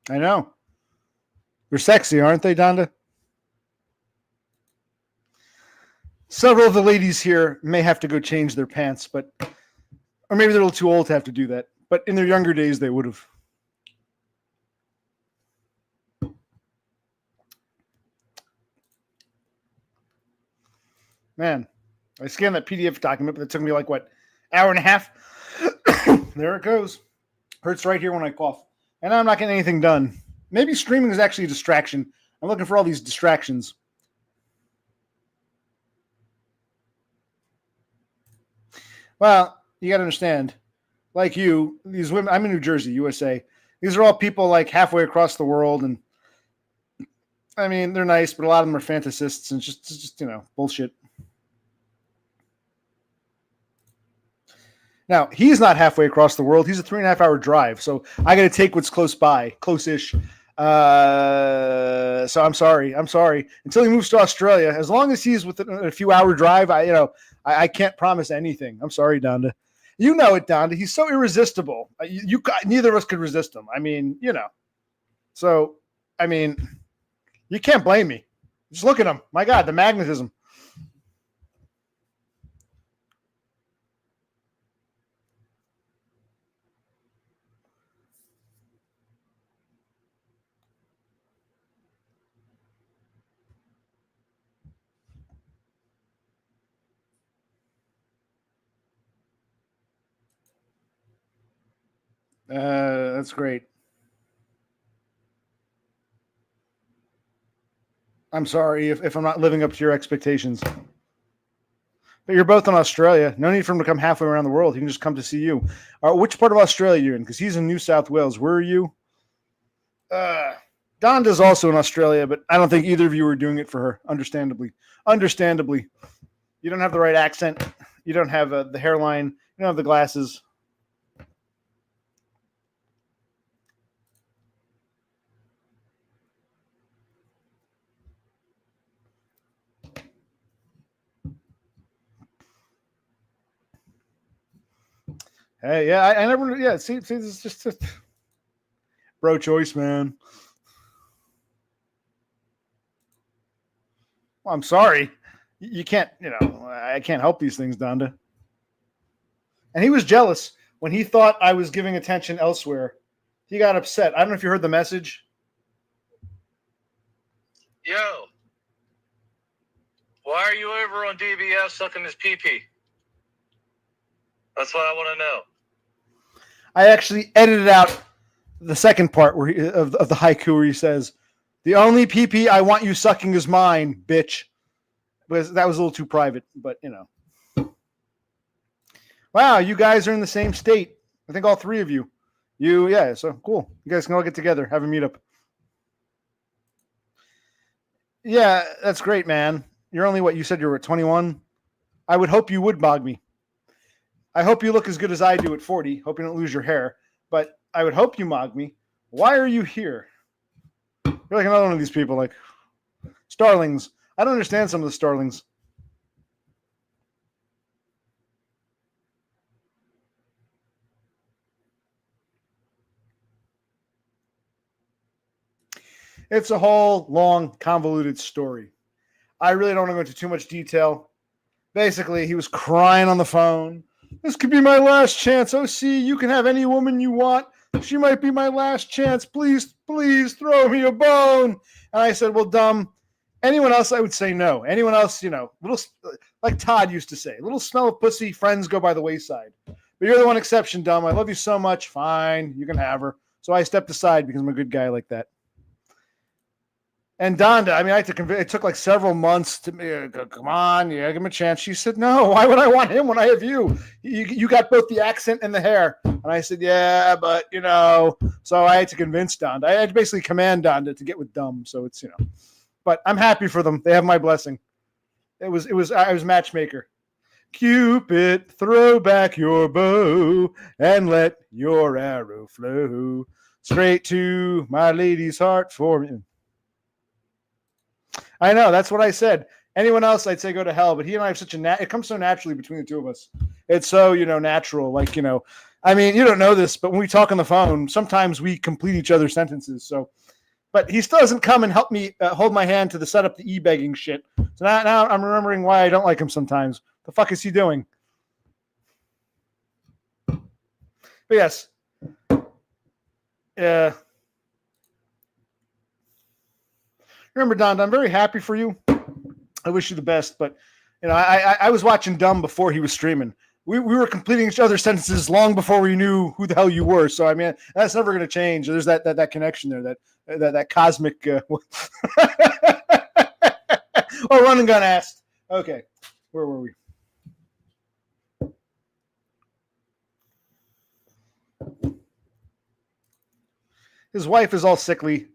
I know. They're sexy, aren't they, Donda? Several of the ladies here may have to go change their pants, or maybe they're a little too old to have to do that. But in their younger days, they would have. Man, I scanned that PDF document, but it took me like Hour and a half. There it goes. Hurts right here when I cough. And I'm not getting anything done. Maybe streaming is actually a distraction. I'm looking for all these distractions. Well, you got to understand, like you, these women, I'm in New Jersey, USA. These are all people like halfway across the world. And I mean, they're nice, but a lot of them are fantasists and just bullshit. Now, he's not halfway across the world. He's a 3.5 hour drive. So I got to take what's close by, close-ish. So I'm sorry. Until he moves to Australia, as long as he's within a few hour drive, I can't promise anything. I'm sorry, Donda. You know it, Donda. He's so irresistible. Neither of us could resist him. I mean, So, I mean, you can't blame me. Just look at him. My God, the magnetism. That's great. I'm sorry if I'm not living up to your expectations. But you're both in Australia. No need for him to come halfway around the world. He can just come to see you. Which part of Australia are you in? Because he's in New South Wales. Where are you? Donda's also in Australia, but I don't think either of you are doing it for her, understandably. You don't have the right accent. You don't have the hairline. You don't have the glasses. Hey, yeah, I never, yeah, see, this is just bro choice, man. Well, I'm sorry. You can't, I can't help these things, Donda. And he was jealous when he thought I was giving attention elsewhere. He got upset. I don't know if you heard the message. Yo, why are you over on DBS sucking his pee-pee? That's what I want to know. I actually edited out the second part of the haiku where he says, "The only pee-pee I want you sucking is mine, bitch." That was a little too private, but Wow, you guys are in the same state. I think all three of you. Yeah, so cool. You guys can all get together, have a meetup. Yeah, that's great, man. You're only you said you were 21? I would hope you would bog me. I hope you look as good as I do at 40. Hope you don't lose your hair. But I would hope you mog me. Why are you here? You're like another one of these people, like Starlings. I don't understand some of the Starlings. It's a whole long, convoluted story. I really don't want to go into too much detail. Basically, he was crying on the phone. This could be my last chance. OC, you can have any woman you want. She might be my last chance. Please, please throw me a bone. And I said, well, dumb. Anyone else, I would say no. Anyone else, little, like Todd used to say, little smell of pussy, friends go by the wayside. But you're the one exception, dumb. I love you so much. Fine, you can have her. So I stepped aside because I'm a good guy like that. And Donda, I mean, I had to convince. It took like several months to come on, give him a chance. She said, "No, why would I want him when I have you? You got both the accent and the hair." And I said, "Yeah, but So I had to convince Donda. I had to basically command Donda to get with Dumb. So it's but I'm happy for them. They have my blessing. I was matchmaker. Cupid, throw back your bow and let your arrow flow straight to my lady's heart for me. I know, that's what I said. Anyone else, I'd say go to hell. But he and I have such it comes so naturally between the two of us. It's so, natural. Like, I mean, you don't know this, but when we talk on the phone, sometimes we complete each other's sentences. So, but he still doesn't come and help me hold my hand to set up the e-begging shit. So now I'm remembering why I don't like him sometimes. The fuck is he doing? But yes. Yeah. Remember, Don, I'm very happy for you. I wish you the best, but I was watching Dumb before he was streaming. we were completing each other's sentences long before we knew who the hell you were. So I mean, that's never going to change. There's that connection there, that cosmic. Oh, run and gun asked. Okay, where were we? His wife is all sickly.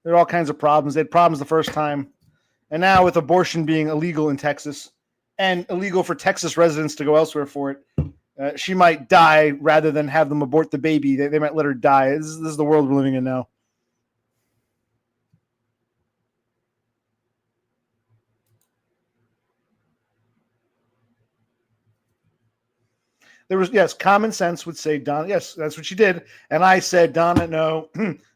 There are all kinds of problems. They had problems the first time. And now with abortion being illegal in Texas and illegal for Texas residents to go elsewhere for it, she might die rather than have them abort the baby. They might let her die. This is the world we're living in now. There was, yes, common sense would say, Donna, yes, that's what she did. And I said, Donna, no,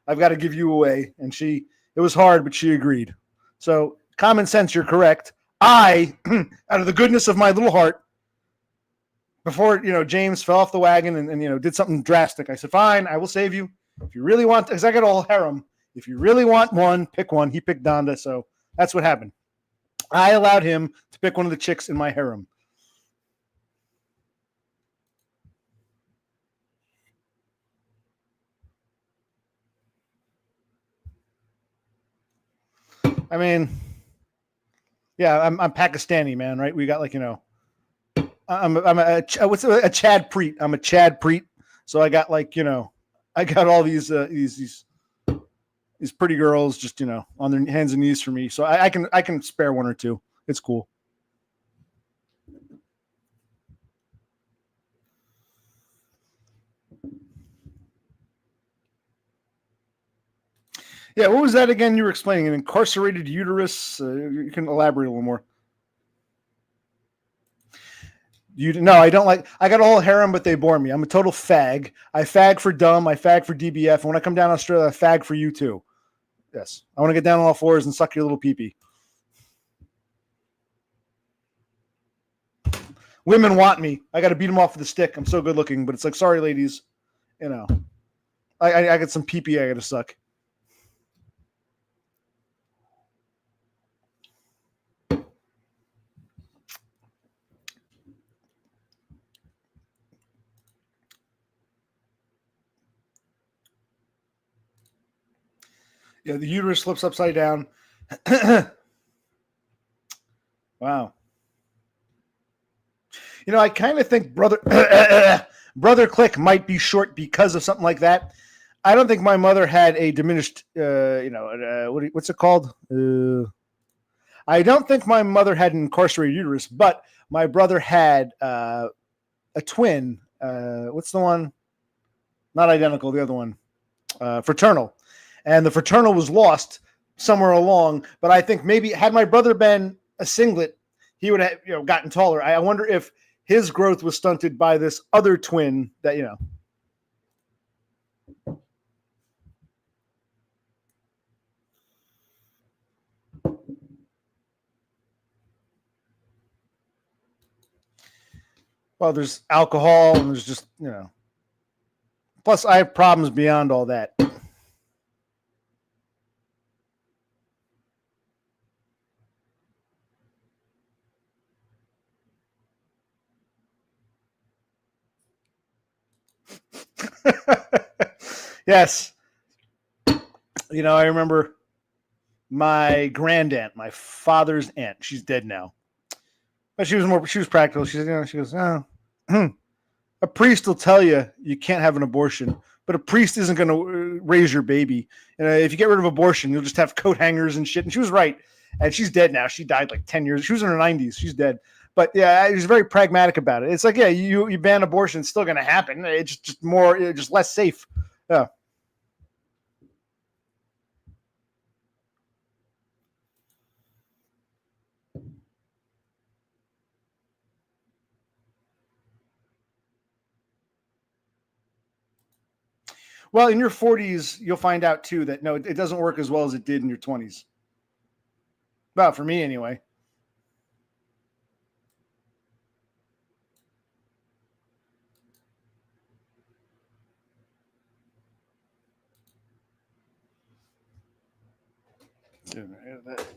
I've got to give you away. And it was hard, but she agreed. So common sense, you're correct. I, out of the goodness of my little heart, before, James fell off the wagon and did something drastic, I said, fine, I will save you. If you really want, because I got a whole harem. If you really want one, pick one. He picked Donda. So that's what happened. I allowed him to pick one of the chicks in my harem. I mean, yeah, I'm Pakistani, man, right? We got I'm a Chad Preet. I'm a Chad Preet. So I got I got all these pretty girls just on their hands and knees for me. So I can spare one or two. It's cool. Yeah, what was that again you were explaining? An incarcerated uterus? You can elaborate a little more. No, I don't like. I got a whole harem, but they bore me. I'm a total fag. I fag for dumb. I fag for DBF. And when I come down to Australia, I fag for you too. Yes, I want to get down on all fours and suck your little pee-pee. Women want me. I got to beat them off with a stick. I'm so good looking, but it's like, sorry, ladies. I got some pee-pee I got to suck. Yeah, the uterus slips upside down. Wow. I kind of think Brother Click might be short because of something like that. I don't think my mother had a diminished, what's it called? I don't think my mother had an incarcerated uterus, but my brother had a twin. What's the one? Not identical, the other one. Fraternal. And the fraternal was lost somewhere along. But I think maybe had my brother been a singlet, he would have gotten taller. I wonder if his growth was stunted by this other twin that, Well, there's alcohol and there's just, Plus, I have problems beyond all that. Yes. I remember my grandaunt, my father's aunt. She's dead now. But she was practical. She said, she goes, oh, a priest will tell you can't have an abortion, but a priest isn't going to raise your baby. If you get rid of abortion, you'll just have coat hangers and shit. And she was right. And she's dead now. She died like 10 years. She was in her 90s. She's dead. But yeah, he was very pragmatic about it. It's like, yeah, you ban abortion, it's still going to happen. It's just more, just less safe. Yeah. Well, in your 40s, you'll find out too that no, it doesn't work as well as it did in your 20s. Well, for me anyway.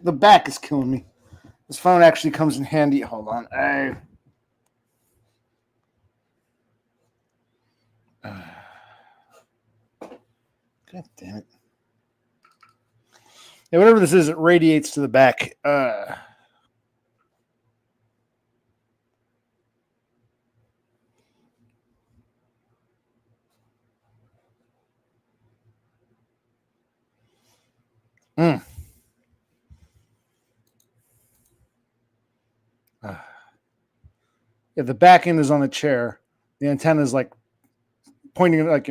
The back is killing me. This phone actually comes in handy. Hold on. God damn it. Yeah, whatever this is, it radiates to the back. Yeah, the back end is on the chair. The antenna is like pointing, like,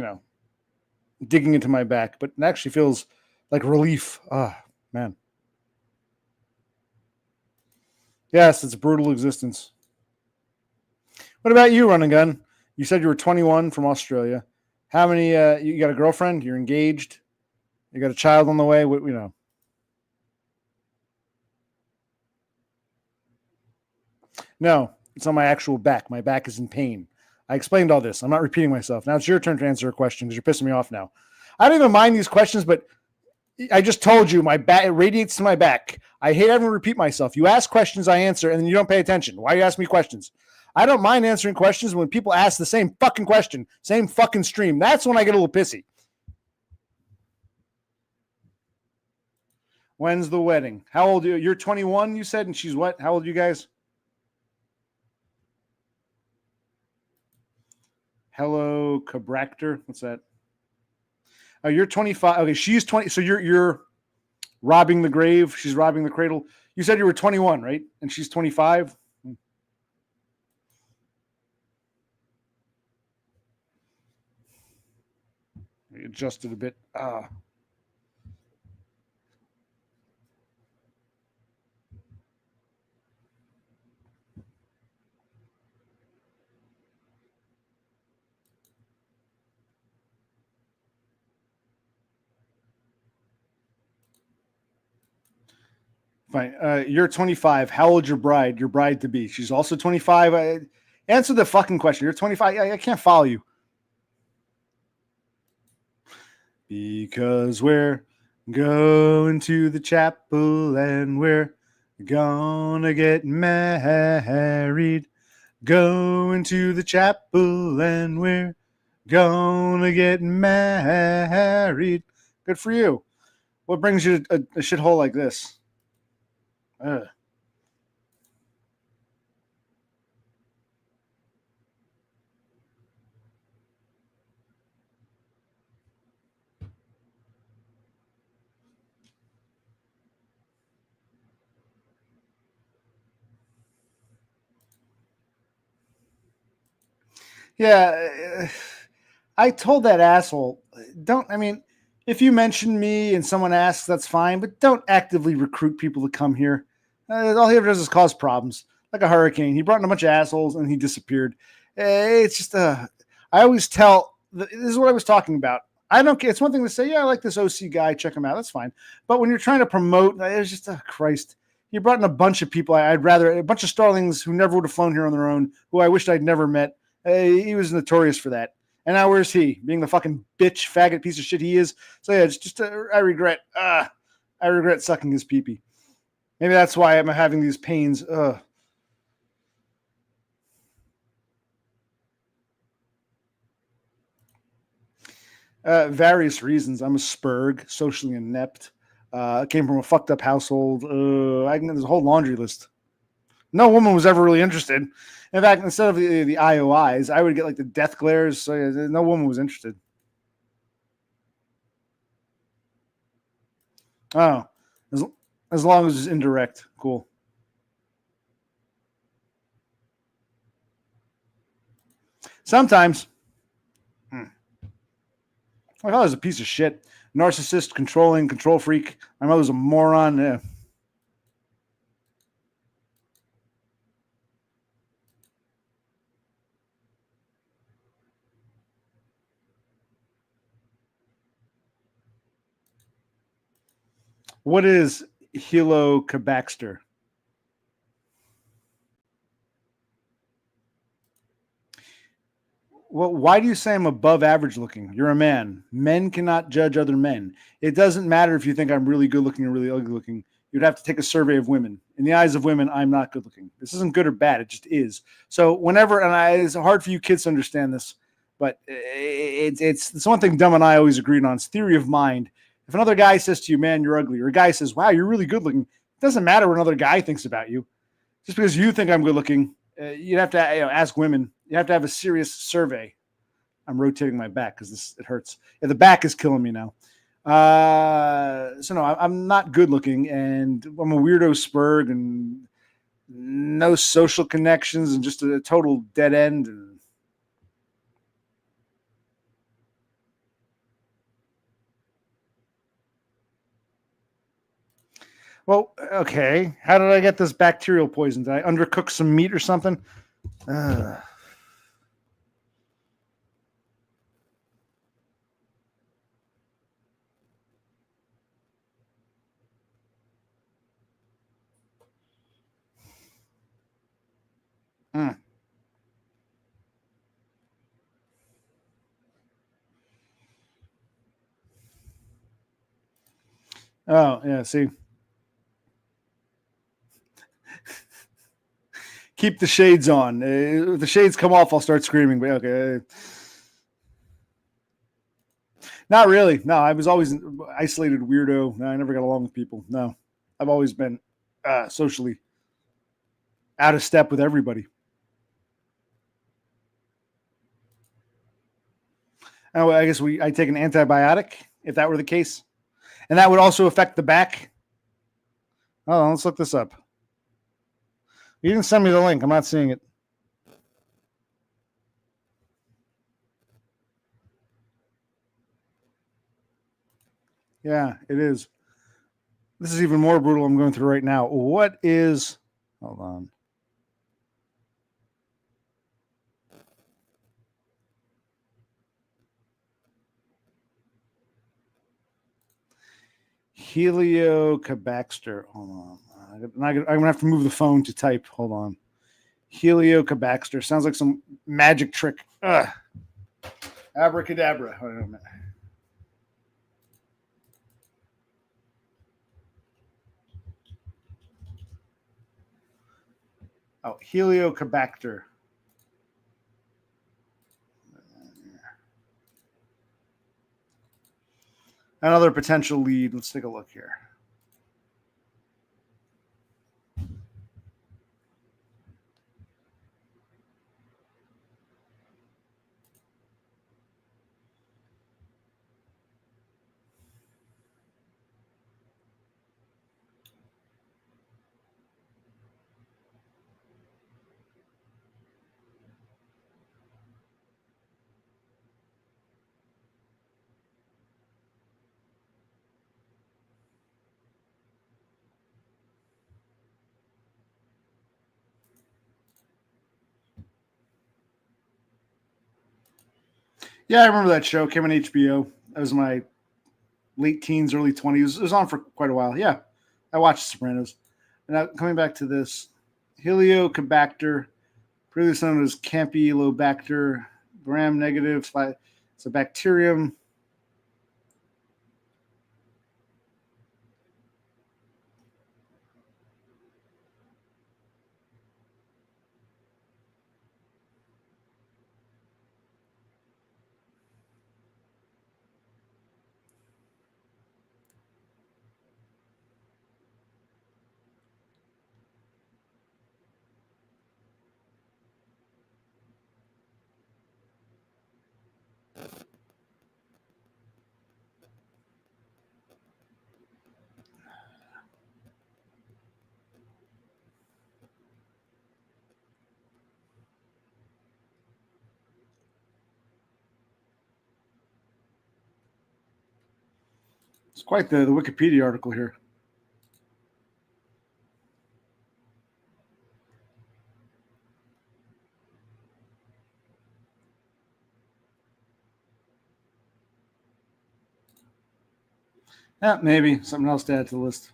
digging into my back, but it actually feels like relief. Man. Yes, it's a brutal existence. What about you, Run and Gun? You said you were 21 from Australia. How many, you got a girlfriend? You're engaged? You got a child on the way? No, it's on my actual back. My back is in pain. I explained all this. I'm not repeating myself. Now it's your turn to answer a question because you're pissing me off now. I don't even mind these questions, but I just told you my back, it radiates to my back. I hate having to repeat myself. You ask questions, I answer, and then you don't pay attention. Why are you asking me questions? I don't mind answering questions when people ask the same fucking question, same fucking stream. That's when I get a little pissy. When's the wedding? How old are you? You're 21, you said, and she's what? How old are you guys? Hello, Cabractor. What's that? Oh, you're 25. Okay, she's 20. So you're robbing the grave. She's robbing the cradle. You said you were 21, right? And she's 25. Adjusted a bit. Fine. You're 25. How old's your bride? Your bride to be? She's also 25. Answer the fucking question. You're 25. I can't follow you. Because we're going to the chapel and we're gonna get married. Going to the chapel and we're gonna get married. Good for you. What brings you to a shithole like this? Yeah, I told that asshole, if you mention me and someone asks, that's fine, but don't actively recruit people to come here. All he ever does is cause problems, like a hurricane. He brought in a bunch of assholes and he disappeared. It's just, I always tell, this is what I was talking about. I don't care. It's one thing to say, yeah, I like this OC guy, check him out. That's fine. But when you're trying to promote, it's just, Christ. He brought in a bunch of people. I'd rather, a bunch of starlings who never would have flown here on their own, who I wished I'd never met. He was notorious for that. And now where's he? Being the fucking bitch, faggot piece of shit he is. So yeah, it's just, I regret sucking his pee-pee. Maybe that's why I'm having these pains. Various reasons. I'm a spurg, socially inept. Came from a fucked up household. There's a whole laundry list. No woman was ever really interested. In fact, instead of the IOIs, I would get like the death glares. So yeah, no woman was interested. Oh, as long as it's indirect. Cool. Sometimes. My father's a piece of shit. Narcissist, controlling, control freak. My mother's a moron. Yeah. What is Helocobaxter? Well, why do you say I'm above average looking? You're a man. Men cannot judge other men. It doesn't matter if you think I'm really good looking or really ugly looking. You'd have to take a survey of women. In the eyes of women, I'm not good looking. This isn't good or bad. It just is. So whenever, it's hard for you kids to understand this. But it's one thing Dumb and I always agreed on. It's theory of mind. If another guy says to you, "Man, you're ugly," or a guy says, "Wow, you're really good looking," it doesn't matter what another guy thinks about you. Just because you think I'm good looking, you'd have to ask women. You have to have a serious survey. I'm rotating my back because it hurts. Yeah, the back is killing me now. So no, I'm not good looking, and I'm a weirdo spurg, and no social connections, and just a total dead end. And well, okay. How did I get this bacterial poison? Did I undercook some meat or something? Mm. Oh, yeah. See, keep the shades on. If the shades come off, I'll start screaming. But okay. Not really. No, I was always an isolated weirdo. No, I never got along with people. No, I've always been socially out of step with everybody. Oh, I guess I take an antibiotic if that were the case, and that would also affect the back. Oh, let's look this up. You didn't send me the link. I'm not seeing it. Yeah, it is. This is even more brutal. I'm going through right now. What is? Hold on. Heliocabaxter. Hold on. I'm going to have to move the phone to type. Hold on. Heliocabaxter. Sounds like some magic trick. Ugh. Abracadabra. Wait a minute. Oh, Heliocabacter. Another potential lead. Let's take a look here. Yeah, I remember that show. Came on HBO. That was my late teens, early 20s. It was on for quite a while. Yeah, I watched Sopranos. And now coming back to this, Heliocabacter, previously known as Campylobacter, gram negative. It's a bacterium. It's quite the Wikipedia article here. Yeah, maybe something else to add to the list.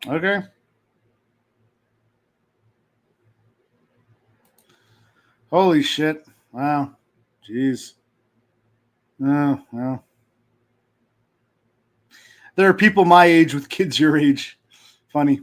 Okay. Holy shit. Wow. Jeez. Oh, well. There are people my age with kids your age. Funny.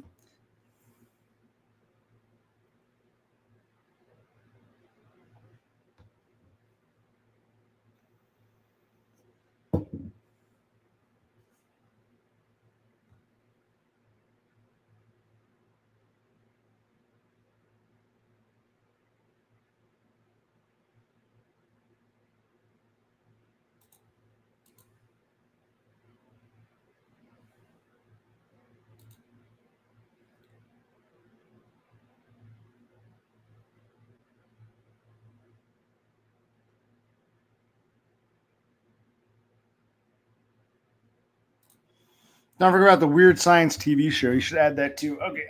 Don't forget about the Weird Science TV show. You should add that too. Okay.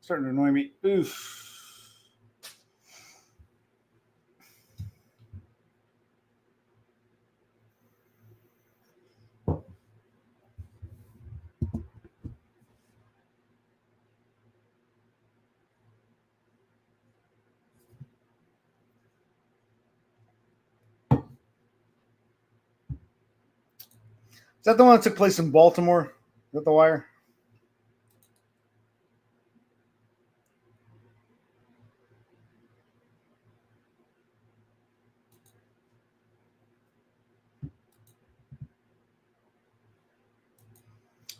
Starting to annoy me. Oof. Is that the one that took place in Baltimore? Is that The Wire?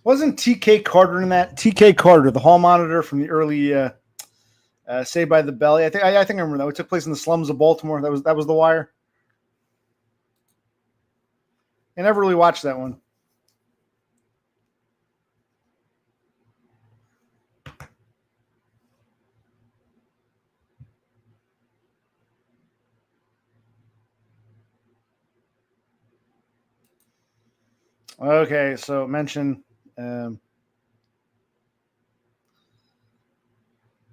Wasn't TK Carter in that? TK Carter, the hall monitor from the early Saved by the Bell. I think I remember that. It took place in the slums of Baltimore. That was The Wire. I never really watched that one. Okay, so mention. I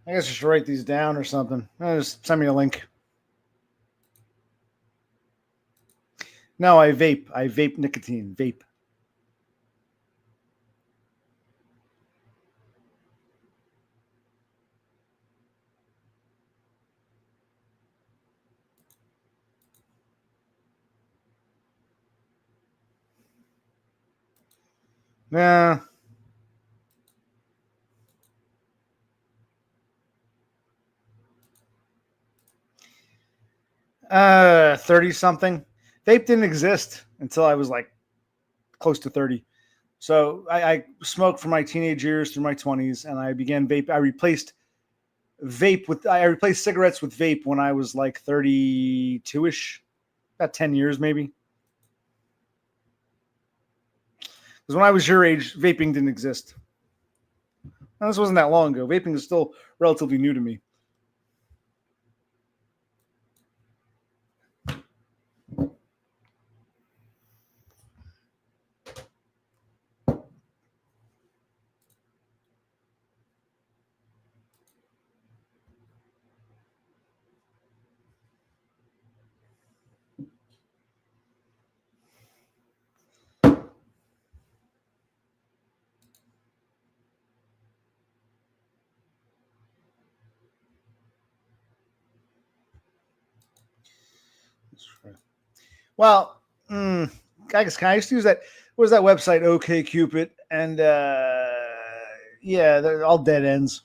guess I should write these down or something. Just send me a link. No, I vape. I vape nicotine. Vape. Nah. 30 something. Vape didn't exist until I was like close to 30. So I smoked from my teenage years through my 20s, and I began vape. I replaced cigarettes with vape when I was like 32ish, about 10 years maybe. Because when I was your age, vaping didn't exist. Now, this wasn't that long ago. Vaping is still relatively new to me. Well, I guess I used to use that. What was that website? OK Cupid, and yeah, they're all dead ends.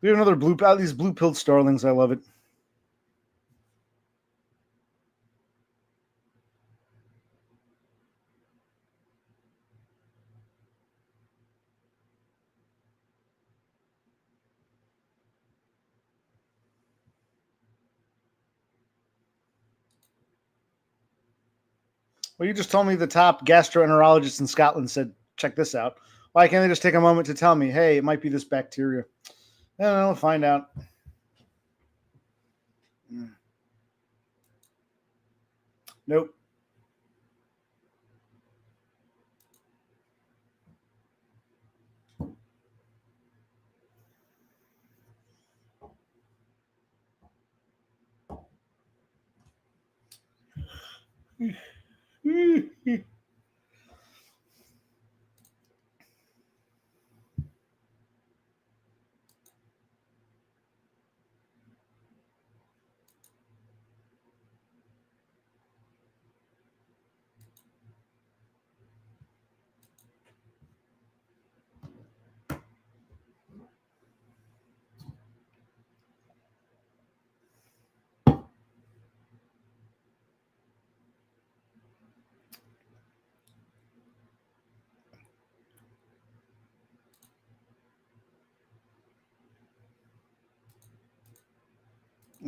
We have another these blue pilled starlings. I love it. Well, you just told me the top gastroenterologist in Scotland said, check this out. Why can't they just take a moment to tell me, hey, it might be this bacteria? I don't know. We'll find out. Nope.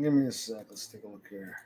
Give me a sec. Let's take a look here.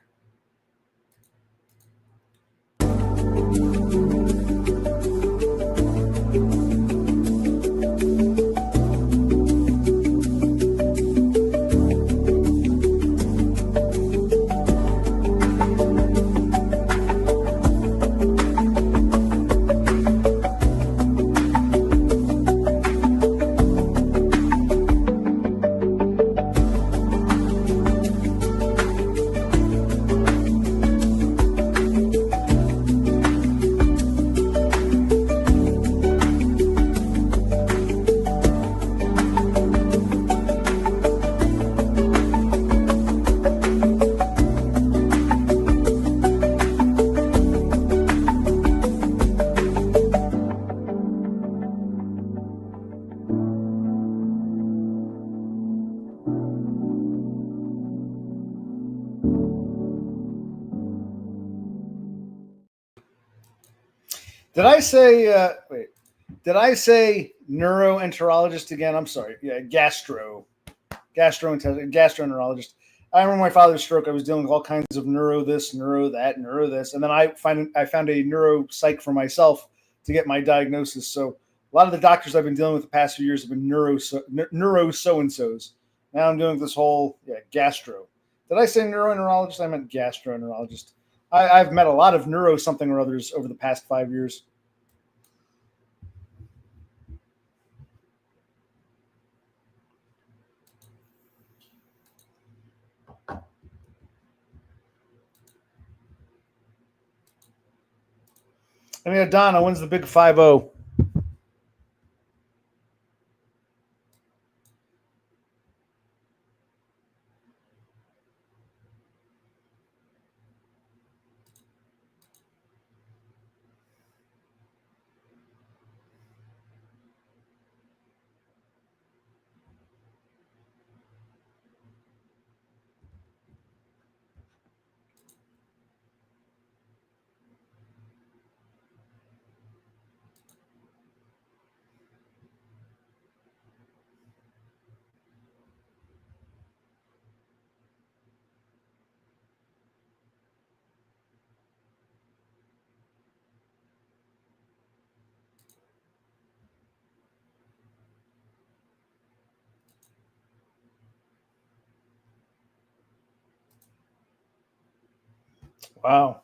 Did I say wait? Did I say neuroenterologist again? I'm sorry. Yeah, gastroenterologist. I remember my father's stroke. I was dealing with all kinds of neuro this, neuro that, neuro this, and then I found a neuropsych for myself to get my diagnosis. So a lot of the doctors I've been dealing with the past few years have been neuro so and so's. Now I'm doing this whole gastro. Did I say neuroenterologist? I meant gastroenterologist. I've met a lot of neuro something or others over the past 5 years. I mean, Donna, when's the big 5-0? Wow.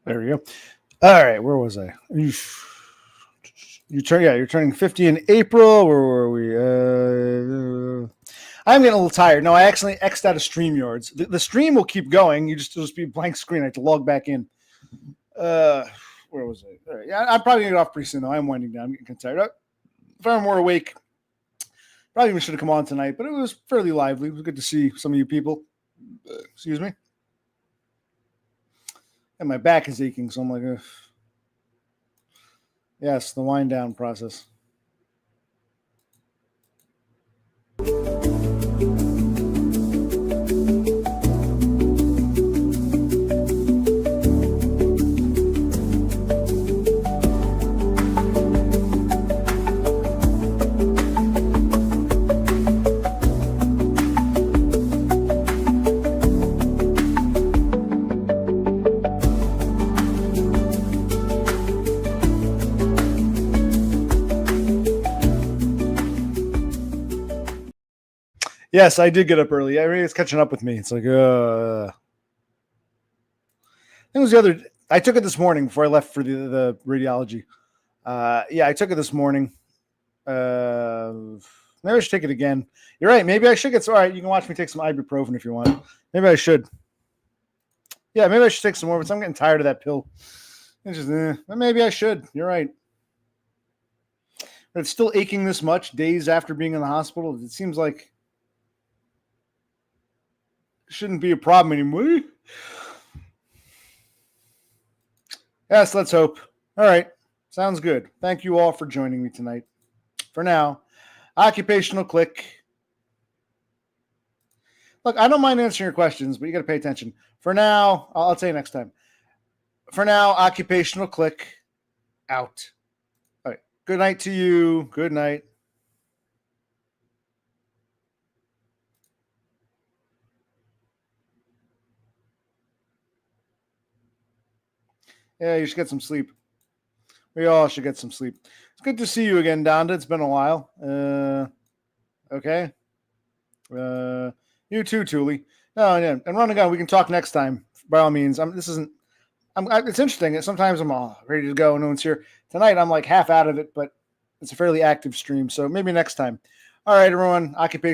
There we go. All right, where was I? You're turning 50 in April. Where were we? I'm getting a little tired. No, I accidentally X'd out of StreamYards. The stream will keep going. It'll just be a blank screen. I have to log back in. Where was I? All right. Yeah, I'm probably gonna get off pretty soon though. I'm winding down. I'm getting tired. If I'm more awake, probably even should have come on tonight, but it was fairly lively. It was good to see some of you people. Excuse me. And my back is aching, so I'm like, ugh. Yes, the wind down process. Yes, I did get up early. Everybody's catching up with me. It's like, I think it was the other. I took it this morning before I left for the radiology. Yeah, I took it this morning. Maybe I should take it again. You're right. Maybe I should get. All right, you can watch me take some ibuprofen if you want. Maybe I should. Yeah, maybe I should take some more, but I'm getting tired of that pill. It's just, maybe I should. You're right. But it's still aching this much days after being in the hospital. It seems like it shouldn't be a problem anymore. Yes, let's hope. All right. Sounds good. Thank you all for joining me tonight. For now, Occupational Click. Look, I don't mind answering your questions, but you got to pay attention. For now, I'll tell you next time. For now, Occupational Click out. All right. Good night to you. Good night. Yeah, you should get some sleep. We all should get some sleep. It's good to see you again, Donda. It's been a while. Okay. You too, Thule. No, yeah. And Run and Gun, we can talk next time. By all means. It's interesting. Sometimes I'm all ready to go. No one's here. Tonight, I'm like half out of it, but it's a fairly active stream. So maybe next time. All right, everyone. Occupation.